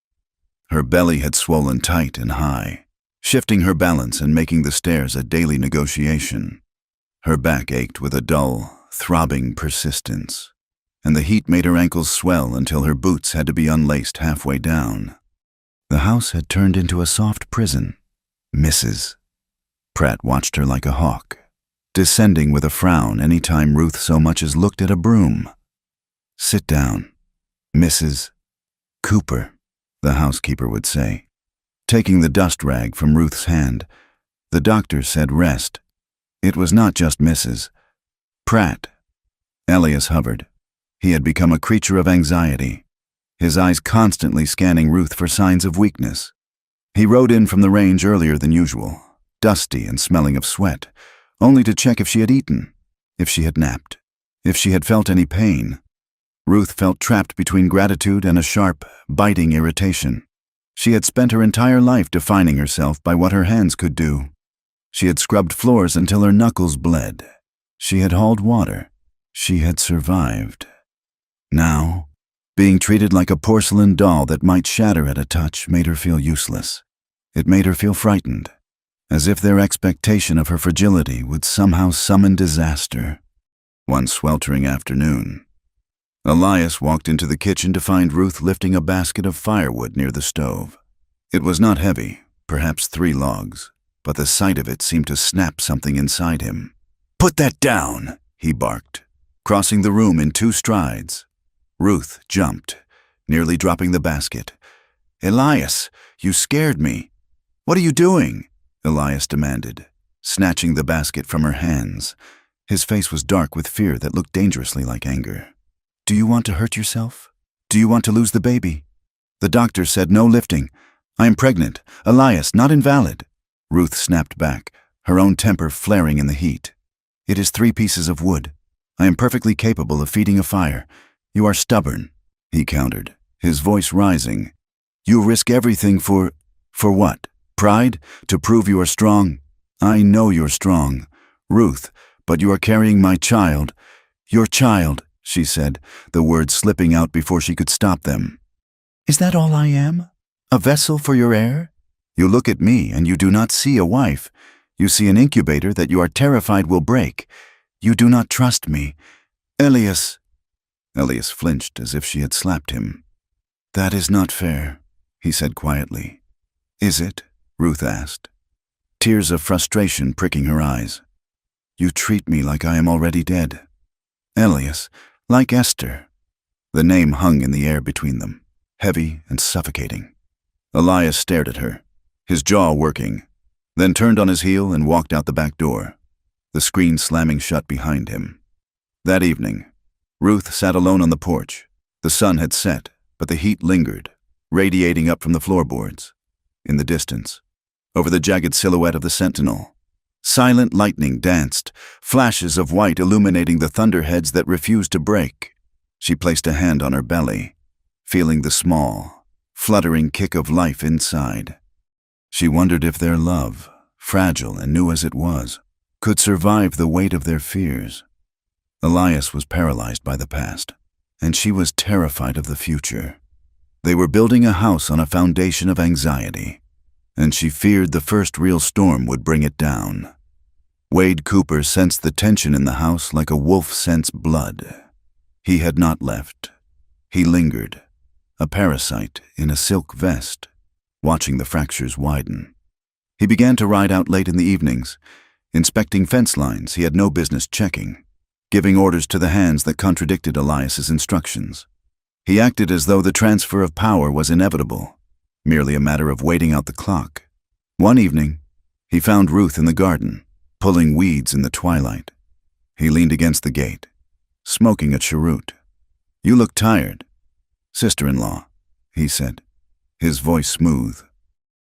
Her belly had swollen tight and high, shifting her balance and making the stairs a daily negotiation. Her back ached with a dull, throbbing persistence, and the heat made her ankles swell until her boots had to be unlaced halfway down. The house had turned into a soft prison. Mrs. Pratt watched her like a hawk, descending with a frown any time Ruth so much as looked at a broom. "Sit down, Mrs. Cooper," the housekeeper would say. Taking the dust rag from Ruth's hand, the doctor said rest. It was not just Mrs. Pratt. Elias hovered. He had become a creature of anxiety, his eyes constantly scanning Ruth for signs of weakness. He rode in from the range earlier than usual, dusty and smelling of sweat, only to check if she had eaten, if she had napped, if she had felt any pain. Ruth felt trapped between gratitude and a sharp, biting irritation. She had spent her entire life defining herself by what her hands could do. She had scrubbed floors until her knuckles bled. She had hauled water. She had survived. Now, being treated like a porcelain doll that might shatter at a touch made her feel useless. It made her feel frightened, as if their expectation of her fragility would somehow summon disaster. One sweltering afternoon, Elias walked into the kitchen to find Ruth lifting a basket of firewood near the stove. It was not heavy, perhaps 3 logs, but the sight of it seemed to snap something inside him. "Put that down," he barked, crossing the room in 2 strides. Ruth jumped, nearly dropping the basket. "Elias, you scared me." "What are you doing?" Elias demanded, snatching the basket from her hands. His face was dark with fear that looked dangerously like anger. "Do you want to hurt yourself? Do you want to lose the baby?" "The doctor said no lifting. I am pregnant. Elias, not invalid." Ruth snapped back, her own temper flaring in the heat. "It is 3 pieces of wood. I am perfectly capable of feeding a fire. You are stubborn," he countered, his voice rising. "You risk everything for what? Pride? To prove you are strong? I know you're strong, Ruth, but you are carrying my child." "Your child," she said, the words slipping out before she could stop them. "Is that all I am? A vessel for your heir? You look at me and you do not see a wife. You see an incubator that you are terrified will break. You do not trust me. Elias." Elias flinched as if she had slapped him. "That is not fair," he said quietly. "Is it?" Ruth asked, tears of frustration pricking her eyes. "You treat me like I am already dead. Elias, like Esther." The name hung in the air between them, heavy and suffocating. Elias stared at her, his jaw working, then turned on his heel and walked out the back door, the screen slamming shut behind him. That evening, Ruth sat alone on the porch. The sun had set, but the heat lingered, radiating up from the floorboards. In the distance, over the jagged silhouette of the sentinel, silent lightning danced, flashes of white illuminating the thunderheads that refused to break. She placed a hand on her belly, feeling the small, fluttering kick of life inside. She wondered if their love, fragile and new as it was, could survive the weight of their fears. Elias was paralyzed by the past, and she was terrified of the future. They were building a house on a foundation of anxiety, and she feared the first real storm would bring it down. Wade Cooper sensed the tension in the house like a wolf scents blood. He had not left. He lingered, a parasite in a silk vest, watching the fractures widen. He began to ride out late in the evenings, inspecting fence lines he had no business checking. giving orders to the hands that contradicted Elias's instructions. He acted as though the transfer of power was inevitable, merely a matter of waiting out the clock. One evening, he found Ruth in the garden, pulling weeds in the twilight. He leaned against the gate, smoking a cheroot. "You look tired, sister-in-law," he said, his voice smooth.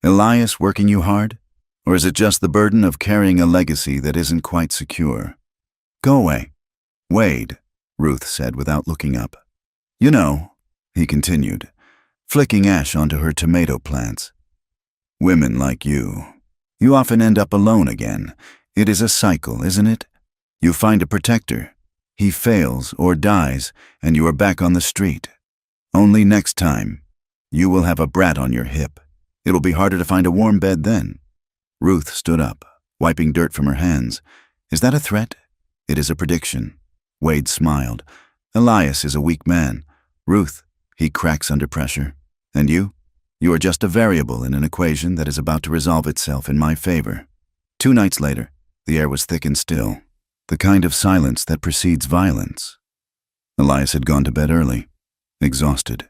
"Elias working you hard? Or is it just the burden of carrying a legacy that isn't quite secure?" "Go away." "Wade," Ruth said without looking up. "You know," he continued, flicking ash onto her tomato plants, "women like you often end up alone again. It is a cycle, isn't it? You find a protector. He fails or dies, and you are back on the street. Only next time, you will have a brat on your hip. It'll be harder to find a warm bed then." Ruth stood up, wiping dirt from her hands. "Is that a threat?" "It is a prediction." Wade smiled. "Elias is a weak man. Ruth, he cracks under pressure. And you? You are just a variable in an equation that is about to resolve itself in my favor." 2 nights later, the air was thick and still, the kind of silence that precedes violence. Elias had gone to bed early, exhausted.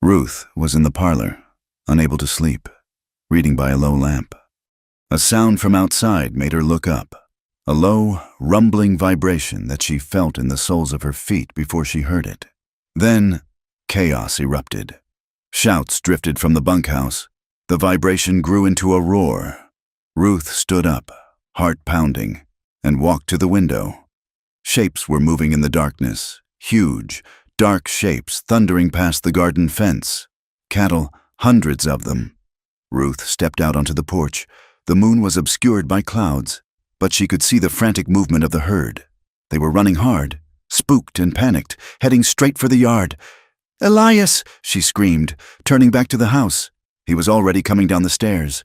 Ruth was in the parlor, unable to sleep, reading by a low lamp. A sound from outside made her look up, a low, rumbling vibration that she felt in the soles of her feet before she heard it. Then, chaos erupted. Shouts drifted from the bunkhouse. The vibration grew into a roar. Ruth stood up, heart pounding, and walked to the window. Shapes were moving in the darkness, huge, dark shapes thundering past the garden fence. Cattle, hundreds of them. Ruth stepped out onto the porch. The moon was obscured by clouds, but she could see the frantic movement of the herd. They were running hard, spooked and panicked, heading straight for the yard. "Elias!" she screamed, turning back to the house. He was already coming down the stairs,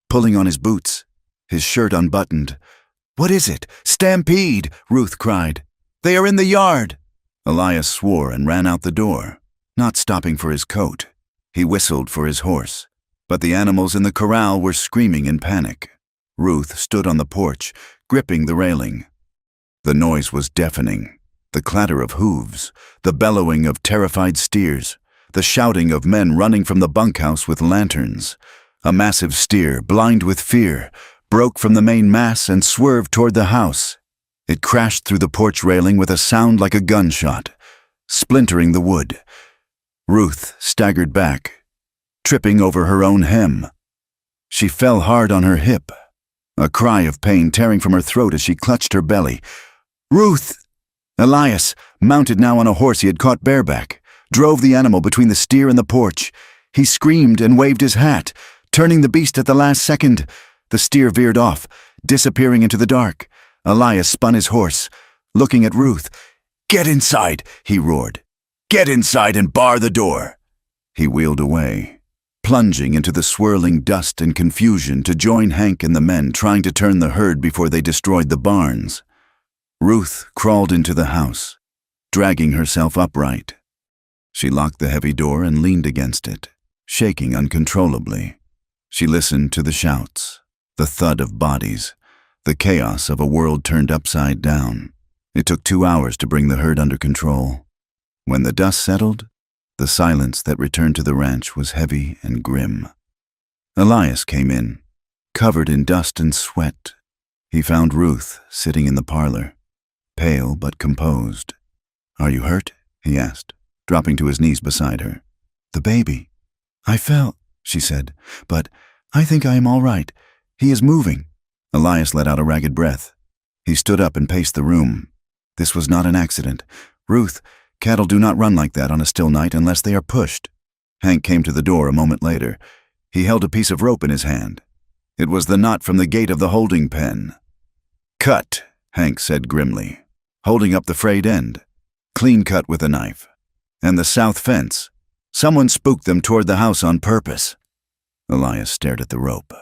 pulling on his boots, his shirt unbuttoned. "What is it? Stampede!" Ruth cried. "They are in the yard!" Elias swore and ran out the door, not stopping for his coat. He whistled for his horse, but the animals in the corral were screaming in panic. Ruth stood on the porch, gripping the railing. The noise was deafening. The clatter of hooves, the bellowing of terrified steers, the shouting of men running from the bunkhouse with lanterns. A massive steer, blind with fear, broke from the main mass and swerved toward the house. It crashed through the porch railing with a sound like a gunshot, splintering the wood. Ruth staggered back, tripping over her own hem. She fell hard on her hip, a cry of pain tearing from her throat as she clutched her belly. "Ruth!" Elias, mounted now on a horse he had caught bareback, drove the animal between the steer and the porch. He screamed and waved his hat, turning the beast at the last second. The steer veered off, disappearing into the dark. Elias spun his horse, looking at Ruth. "Get inside!" he roared. "Get inside and bar the door!" He wheeled away, plunging into the swirling dust and confusion to join Hank and the men trying to turn the herd before they destroyed the barns. Ruth crawled into the house, dragging herself upright. She locked the heavy door and leaned against it, shaking uncontrollably. She listened to the shouts, the thud of bodies, the chaos of a world turned upside down. It took 2 hours to bring the herd under control. When the dust settled, the silence that returned to the ranch was heavy and grim. Elias came in, covered in dust and sweat. He found Ruth sitting in the parlor, pale but composed. "Are you hurt?" he asked, dropping to his knees beside her. "The baby. I fell," she said, "but I think I am all right. He is moving." Elias let out a ragged breath. He stood up and paced the room. This was not an accident. "Ruth, cattle do not run like that on a still night unless they are pushed." Hank came to the door a moment later. He held a piece of rope in his hand. It was the knot from the gate of the holding pen. "Cut," Hank said grimly, holding up the frayed end. "Clean cut with a knife. And the south fence. Someone spooked them toward the house on purpose." Elias stared at the rope.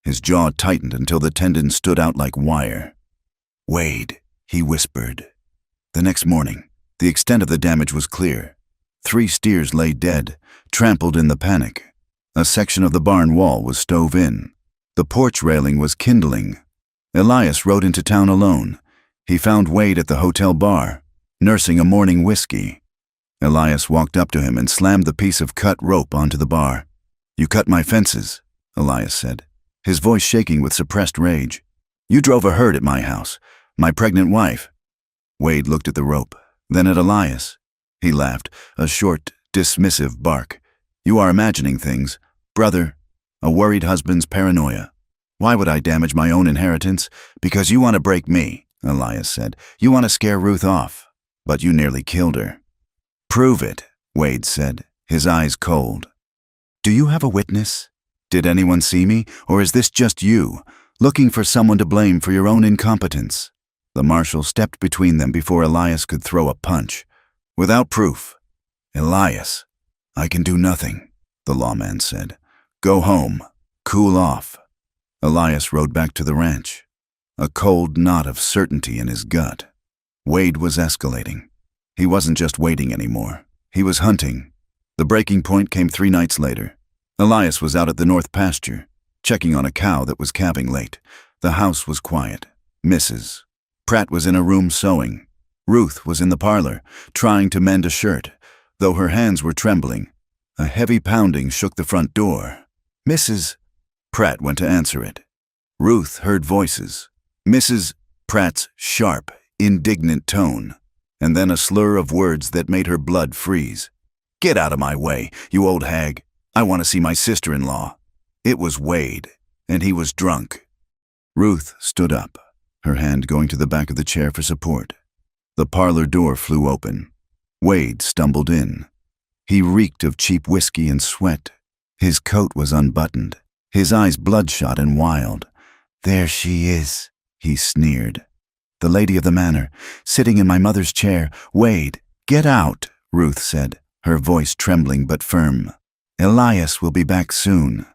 His jaw tightened until the tendons stood out like wire. "Wade," he whispered. The next morning, the extent of the damage was clear. 3 steers lay dead, trampled in the panic. A section of the barn wall was stove in. The porch railing was kindling. Elias rode into town alone. He found Wade at the hotel bar, nursing a morning whiskey. Elias walked up to him and slammed the piece of cut rope onto the bar. "You cut my fences," Elias said, his voice shaking with suppressed rage. "You drove a herd at my house, my pregnant wife." Wade looked at the rope, then at Elias. He laughed, a short, dismissive bark. "You are imagining things, brother. A worried husband's paranoia. Why would I damage my own inheritance? Because you want to break me," Elias said. "You want to scare Ruth off, but you nearly killed her." "Prove it," Wade said, his eyes cold. "Do you have a witness? Did anyone see me, or is this just you, looking for someone to blame for your own incompetence?" The marshal stepped between them before Elias could throw a punch. "Without proof." "Elias, I can do nothing," the lawman said. "Go home. Cool off." Elias rode back to the ranch, a cold knot of certainty in his gut. Wade was escalating. He wasn't just waiting anymore. He was hunting. The breaking point came 3 nights later. Elias was out at the north pasture, checking on a cow that was calving late. The house was quiet. Mrs. Pratt was in a room sewing. Ruth was in the parlor, trying to mend a shirt, though her hands were trembling. A heavy pounding shook the front door. "Mrs. Pratt went to answer it. Ruth heard voices. Mrs. Pratt's sharp, indignant tone, and then a slur of words that made her blood freeze. "Get out of my way, you old hag. I want to see my sister-in-law." It was Wade, and he was drunk. Ruth stood up, her hand going to the back of the chair for support. The parlor door flew open. Wade stumbled in. He reeked of cheap whiskey and sweat. His coat was unbuttoned, his eyes bloodshot and wild. "There she is," he sneered. "The lady of the manor, sitting in my mother's chair. Wade, get out," Ruth said, her voice trembling but firm. "Elias will be back soon."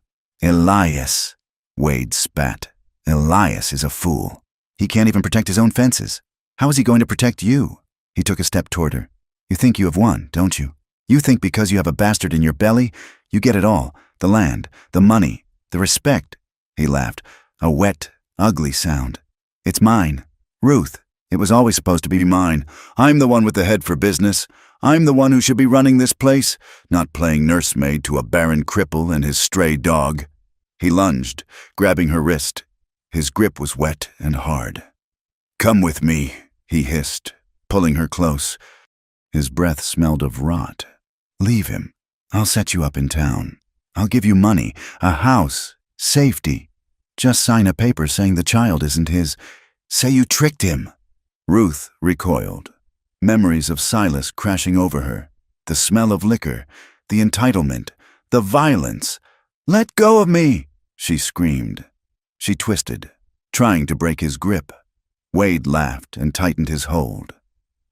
"Elias," Wade spat. "Elias is a fool. He can't even protect his own fences. How is he going to protect you?" He took a step toward her. "You think you have won, don't you? You think because you have a bastard in your belly, you get it all, the land, the money, the respect." He laughed, a wet, ugly sound. "It's mine. Ruth, it was always supposed to be mine. I'm the one with the head for business. I'm the one who should be running this place, not playing nursemaid to a barren cripple and his stray dog." He lunged, grabbing her wrist. His grip was wet and hard. "Come with me," he hissed, pulling her close. His breath smelled of rot. "Leave him. I'll set you up in town. I'll give you money, a house, safety. Just sign a paper saying the child isn't his. Say you tricked him." Ruth recoiled. Memories of Silas crashing over her, the smell of liquor, the entitlement, the violence. "Let go of me!" she screamed. She twisted, trying to break his grip. Wade laughed and tightened his hold,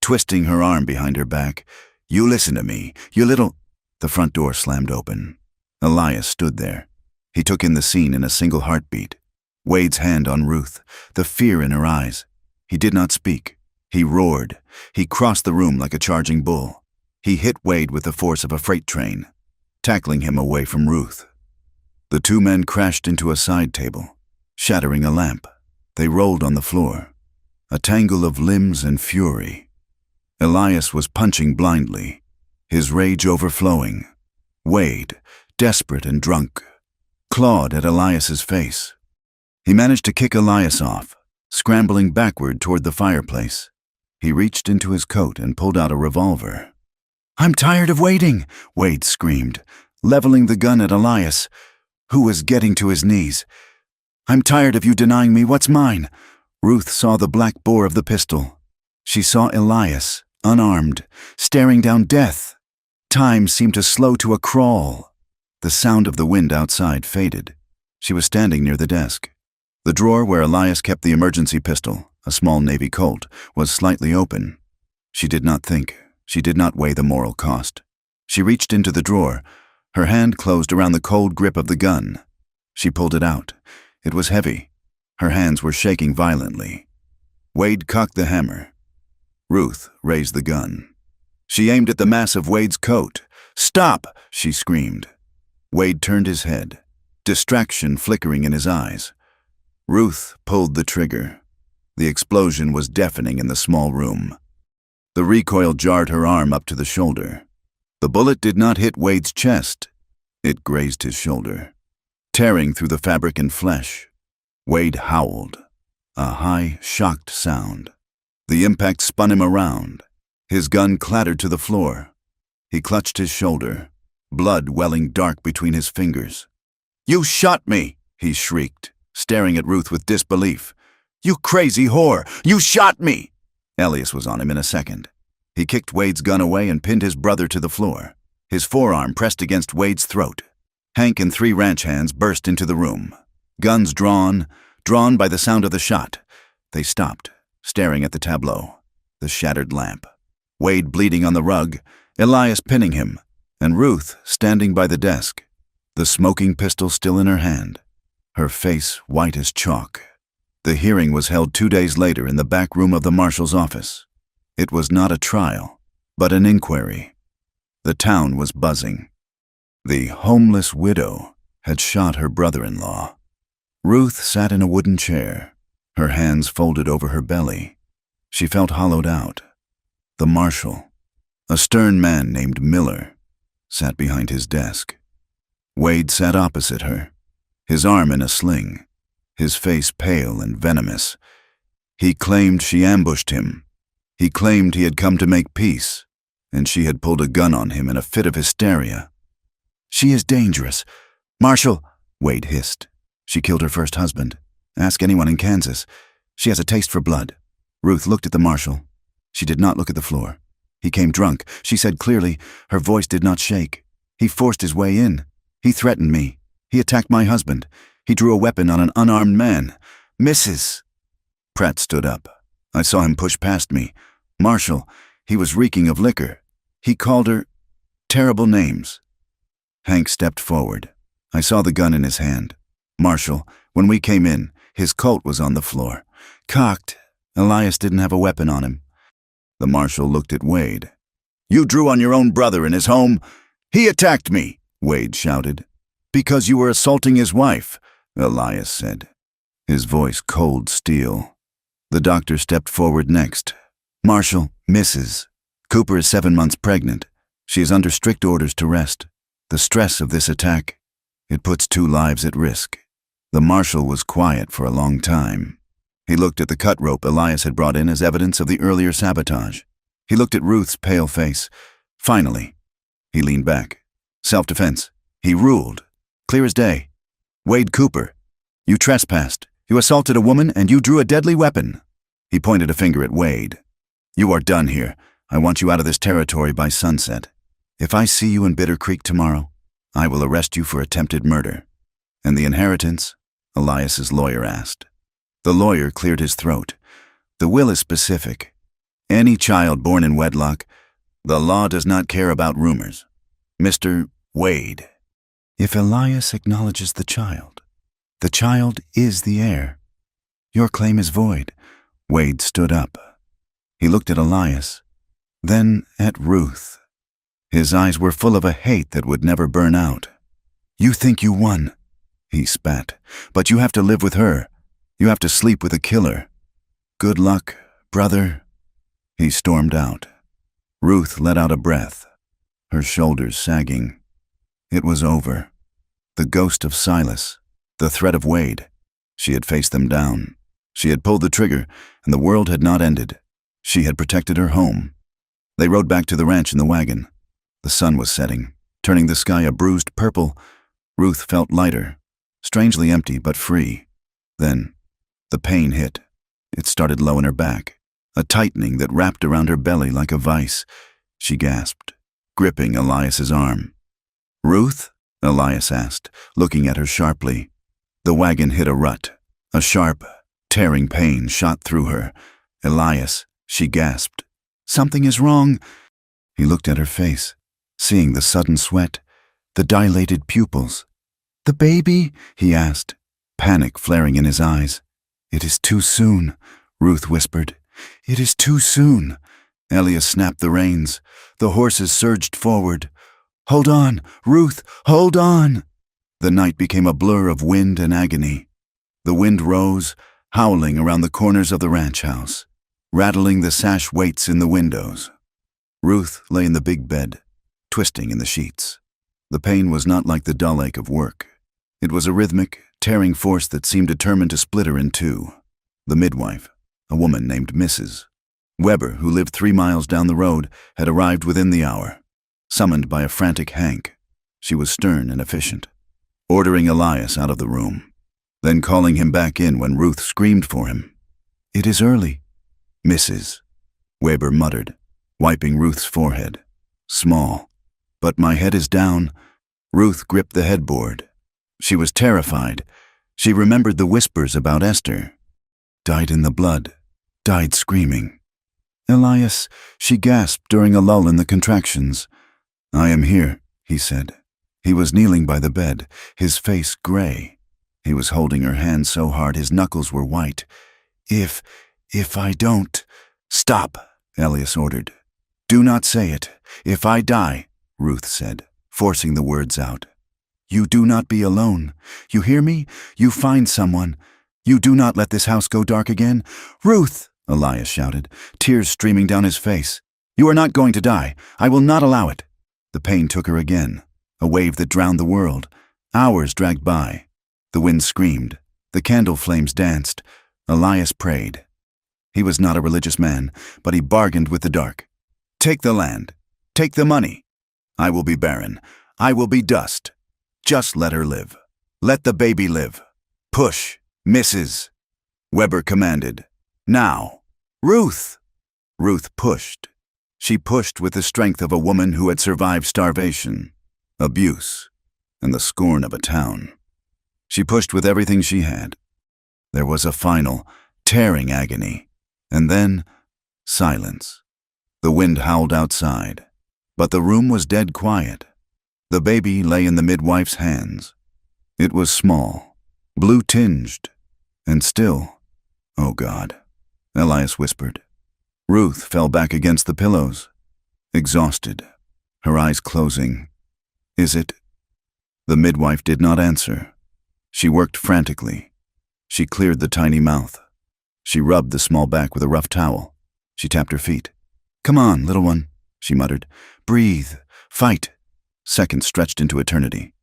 twisting her arm behind her back. "You listen to me, you little—" The front door slammed open. Elias stood there. He took in the scene in a single heartbeat. Wade's hand on Ruth, the fear in her eyes. He did not speak. He roared. He crossed the room like a charging bull. He hit Wade with the force of a freight train, tackling him away from Ruth. The 2 men crashed into a side table, shattering a lamp. They rolled on the floor, a tangle of limbs and fury. Elias was punching blindly, his rage overflowing. Wade, desperate and drunk, clawed at Elias's face. He managed to kick Elias off, scrambling backward toward the fireplace. He reached into his coat and pulled out a revolver. "I'm tired of waiting," Wade screamed, leveling the gun at Elias, who was getting to his knees. "I'm tired of you denying me what's mine." Ruth saw the black bore of the pistol. She saw Elias, unarmed, staring down death. Time seemed to slow to a crawl. The sound of the wind outside faded. She was standing near the desk. The drawer where Elias kept the emergency pistol, a small Navy Colt, was slightly open. She did not think. She did not weigh the moral cost. She reached into the drawer. Her hand closed around the cold grip of the gun. She pulled it out. It was heavy. Her hands were shaking violently. Wade cocked the hammer. Ruth raised the gun. She aimed at the mass of Wade's coat. "Stop!" she screamed. Wade turned his head, distraction flickering in his eyes. Ruth pulled the trigger. The explosion was deafening in the small room. The recoil jarred her arm up to the shoulder. The bullet did not hit Wade's chest. It grazed his shoulder, tearing through the fabric and flesh. Wade howled, a high, shocked sound. The impact spun him around. His gun clattered to the floor. He clutched his shoulder, blood welling dark between his fingers. "You shot me!" he shrieked, staring at Ruth with disbelief. "You crazy whore! You shot me!" Elias was on him in a second. He kicked Wade's gun away and pinned his brother to the floor. His forearm pressed against Wade's throat. Hank and 3 ranch hands burst into the room. Guns drawn by the sound of the shot. They stopped, staring at the tableau, the shattered lamp. Wade bleeding on the rug, Elias pinning him, and Ruth standing by the desk, the smoking pistol still in her hand, her face white as chalk. The hearing was held 2 days later in the back room of the marshal's office. It was not a trial, but an inquiry. The town was buzzing. The homeless widow had shot her brother-in-law. Ruth sat in a wooden chair, her hands folded over her belly. She felt hollowed out. The marshal, a stern man named Miller, sat behind his desk. Wade sat opposite her, his arm in a sling, his face pale and venomous. He claimed she ambushed him. He claimed he had come to make peace, and she had pulled a gun on him in a fit of hysteria. "She is dangerous. Marshal," Wade hissed. "She killed her first husband. Ask anyone in Kansas. She has a taste for blood." Ruth looked at the marshal. She did not look at the floor. "He came drunk," she said clearly. Her voice did not shake. "He forced his way in. He threatened me. He attacked my husband. He drew a weapon on an unarmed man. Mrs. Pratt stood up. "I saw him push past me. Marshal, he was reeking of liquor. He called her terrible names." Hank stepped forward. "I saw the gun in his hand. Marshal, when we came in, his Colt was on the floor. Cocked. Elias didn't have a weapon on him." The marshal looked at Wade. "You drew on your own brother in his home? He attacked me," Wade shouted. "Because you were assaulting his wife," Elias said, his voice cold steel. The doctor stepped forward next. "Marshal, Mrs. Cooper is 7 months pregnant. She is under strict orders to rest. The stress of this attack, it puts 2 lives at risk." The marshal was quiet for a long time. He looked at the cut rope Elias had brought in as evidence of the earlier sabotage. He looked at Ruth's pale face. Finally, he leaned back. "Self-defense," he ruled. Clear as day. "Wade Cooper, you trespassed. You assaulted a woman and you drew a deadly weapon." He pointed a finger at Wade. "You are done here. I want you out of this territory by sunset. If I see you in Bitter Creek tomorrow, I will arrest you for attempted murder." "And the inheritance?" Elias's lawyer asked. The lawyer cleared his throat. "The will is specific. Any child born in wedlock, the law does not care about rumors. Mr. Wade, if Elias acknowledges the child is the heir. Your claim is void." Wade stood up. He looked at Elias, then at Ruth. His eyes were full of a hate that would never burn out. "You think you won," he spat, "but you have to live with her. You have to sleep with a killer. Good luck, brother." He stormed out. Ruth let out a breath, her shoulders sagging. It was over. The ghost of Silas, the threat of Wade. She had faced them down. She had pulled the trigger, and the world had not ended. She had protected her home. They rode back to the ranch in the wagon. The sun was setting, turning the sky a bruised purple. Ruth felt lighter, strangely empty but free. Then, the pain hit. It started low in her back, a tightening that wrapped around her belly like a vice. She gasped, gripping Elias's arm. "Ruth?" Elias asked, looking at her sharply. The wagon hit a rut. A sharp, tearing pain shot through her. "Elias," she gasped. "Something is wrong." He looked at her face, seeing the sudden sweat, the dilated pupils. "The baby?" he asked, panic flaring in his eyes. "It is too soon," Ruth whispered. "It is too soon." Elias snapped the reins. The horses surged forward. "Hold on, Ruth, hold on!" The night became a blur of wind and agony. The wind rose, howling around the corners of the ranch house, rattling the sash weights in the windows. Ruth lay in the big bed, twisting in the sheets. The pain was not like the dull ache of work. It was a rhythmic, tearing force that seemed determined to split her in two. The midwife, a woman named Mrs. Weber, who lived 3 miles down the road, had arrived within the hour, summoned by a frantic Hank. She was stern and efficient, ordering Elias out of the room, then calling him back in when Ruth screamed for him. "It is early," Mrs. Weber muttered, wiping Ruth's forehead. "Small, but my head is down." Ruth gripped the headboard. She was terrified. She remembered the whispers about Esther. Died in the blood, died screaming. "Elias," she gasped during a lull in the contractions. "I am here," he said. He was kneeling by the bed, his face gray. He was holding her hand so hard his knuckles were white. If I don't—" "Stop," Elias ordered. "Do not say it. If I die," Ruth said, forcing the words out. "You do not be alone. You hear me? You find someone. You do not let this house go dark again." "Ruth!" Elias shouted, tears streaming down his face. "You are not going to die. I will not allow it." The pain took her again, a wave that drowned the world. Hours dragged by. The wind screamed. The candle flames danced. Elias prayed. He was not a religious man, but he bargained with the dark. "Take the land. Take the money. I will be barren. I will be dust. Just let her live. Let the baby live. Push, Mrs. Weber commanded. "Now. Ruth!" Ruth pushed. She pushed with the strength of a woman who had survived starvation, abuse, and the scorn of a town. She pushed with everything she had. There was a final, tearing agony, and then silence. The wind howled outside, but the room was dead quiet. The baby lay in the midwife's hands. It was small, blue-tinged, and still. "Oh God," Elias whispered. Ruth fell back against the pillows, exhausted, her eyes closing. "Is it?" The midwife did not answer. She worked frantically. She cleared the tiny mouth. She rubbed the small back with a rough towel. She tapped her feet. "Come on, little one," she muttered. "Breathe. Fight." Seconds stretched into eternity.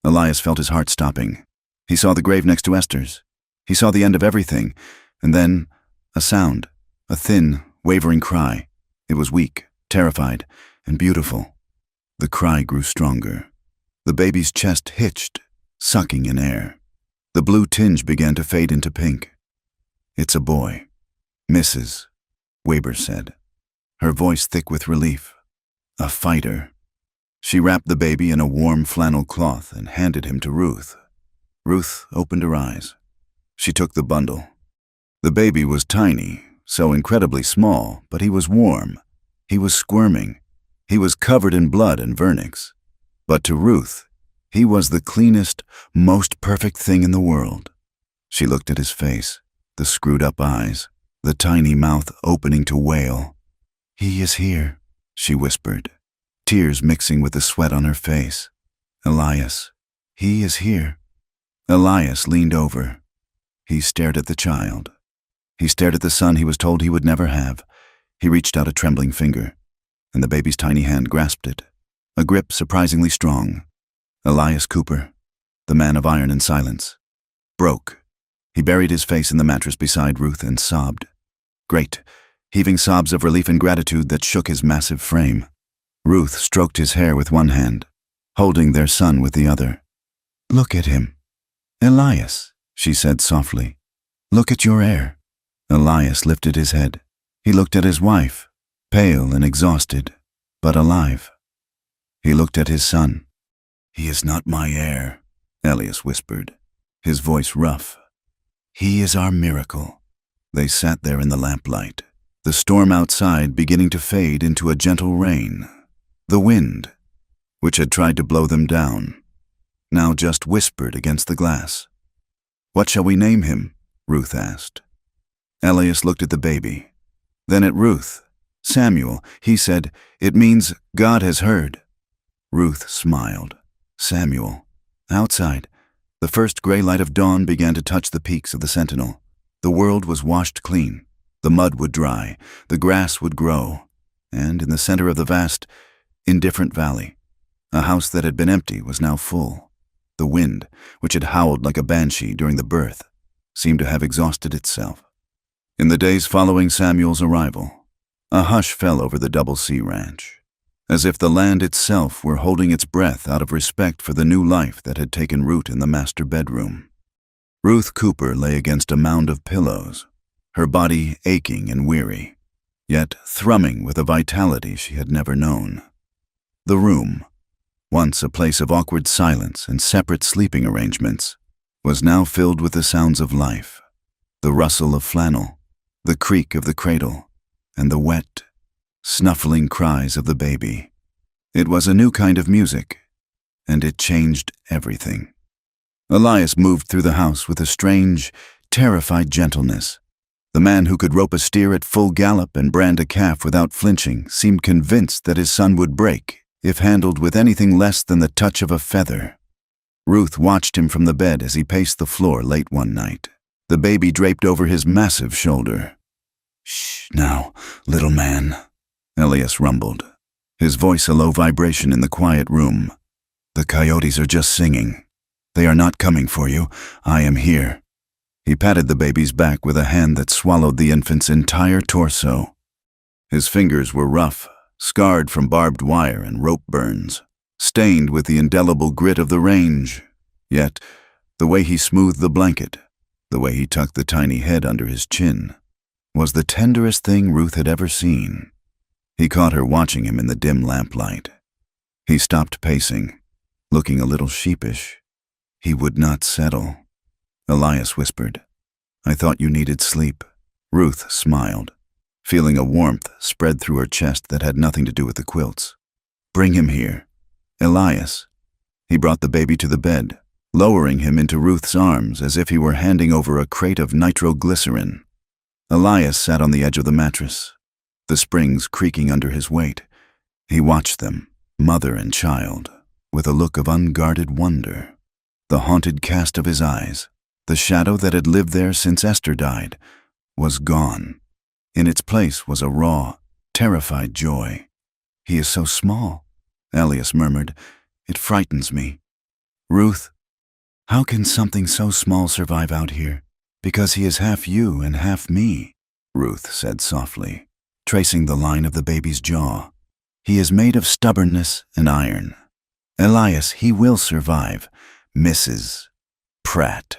Elias felt his heart stopping. He saw the grave next to Esther's. He saw the end of everything, and then a sound, a thin, wavering cry. It was weak, terrified, and beautiful. The cry grew stronger. The baby's chest hitched, sucking in air. The blue tinge began to fade into pink. "It's a boy," Mrs. Weber said, her voice thick with relief. "A fighter." She wrapped the baby in a warm flannel cloth and handed him to Ruth. Ruth opened her eyes. She took the bundle. The baby was tiny, so incredibly small, but he was warm. He was squirming. He was covered in blood and vernix. But to Ruth, he was the cleanest, most perfect thing in the world. She looked at his face, the screwed-up eyes, the tiny mouth opening to wail. "He is here," she whispered, tears mixing with the sweat on her face. "Elias, he is here." Elias leaned over. He stared at the child. He stared at the son he was told he would never have. He reached out a trembling finger, and the baby's tiny hand grasped it, a grip surprisingly strong. Elias Cooper, the man of iron and silence, broke. He buried his face in the mattress beside Ruth and sobbed. Great, heaving sobs of relief and gratitude that shook his massive frame. Ruth stroked his hair with one hand, holding their son with the other. "Look at him. Elias," she said softly. "Look at your heir." Elias lifted his head. He looked at his wife, pale and exhausted, but alive. He looked at his son. "He is not my heir," Elias whispered, his voice rough. "He is our miracle." They sat there in the lamplight, the storm outside beginning to fade into a gentle rain. The wind, which had tried to blow them down, now just whispered against the glass. "What shall we name him?" Ruth asked. Elias looked at the baby, then at Ruth. "Samuel," he said. "It means God has heard." Ruth smiled. Samuel. Outside, the first gray light of dawn began to touch the peaks of the Sentinel. The world was washed clean. The mud would dry, the grass would grow, and in the center of the vast, indifferent valley, a house that had been empty was now full. The wind, which had howled like a banshee during the birth, seemed to have exhausted itself. In the days following Samuel's arrival, a hush fell over the Double C Ranch, as if the land itself were holding its breath out of respect for the new life that had taken root in the master bedroom. Ruth Cooper lay against a mound of pillows, her body aching and weary, yet thrumming with a vitality she had never known. The room, once a place of awkward silence and separate sleeping arrangements, was now filled with the sounds of life, the rustle of flannel, the creak of the cradle, and the wet, snuffling cries of the baby. It was a new kind of music, and it changed everything. Elias moved through the house with a strange, terrified gentleness. The man who could rope a steer at full gallop and brand a calf without flinching seemed convinced that his son would break if handled with anything less than the touch of a feather. Ruth watched him from the bed as he paced the floor late one night, the baby draped over his massive shoulder. "Shh, now, little man," Elias rumbled, his voice a low vibration in the quiet room. "The coyotes are just singing. They are not coming for you. I am here." He patted the baby's back with a hand that swallowed the infant's entire torso. His fingers were rough, scarred from barbed wire and rope burns, stained with the indelible grit of the range. Yet, the way he smoothed the blanket, the way he tucked the tiny head under his chin, was the tenderest thing Ruth had ever seen. He caught her watching him in the dim lamplight. He stopped pacing, looking a little sheepish. He would not settle. Elias whispered, "I thought you needed sleep." Ruth smiled, feeling a warmth spread through her chest that had nothing to do with the quilts. "Bring him here." "Elias." He brought the baby to the bed, lowering him into Ruth's arms as if he were handing over a crate of nitroglycerin. Elias sat on the edge of the mattress, the springs creaking under his weight. He watched them, mother and child, with a look of unguarded wonder. The haunted cast of his eyes, the shadow that had lived there since Esther died, was gone. In its place was a raw, terrified joy. "He is so small," Elias murmured. "It frightens me." "Ruth, how can something so small survive out here? Because he is half you and half me," Ruth said softly, tracing the line of the baby's jaw. "He is made of stubbornness and iron. Elias, he will survive. Mrs. Pratt,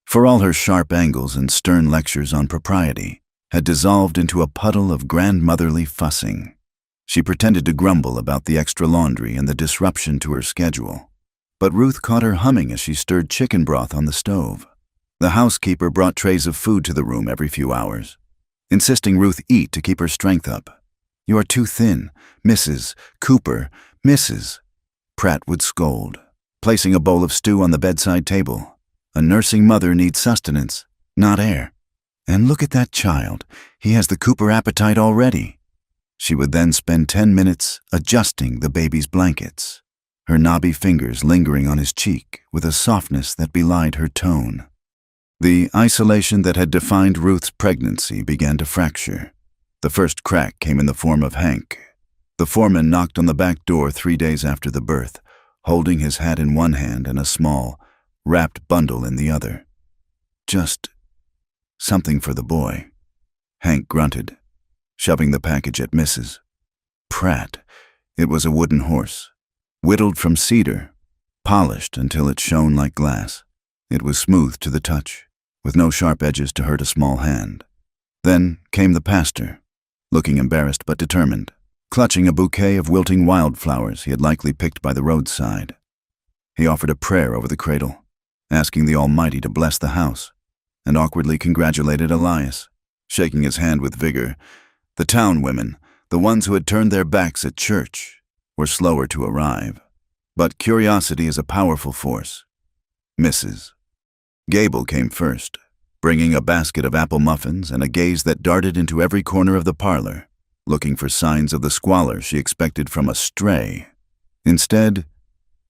for all her sharp angles and stern lectures on propriety, had dissolved into a puddle of grandmotherly fussing. She pretended to grumble about the extra laundry and the disruption to her schedule, but Ruth caught her humming as she stirred chicken broth on the stove. The housekeeper brought trays of food to the room every few hours, insisting Ruth eat to keep her strength up. "You are too thin, Mrs. Cooper, Mrs." Pratt would scold, placing a bowl of stew on the bedside table. "A nursing mother needs sustenance, not air. And look at that child. He has the Cooper appetite already." She would then spend 10 minutes adjusting the baby's blankets, her knobby fingers lingering on his cheek with a softness that belied her tone. The isolation that had defined Ruth's pregnancy began to fracture. The first crack came in the form of Hank. The foreman knocked on the back door 3 days after the birth, holding his hat in one hand and a small, wrapped bundle in the other. "Just something for the boy," Hank grunted, shoving the package at Mrs. Pratt. It was a wooden horse, whittled from cedar, polished until it shone like glass. It was smooth to the touch, with no sharp edges to hurt a small hand. Then came the pastor, looking embarrassed but determined, clutching a bouquet of wilting wildflowers he had likely picked by the roadside. He offered a prayer over the cradle, asking the Almighty to bless the house, and awkwardly congratulated Elias, shaking his hand with vigor. The town women, the ones who had turned their backs at church, were slower to arrive. But curiosity is a powerful force. Mrs. Gable came first, bringing a basket of apple muffins and a gaze that darted into every corner of the parlor, looking for signs of the squalor she expected from a stray. Instead,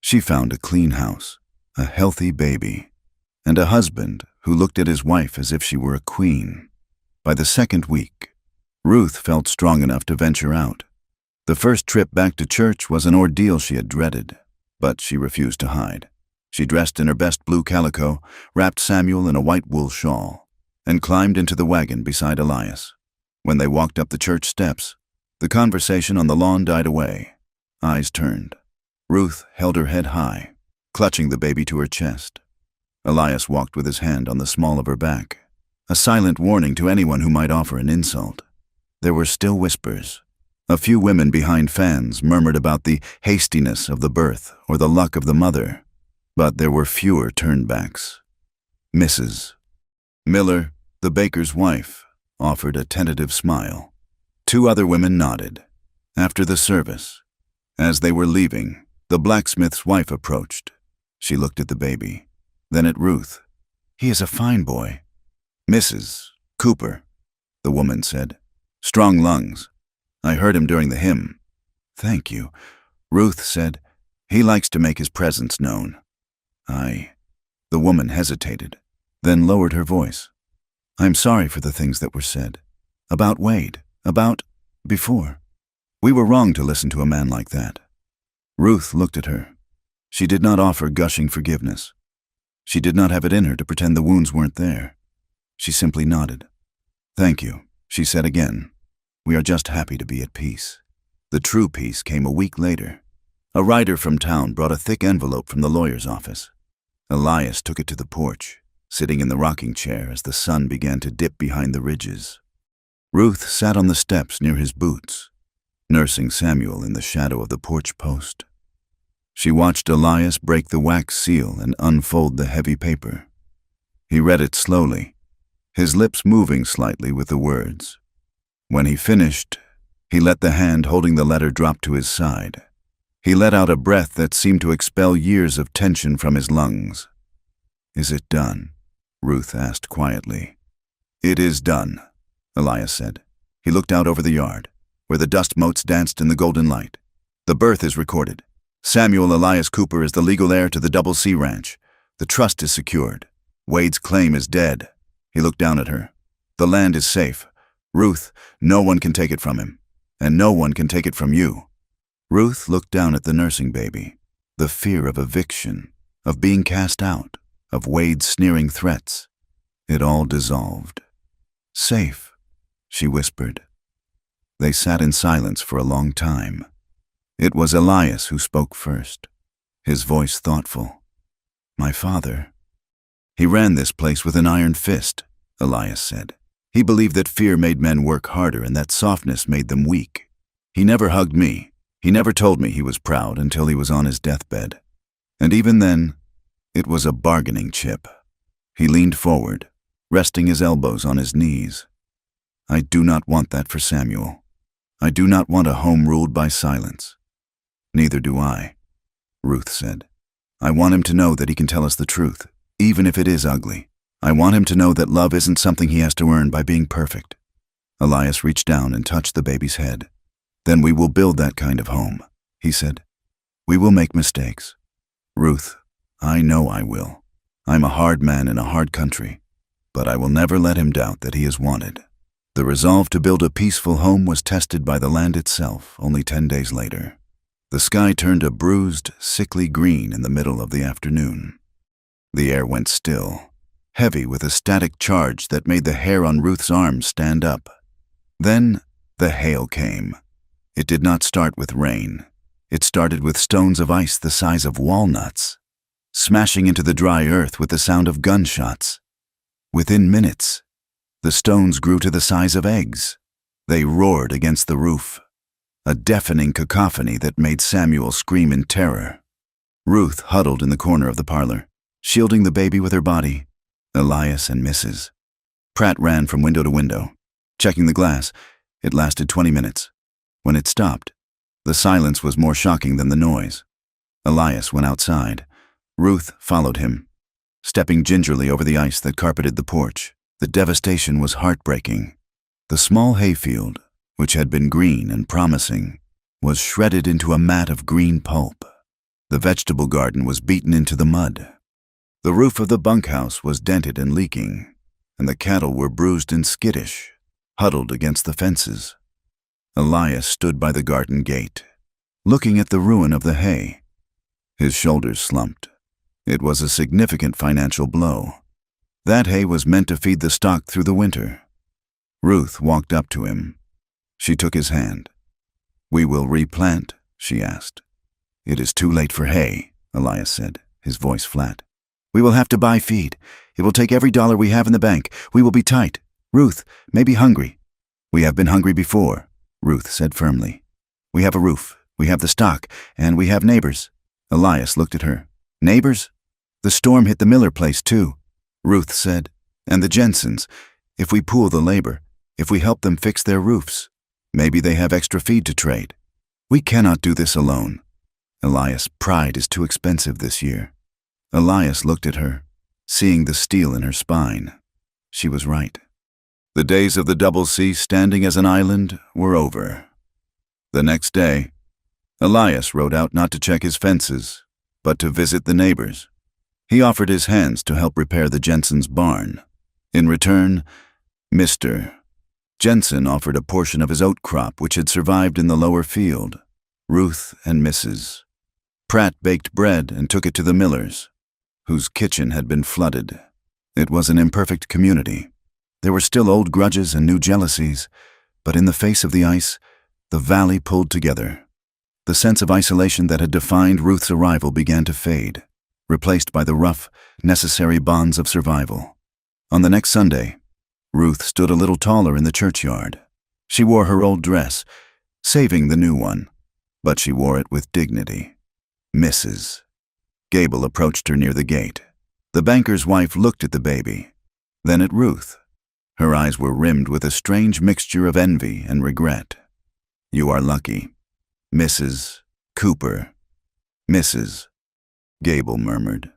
she found a clean house, a healthy baby, and a husband who looked at his wife as if she were a queen. By the second week, Ruth felt strong enough to venture out. The first trip back to church was an ordeal she had dreaded, but she refused to hide. She dressed in her best blue calico, wrapped Samuel in a white wool shawl, and climbed into the wagon beside Elias. When they walked up the church steps, the conversation on the lawn died away. Eyes turned. Ruth held her head high, clutching the baby to her chest. Elias walked with his hand on the small of her back, a silent warning to anyone who might offer an insult. There were still whispers. A few women behind fans murmured about the hastiness of the birth or the luck of the mother, but there were fewer turnbacks. Mrs. Miller, the baker's wife, offered a tentative smile. Two other women nodded. After the service, as they were leaving, the blacksmith's wife approached. She looked at the baby, then at Ruth. "He is a fine boy." "Mrs. Cooper," the woman said. "Strong lungs. I heard him during the hymn." "Thank you," Ruth said. "He likes to make his presence known." The woman hesitated, then lowered her voice. "I'm sorry for the things that were said. About Wade, before. We were wrong to listen to a man like that." Ruth looked at her. She did not offer gushing forgiveness. She did not have it in her to pretend the wounds weren't there. She simply nodded. "Thank you," she said again. "We are just happy to be at peace." The true peace came a week later. A rider from town brought a thick envelope from the lawyer's office. Elias took it to the porch, sitting in the rocking chair as the sun began to dip behind the ridges. Ruth sat on the steps near his boots, nursing Samuel in the shadow of the porch post. She watched Elias break the wax seal and unfold the heavy paper. He read it slowly, his lips moving slightly with the words. When he finished, he let the hand holding the letter drop to his side. He let out a breath that seemed to expel years of tension from his lungs. "Is it done?" Ruth asked quietly. "It is done," Elias said. He looked out over the yard, where the dust motes danced in the golden light. "The birth is recorded. Samuel Elias Cooper is the legal heir to the Double C Ranch. The trust is secured. Wade's claim is dead." He looked down at her. "The land is safe. Ruth, no one can take it from him, and no one can take it from you." Ruth looked down at the nursing baby. The fear of eviction, of being cast out, of Wade's sneering threats. It all dissolved. "Safe," she whispered. They sat in silence for a long time. It was Elias who spoke first, his voice thoughtful. "My father. He ran this place with an iron fist," Elias said. "He believed that fear made men work harder and that softness made them weak. He never hugged me. He never told me he was proud until he was on his deathbed. And even then, it was a bargaining chip." He leaned forward, resting his elbows on his knees. "I do not want that for Samuel. I do not want a home ruled by silence." "Neither do I," Ruth said. "I want him to know that he can tell us the truth, even if it is ugly. I want him to know that love isn't something he has to earn by being perfect." Elias reached down and touched the baby's head. "Then we will build that kind of home," he said. "We will make mistakes. Ruth, I know I will. I'm a hard man in a hard country, but I will never let him doubt that he is wanted." The resolve to build a peaceful home was tested by the land itself only 10 days later. The sky turned a bruised, sickly green in the middle of the afternoon. The air went still, heavy with a static charge that made the hair on Ruth's arms stand up. Then the hail came. It did not start with rain. It started with stones of ice the size of walnuts, smashing into the dry earth with the sound of gunshots. Within minutes, the stones grew to the size of eggs. They roared against the roof, a deafening cacophony that made Samuel scream in terror. Ruth huddled in the corner of the parlor, shielding the baby with her body. Elias and Mrs. Pratt ran from window to window, checking the glass. It lasted 20 minutes. When it stopped, the silence was more shocking than the noise. Elias went outside. Ruth followed him, stepping gingerly over the ice that carpeted the porch. The devastation was heartbreaking. The small hayfield, which had been green and promising, was shredded into a mat of green pulp. The vegetable garden was beaten into the mud. The roof of the bunkhouse was dented and leaking, and the cattle were bruised and skittish, huddled against the fences. Elias stood by the garden gate, looking at the ruin of the hay. His shoulders slumped. It was a significant financial blow. That hay was meant to feed the stock through the winter. Ruth walked up to him. She took his hand. "We will replant?" she asked. "It is too late for hay," Elias said, his voice flat. "We will have to buy feed. It will take every dollar we have in the bank. We will be tight. Ruth may be hungry." "We have been hungry before," Ruth said firmly. "We have a roof, we have the stock, and we have neighbors." Elias looked at her. "Neighbors? The storm hit the Miller place too," Ruth said. "And the Jensens. If we pool the labor, if we help them fix their roofs, maybe they have extra feed to trade. We cannot do this alone. Elias, pride is too expensive this year." Elias looked at her, seeing the steel in her spine. She was right. The days of the Double C standing as an island were over. The next day, Elias rode out not to check his fences, but to visit the neighbors. He offered his hands to help repair the Jensen's barn. In return, Mr. Jensen offered a portion of his oat crop which had survived in the lower field. Ruth and Mrs. Pratt baked bread and took it to the Millers, whose kitchen had been flooded. It was an imperfect community. There were still old grudges and new jealousies, but in the face of the ice, the valley pulled together. The sense of isolation that had defined Ruth's arrival began to fade, replaced by the rough, necessary bonds of survival. On the next Sunday, Ruth stood a little taller in the churchyard. She wore her old dress, saving the new one, but she wore it with dignity. Mrs. Gable approached her near the gate. The banker's wife looked at the baby, then at Ruth. Her eyes were rimmed with a strange mixture of envy and regret. "You are lucky, Mrs. Cooper." "Mrs." Gable murmured,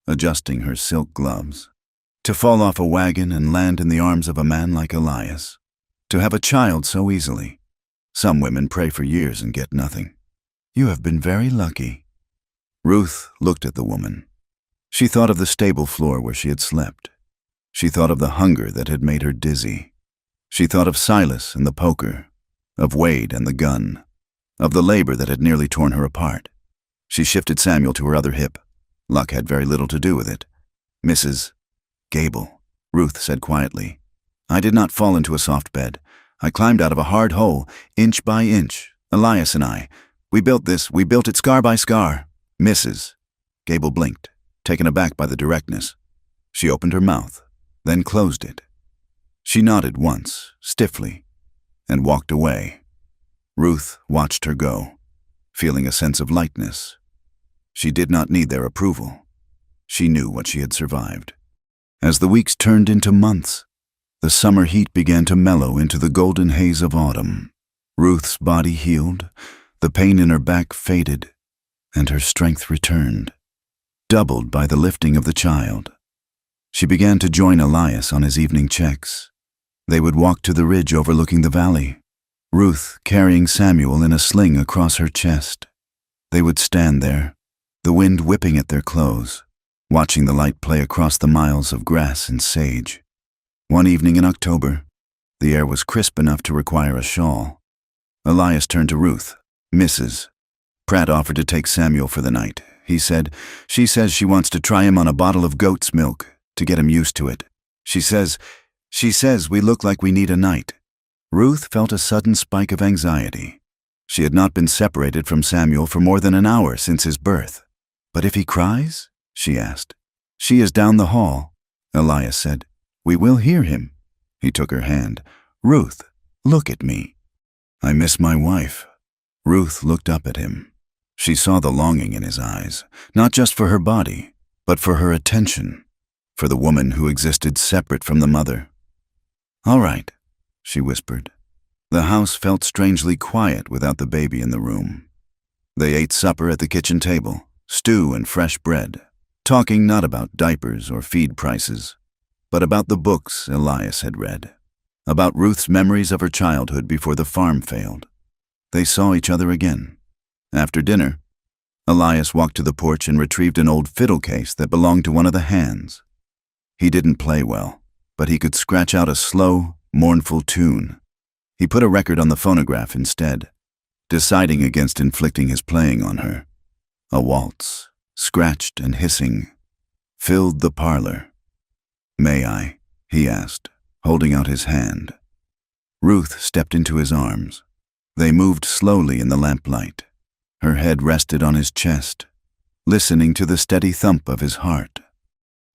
adjusting her silk gloves. To fall off a wagon and land in the arms of a man like Elias. To have a child so easily. Some women pray for years and get nothing. "You have been very lucky." Ruth looked at the woman. She thought of the stable floor where she had slept. She thought of the hunger that had made her dizzy. She thought of Silas and the poker, of Wade and the gun, of the labor that had nearly torn her apart. She shifted Samuel to her other hip. Luck had very little to do with it. "Mrs. Gable," Ruth said quietly, "I did not fall into a soft bed. I climbed out of a hard hole, inch by inch. Elias and I. We built it scar by scar." "Mrs." Gable blinked, taken aback by the directness. She opened her mouth, then closed it. She nodded once, stiffly, and walked away. Ruth watched her go, feeling a sense of lightness. She did not need their approval. She knew what she had survived. As the weeks turned into months, the summer heat began to mellow into the golden haze of autumn. Ruth's body healed, the pain in her back faded, and her strength returned, doubled by the lifting of the child. She began to join Elias on his evening checks. They would walk to the ridge overlooking the valley, Ruth carrying Samuel in a sling across her chest. They would stand there, the wind whipping at their clothes, watching the light play across the miles of grass and sage. One evening in October, the air was crisp enough to require a shawl. Elias turned to Ruth. "Mrs. Pratt offered to take Samuel for the night," he said. "She says she wants to try him on a bottle of goat's milk to get him used to it. She says we look like we need a night." Ruth felt a sudden spike of anxiety. She had not been separated from Samuel for more than an hour since his birth. "But if he cries?" she asked. "She is down the hall," Elias said. "We will hear him." He took her hand. "Ruth, look at me." "I miss my wife." Ruth looked up at him. She saw the longing in his eyes, not just for her body, but for her attention, for the woman who existed separate from the mother. "All right," she whispered. The house felt strangely quiet without the baby in the room. They ate supper at the kitchen table, stew and fresh bread, talking not about diapers or feed prices, but about the books Elias had read, about Ruth's memories of her childhood before the farm failed. They saw each other again. After dinner, Elias walked to the porch and retrieved an old fiddle case that belonged to one of the hands. He didn't play well, but he could scratch out a slow, mournful tune. He put a record on the phonograph instead, deciding against inflicting his playing on her. A waltz, scratched and hissing, filled the parlor. "May I?" he asked, holding out his hand. Ruth stepped into his arms. They moved slowly in the lamplight. Her head rested on his chest, listening to the steady thump of his heart.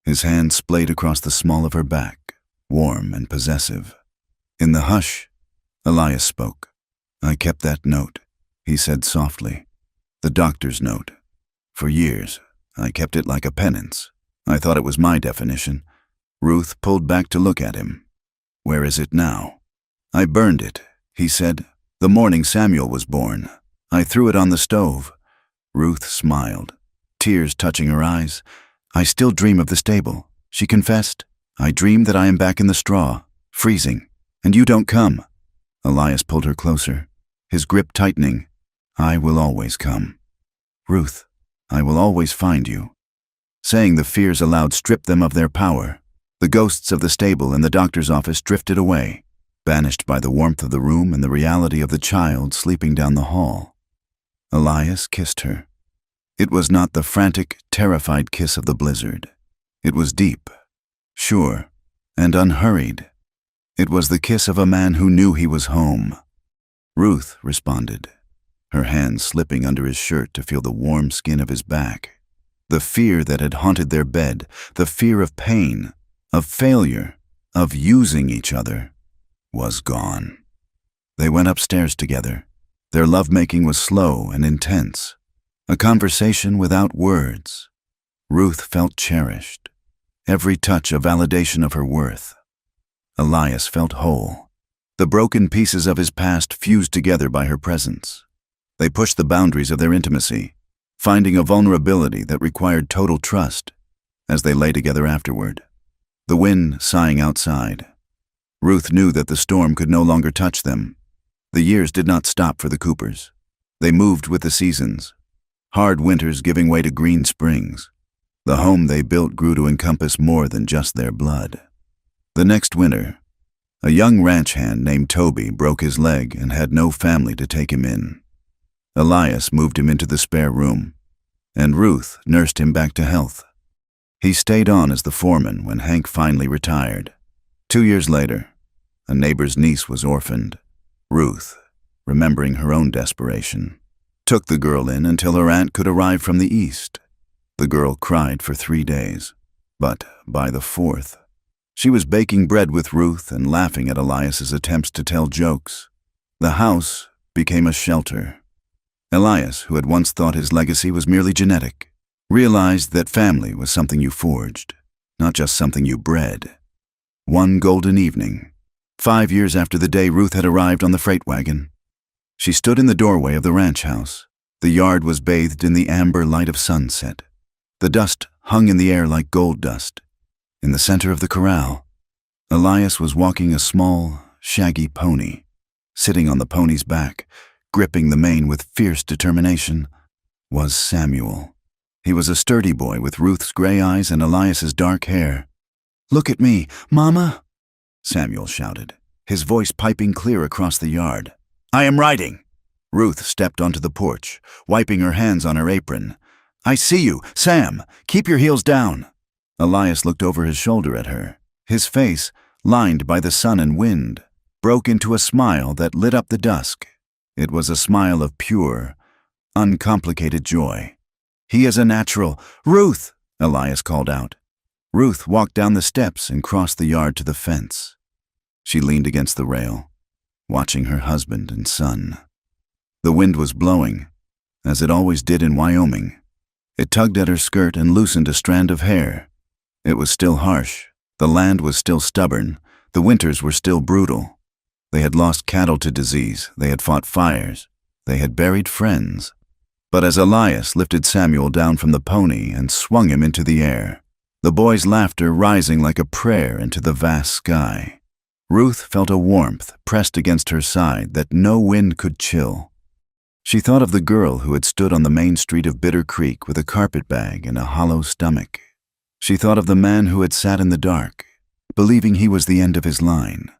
His hand splayed across the small of her back, warm and possessive. In the hush, Elias spoke. "I kept that note," he said softly. "The doctor's note. For years, I kept it like a penance. I thought it was my definition." Ruth pulled back to look at him. "Where is it now?" "I burned it," he said, "the morning Samuel was born. I threw it on the stove." Ruth smiled, tears touching her eyes. "I still dream of the stable," she confessed. "I dream that I am back in the straw, freezing, and you don't come." Elias pulled her closer, his grip tightening. "I will always come. Ruth, I will always find you." Saying the fears aloud stripped them of their power. The ghosts of the stable and the doctor's office drifted away, banished by the warmth of the room and the reality of the child sleeping down the hall. Elias kissed her. It was not the frantic, terrified kiss of the blizzard. It was deep, sure, and unhurried. It was the kiss of a man who knew he was home. Ruth responded, her hands slipping under his shirt to feel the warm skin of his back. The fear that had haunted their bed, the fear of pain, of failure, of using each other, was gone. They went upstairs together. Their lovemaking was slow and intense, a conversation without words. Ruth felt cherished, every touch a validation of her worth. Elias felt whole, the broken pieces of his past fused together by her presence. They pushed the boundaries of their intimacy, finding a vulnerability that required total trust as they lay together afterward. The wind sighing outside. Ruth knew that the storm could no longer touch them. The years did not stop for the Coopers. They moved with the seasons, hard winters giving way to green springs. The home they built grew to encompass more than just their blood. The next winter, a young ranch hand named Toby broke his leg and had no family to take him in. Elias moved him into the spare room, and Ruth nursed him back to health. He stayed on as the foreman when Hank finally retired. 2 years later, a neighbor's niece was orphaned. Ruth, remembering her own desperation, took the girl in until her aunt could arrive from the east. The girl cried for 3 days, but by the 4th, she was baking bread with Ruth and laughing at Elias's attempts to tell jokes. The house became a shelter. Elias, who had once thought his legacy was merely genetic, realized that family was something you forged, not just something you bred. One golden evening, 5 years after the day Ruth had arrived on the freight wagon, she stood in the doorway of the ranch house. The yard was bathed in the amber light of sunset. The dust hung in the air like gold dust. In the center of the corral, Elias was walking a small, shaggy pony. Sitting on the pony's back, gripping the mane with fierce determination, was Samuel. He was a sturdy boy with Ruth's gray eyes and Elias's dark hair. "Look at me, Mama," Samuel shouted, his voice piping clear across the yard. "I am riding." Ruth stepped onto the porch, wiping her hands on her apron. "I see you, Sam. Keep your heels down." Elias looked over his shoulder at her. His face, lined by the sun and wind, broke into a smile that lit up the dusk. It was a smile of pure, uncomplicated joy. "He is a natural." "Ruth!" Elias called out. Ruth walked down the steps and crossed the yard to the fence. She leaned against the rail, watching her husband and son. The wind was blowing, as it always did in Wyoming. It tugged at her skirt and loosened a strand of hair. It was still harsh. The land was still stubborn. The winters were still brutal. They had lost cattle to disease. They had fought fires. They had buried friends. But as Elias lifted Samuel down from the pony and swung him into the air, the boy's laughter rising like a prayer into the vast sky, Ruth felt a warmth pressed against her side that no wind could chill. She thought of the girl who had stood on the main street of Bitter Creek with a carpet bag and a hollow stomach. She thought of the man who had sat in the dark, believing he was the end of his line,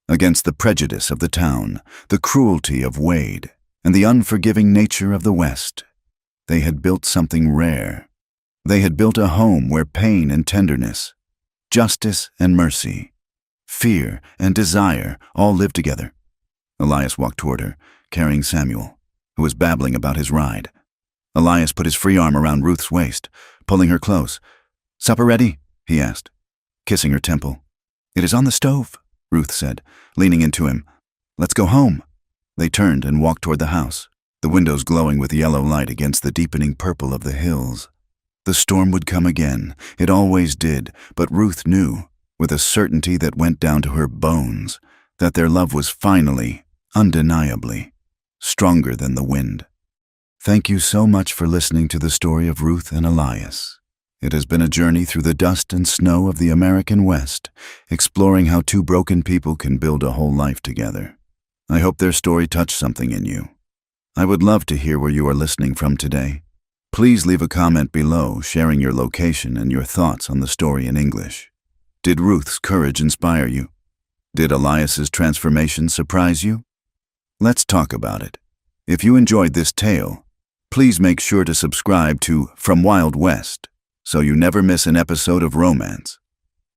against the prejudice of the town, the cruelty of Wade, and the unforgiving nature of the West. They had built something rare. They had built a home where pain and tenderness, justice and mercy, fear and desire all lived together. Elias walked toward her, carrying Samuel, who was babbling about his ride. Elias put his free arm around Ruth's waist, pulling her close. "Supper ready?" he asked, kissing her temple. "It is on the stove," Ruth said, leaning into him. "Let's go home." They turned and walked toward the house, the windows glowing with yellow light against the deepening purple of the hills. The storm would come again. It always did, but Ruth knew, with a certainty that went down to her bones, that their love was finally, undeniably, stronger than the wind. Thank you so much for listening to the story of Ruth and Elias. It has been a journey through the dust and snow of the American West, exploring how two broken people can build a whole life together. I hope their story touched something in you. I would love to hear where you are listening from today. Please leave a comment below sharing your location and your thoughts on the story in English. Did Ruth's courage inspire you? Did Elias's transformation surprise you? Let's talk about it. If you enjoyed this tale, please make sure to subscribe to From Wild West so you never miss an episode of romance,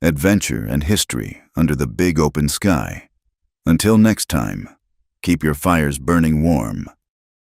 adventure, and history under the big open sky. Until next time, keep your fires burning warm